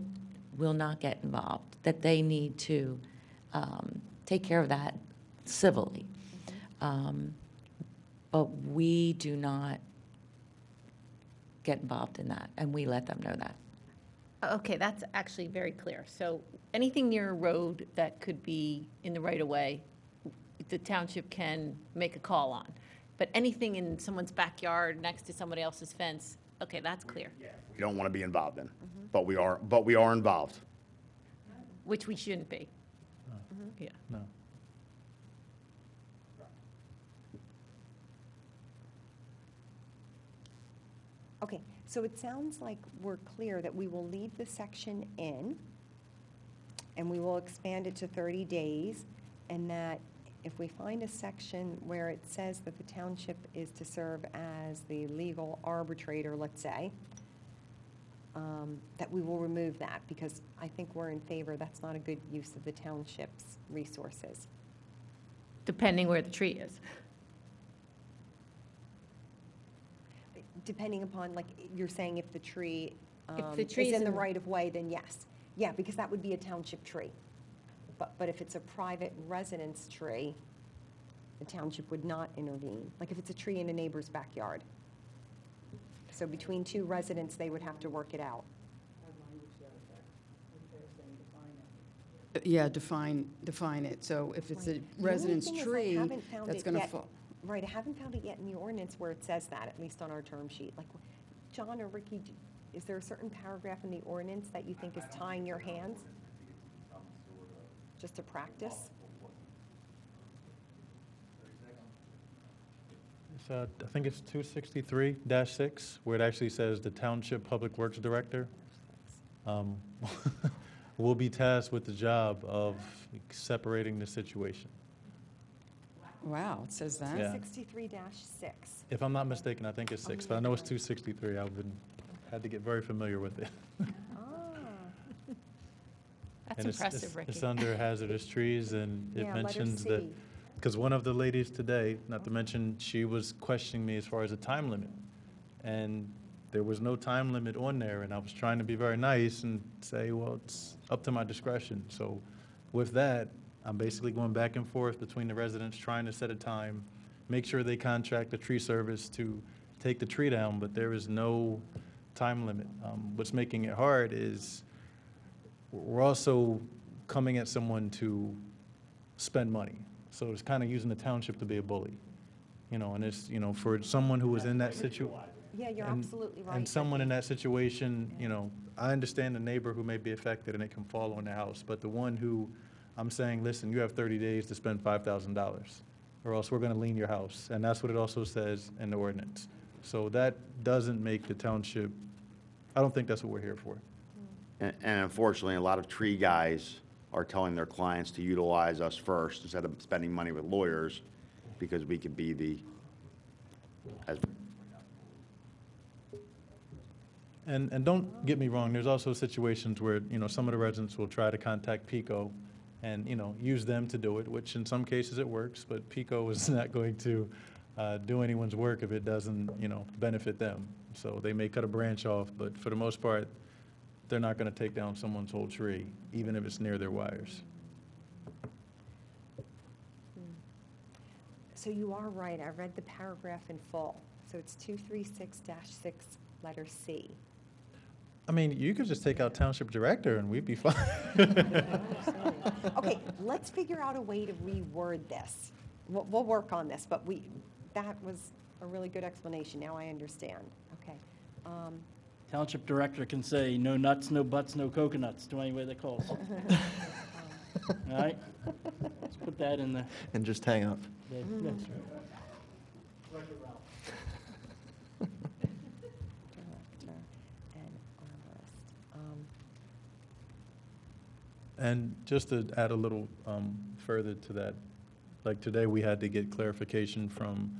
will not get involved, that they need to take care of that civilly. But we do not get involved in that, and we let them know that. Okay, that's actually very clear. So anything near a road that could be in the right-of-way, the township can make a call on. But anything in someone's backyard next to somebody else's fence, okay, that's clear, We don't want to be involved in, but we are involved. which we shouldn't be. Yeah. No. Okay, so it sounds like we're clear that we will leave the section in, and we will expand it to 30 days, and that if we find a section where it says that the township is to serve as the legal arbitrator, let's say, that we will remove that, because I think we're in favor, that's not a good use of the township's resources. Depending where the tree is. Depending upon, like, you're saying if the tree If the is tree's in the in- right-of-way, then yes. Yeah, because that would be a township tree. But if it's a private residence tree, the township would not intervene. Like if it's a tree in a neighbor's backyard. So between 2 residents, they would have to work it out. Yeah, define it. So if it's a residence The only thing tree, is I haven't found that's it going to yet- fall. Right, I haven't found it yet in the ordinance where it says that, at least on our term sheet. Like, John or Ricky, is there a certain paragraph in the ordinance that you think is tying your hands? Just to practice? I think it's 263-6, where it actually says the Township Public Works Director will be tasked with the job of separating the situation. Wow, it says that? Yeah. 63-6. If I'm not mistaken, I think it's 6, but I know it's 263. Had to get very familiar with it. That's And it's- impressive, it's- Ricky. It's under hazardous trees, and it Yeah, letter mentions that, C. because one of the ladies today, not to mention, she was questioning me as far as a time limit. And there was no time limit on there, and I was trying to be very nice and say, well, it's up to my discretion. So with that, I'm basically going back and forth between the residents, trying to set a time, make sure they contract the tree service to take the tree down, but there is no time limit. What's making it hard is we're also coming at someone to spend money. So it's kind of using the township to be a bully, and it's, for someone who was in that situation. Yeah, you're absolutely right. And someone in that situation, I understand the neighbor who may be affected and it can fall on their house, but the one who I'm saying, listen, you have 30 days to spend $5,000, or else we're going to lien your house. And that's what it also says in the ordinance. So that doesn't make the township, I don't think that's what we're here for. And unfortunately, a lot of tree guys are telling their clients to utilize us first instead of spending money with lawyers, because we could be as And don't get me wrong, there's also situations where, some of the residents will try to contact PICO and, use them to do it, which in some cases it works, but PICO is not going to do anyone's work if it doesn't, benefit them. So they may cut a branch off, but for the most part, they're not going to take down someone's whole tree, even if it's near their wires. So you are right, I read the paragraph in full. So it's 236-6, letter C. I mean, you could just take out township director and we'd be fine. Okay, let's figure out a way to reword this. We'll work on this, but that was a really good explanation. Now I understand. Okay. Township director can say, no nuts, no butts, no coconuts, to anybody that calls. All right? Let's put that in the. And just hang up. That's right. Director and arborist. And just to add a little further to that, like today, we had to get clarification from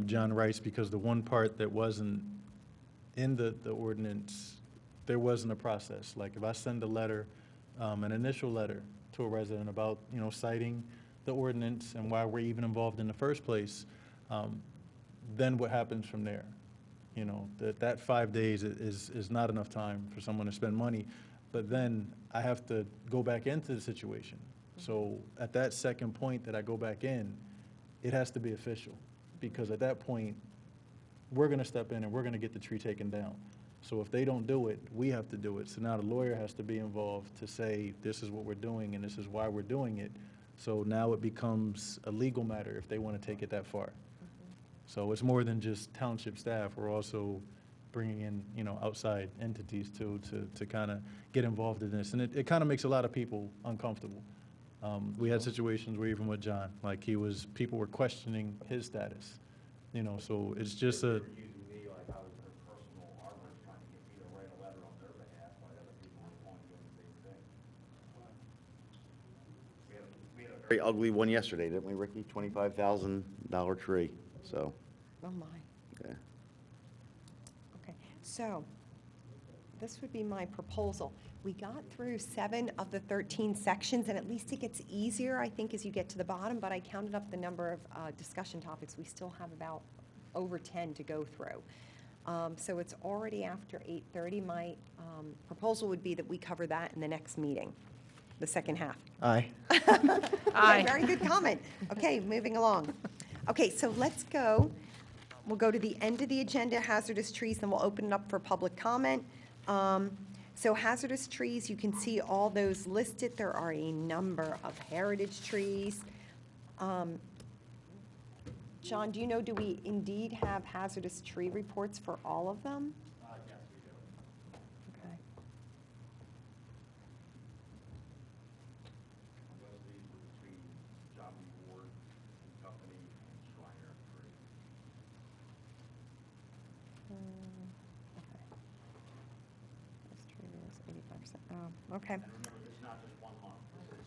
John Rice, because the one part that wasn't in the ordinance, there wasn't a process. Like if I send a letter, an initial letter to a resident about, citing the ordinance and why we're even involved in the first place, then what happens from there? That 5 days is not enough time for someone to spend money, but then I have to go back into the situation. So at that second point that I go back in, it has to be official, because at that point, we're going to step in and we're going to get the tree taken down. So if they don't do it, we have to do it. So now the lawyer has to be involved to say, this is what we're doing and this is why we're doing it. So now it becomes a legal matter if they want to take it that far. So it's more than just township staff. We're also bringing in, outside entities too, to kind of get involved in this. And it kind of makes a lot of people uncomfortable. We had situations where even with John, like people were questioning his status, so it's just a. using me like I was their personal arborist trying to get me to write a letter on their behalf while other people were going doing the same thing. We had a very ugly one yesterday, didn't we, Ricky? $25,000 tree, so. Oh, my. Yeah. Okay, so this would be my proposal. We got through 7 of the 13 sections, and at least it gets easier, I think, as you get to the bottom, but I counted up the number of discussion topics. We still have about over 10 to go through. So it's already after 8:30. My proposal would be that we cover that in the next meeting, the second half. Aye. Okay, very good comment. Okay, moving along. Okay, so let's go. We'll go to the end of the agenda, hazardous trees, then we'll open it up for public comment. So hazardous trees, you can see all those listed. There are a number of heritage trees. John, do you know, do we indeed have hazardous tree reports for all of them? Yes, we do. Okay. Those of these were between John B. Ward and Company and Schreiner Tree. Okay. This tree is 85%. Oh, okay. And remember, this is not just 1 month, this is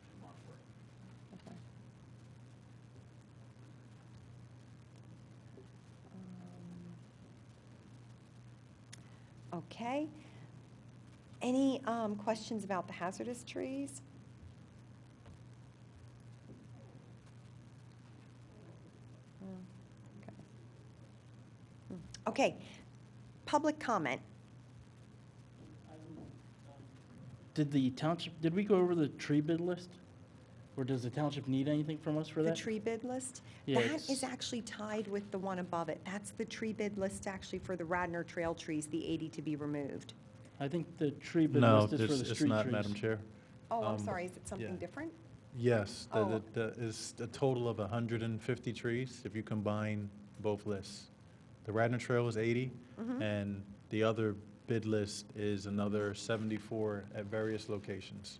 2 months worth. Okay. Okay. Any questions about the hazardous trees? Okay, public comment. Did the township, did we go over the tree bid list? Or does the township need anything from us for The that? tree bid list? Yeah, That it's- is actually tied with the one above it. That's the tree bid list actually for the Radnor Trail trees, the 80 to be removed. I think the tree bid No, list is for the it's street not, trees. Madam Chair. Oh, I'm Um, sorry, is it something yeah. different? Yes, Oh. is a total of 150 trees if you combine both lists. The Radnor Trail is 80, Mhm. and the other bid list is another 74 at various locations.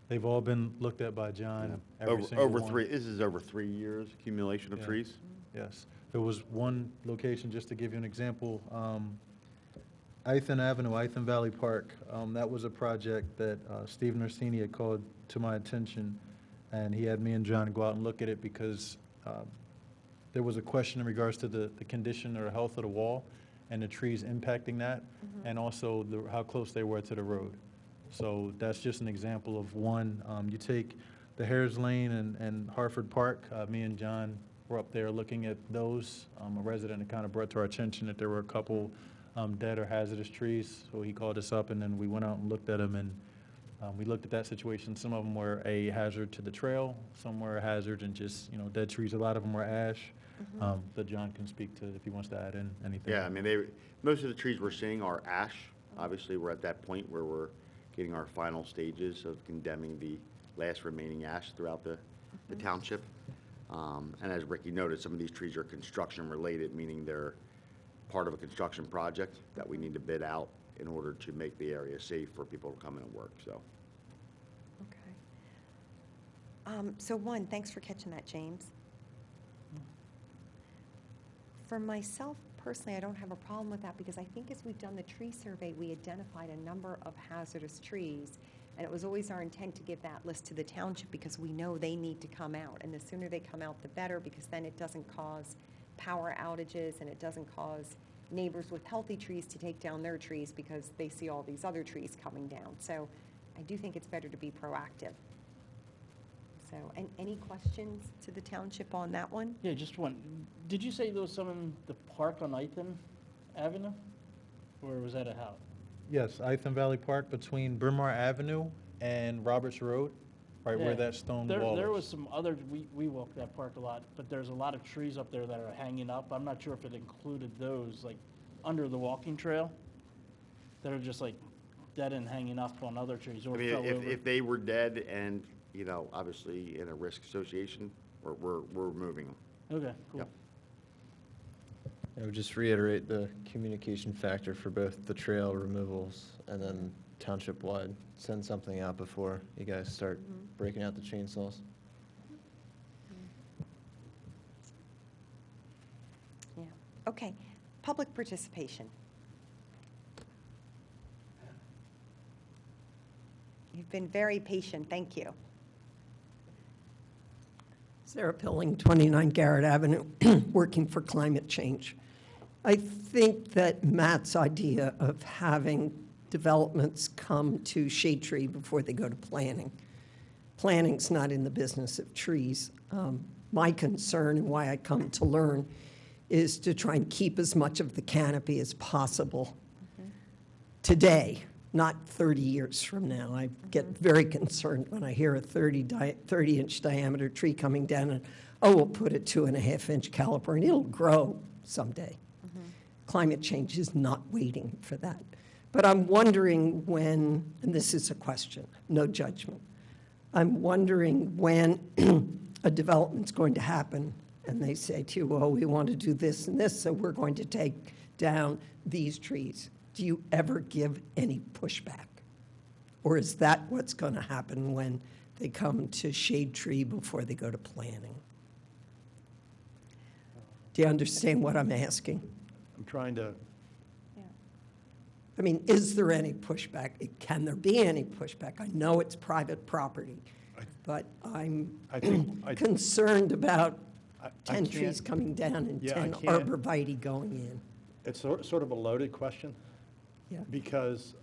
They've all been looked at by John, every single Over one. three, this is over 3 years accumulation of Yeah. trees? Yes. There was one location, just to give you an example, Ithan Avenue, Ithan Valley Park. That was a project that Steve Norsini had called to my attention, and he had me and John go out and look at it because there was a question in regards to the condition or health of the wall and the trees impacting that, and also how close they were to the road. So that's just an example of one. You take the Hares Lane and Hartford Park, me and John were up there looking at those. A resident had kind of brought to our attention that there were a couple dead or hazardous trees, so he called us up, and then we went out and looked at them, and we looked at that situation. Some of them were a hazard to the trail, some were a hazard and just, dead trees. A lot of them were ash, that John can speak to if he wants to add in anything. Yeah, I mean, most of the trees we're seeing are ash. Obviously, we're at that point where we're getting our final stages of condemning the last remaining ash throughout the township. And as Ricky noted, some of these trees are construction-related, meaning they're part of a construction project that we need to bid out in order to make the area safe for people to come in and work, so. Okay. So one, thanks for catching that, James. For myself personally, I don't have a problem with that because I think as we've done the tree survey, we identified a number of hazardous trees. And it was always our intent to give that list to the township because we know they need to come out. And the sooner they come out, the better, because then it doesn't cause power outages and it doesn't cause neighbors with healthy trees to take down their trees because they see all these other trees coming down. So I do think it's better to be proactive. So, and any questions to the township on that one? Yeah, just one. Did you say there was some in the park on Ithan Avenue? Or was that a house? Yes, Ithan Valley Park between Bryn Mawr Avenue and Roberts Road, right where Yeah. that stone wall is. There was some other, we walk that park a lot, but there's a lot of trees up there that are hanging up. I'm not sure if it included those, like, under the walking trail, that are just like dead and hanging up on other trees I or mean, fell over. if they were dead and, obviously in a risk association, we're removing them. Okay, cool. Yep. I would just reiterate the communication factor for both the trail removals and then township-wide. Send something out before you guys start breaking out the chainsaws. Yeah. Okay. Public participation. You've been very patient. Thank you. Sarah Pilling, 29 Garrett Avenue, working for climate change. I think that Matt's idea of having developments come to shade tree before they go to planning. Planning's not in the business of trees. My concern and why I come to learn is to try and keep as much of the canopy as possible today, not 30 years from now. I get very concerned when I hear a 30-inch diameter tree coming down and, we'll put a 2.5-inch caliper and it'll grow someday. Climate change is not waiting for that. But I'm wondering when, and this is a question, no judgment, I'm wondering when a development's going to happen and they say to you, well, we want to do this and this, so we're going to take down these trees. Do you ever give any pushback? Or is that what's going to happen when they come to shade tree before they go to planning? Do you understand what I'm asking? I'm trying to, I mean, is there any pushback? Can there be any pushback? I know it's private property, but I'm concerned about 10 trees coming down and 10 arborvitae going in. it's sort of a loaded question. Yeah. Because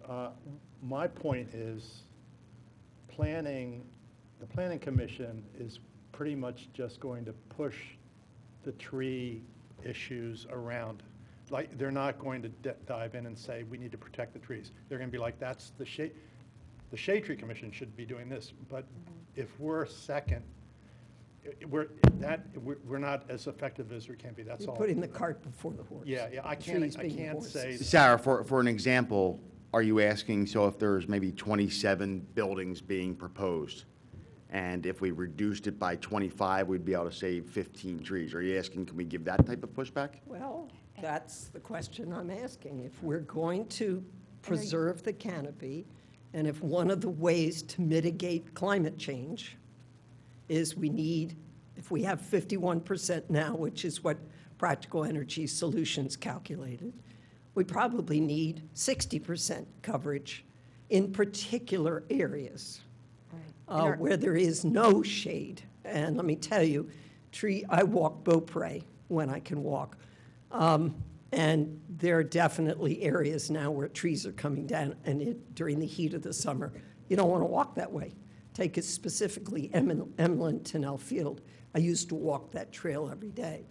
my point is, the planning commission is pretty much just going to push the tree issues around. Like, they're not going to dive in and say, we need to protect the trees. They're going to be like, that's the shade tree commission should be doing this. But if we're second, we're not as effective as we can be, that's You're all. putting the cart before the horse. Yeah, I Trees can't being say. horses. Sarah, for an example, are you asking, so if there's maybe 27 buildings being proposed, and if we reduced it by 25, we'd be able to save 15 trees? Are you asking, can we give that type of pushback? Well, that's the question I'm asking. If we're going to preserve the canopy, and if one of the ways to mitigate climate change is if we have 51% now, which is what Practical Energy Solutions calculated, we probably need 60% coverage in particular areas where there is no shade. And let me tell you, I walk Beaupre when I can walk. And there are definitely areas now where trees are coming down, and during the heat of the summer, you don't want to walk that way. Take it specifically Emlyn Tunnel Field. I used to walk that trail every day.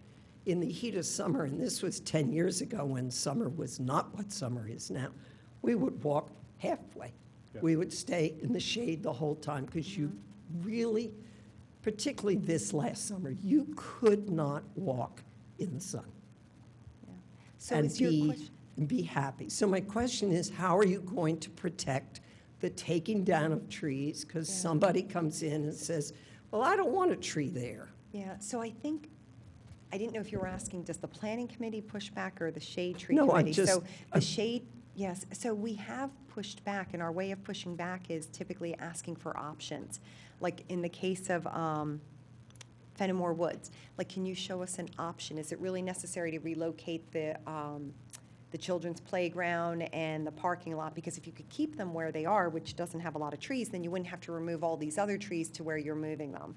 In the heat of summer, and this was 10 years ago when summer was not what summer is now, we would walk halfway. Yeah. We would stay in the shade the whole time because you really, particularly this last summer, you could not walk in the sun. So and is your question? be happy. So my question is, how are you going to protect the taking down of trees? Because somebody comes in and says, well, I don't want a tree there. Yeah, so I didn't know if you were asking, does the planning committee push back or the shade tree No, committee? I'm just- So the shade, yes, so we have pushed back, and our way of pushing back is typically asking for options. Like in the case of Fenimore Woods, like, can you show us an option? Is it really necessary to relocate the children's playground and the parking lot? Because if you could keep them where they are, which doesn't have a lot of trees, then you wouldn't have to remove all these other trees to where you're moving them.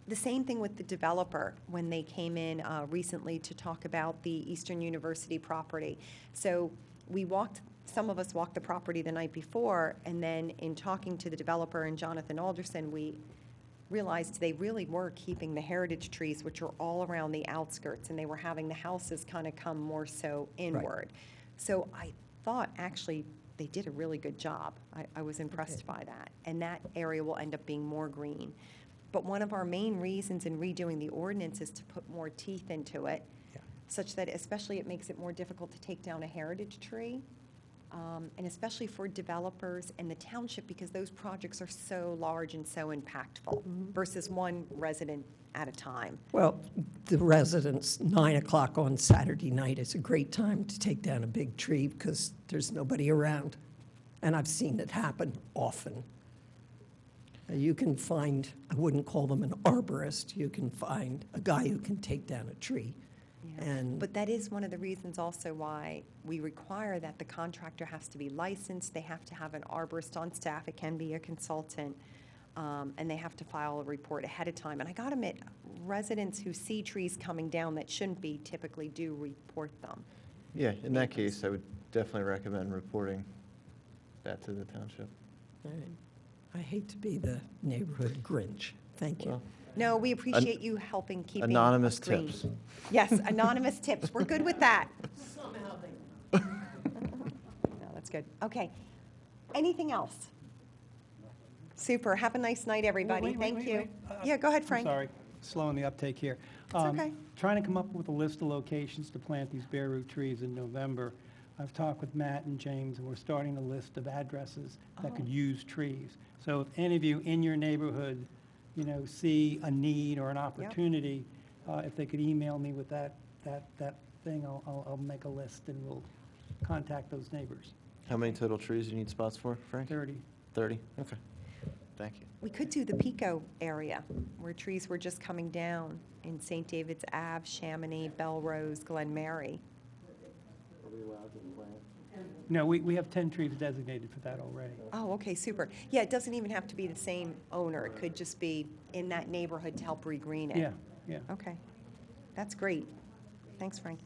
The same thing with the developer when they came in recently to talk about the Eastern University property. So some of us walked the property the night before, and then in talking to the developer and Jonathan Alderson, we realized they really were keeping the heritage trees, which are all around the outskirts, and they were having the houses kind of come more so inward. So I thought actually they did a really good job. I was impressed by that. And that area will end up being more green. But one of our main reasons in redoing the ordinance is to put more teeth into it, such that especially it makes it more difficult to take down a heritage tree. And especially for developers and the township, because those projects are so large and so impactful versus one resident at a time. Well, the residents, 9 o'clock on Saturday night is a great time to take down a big tree because there's nobody around. And I've seen it happen often. You can find, I wouldn't call them an arborist, you can find a guy who can take down a tree. And But that is one of the reasons also why we require that the contractor has to be licensed, they have to have an arborist on staff, it can be a consultant, and they have to file a report ahead of time. And I gotta admit, residents who see trees coming down that shouldn't be typically do report them. Yeah, in that case, I would definitely recommend reporting that to the township. I hate to be the neighborhood Grinch. Thank you. Well, No, we appreciate you helping keeping anonymous us green. tips. Yes, anonymous tips, we're good with that. Somehow they. No, that's good. Okay. Anything else? Super, have a nice night, everybody, thank you. Yeah, go ahead, Frank. I'm sorry, slowing the uptake here. It's okay. Trying to come up with a list of locations to plant these bare root trees in November. I've talked with Matt and James, and we're starting a list of addresses that could use trees. So if any of you in your neighborhood, see a need or an opportunity, if they could email me with that thing, I'll make a list and we'll contact those neighbors. How many total trees do you need spots for, Frank? 30. 30? Okay. Thank you. We could do the Pico area, where trees were just coming down in St. David's Ave, Chamonix, Belrose, Glen Mary. Are we allowed to plant? No, we have 10 trees designated for that already. Oh, okay, super. Yeah, it doesn't even have to be the same owner. It could just be in that neighborhood to help regreen it. Yeah. Okay. That's great. Thanks, Frank.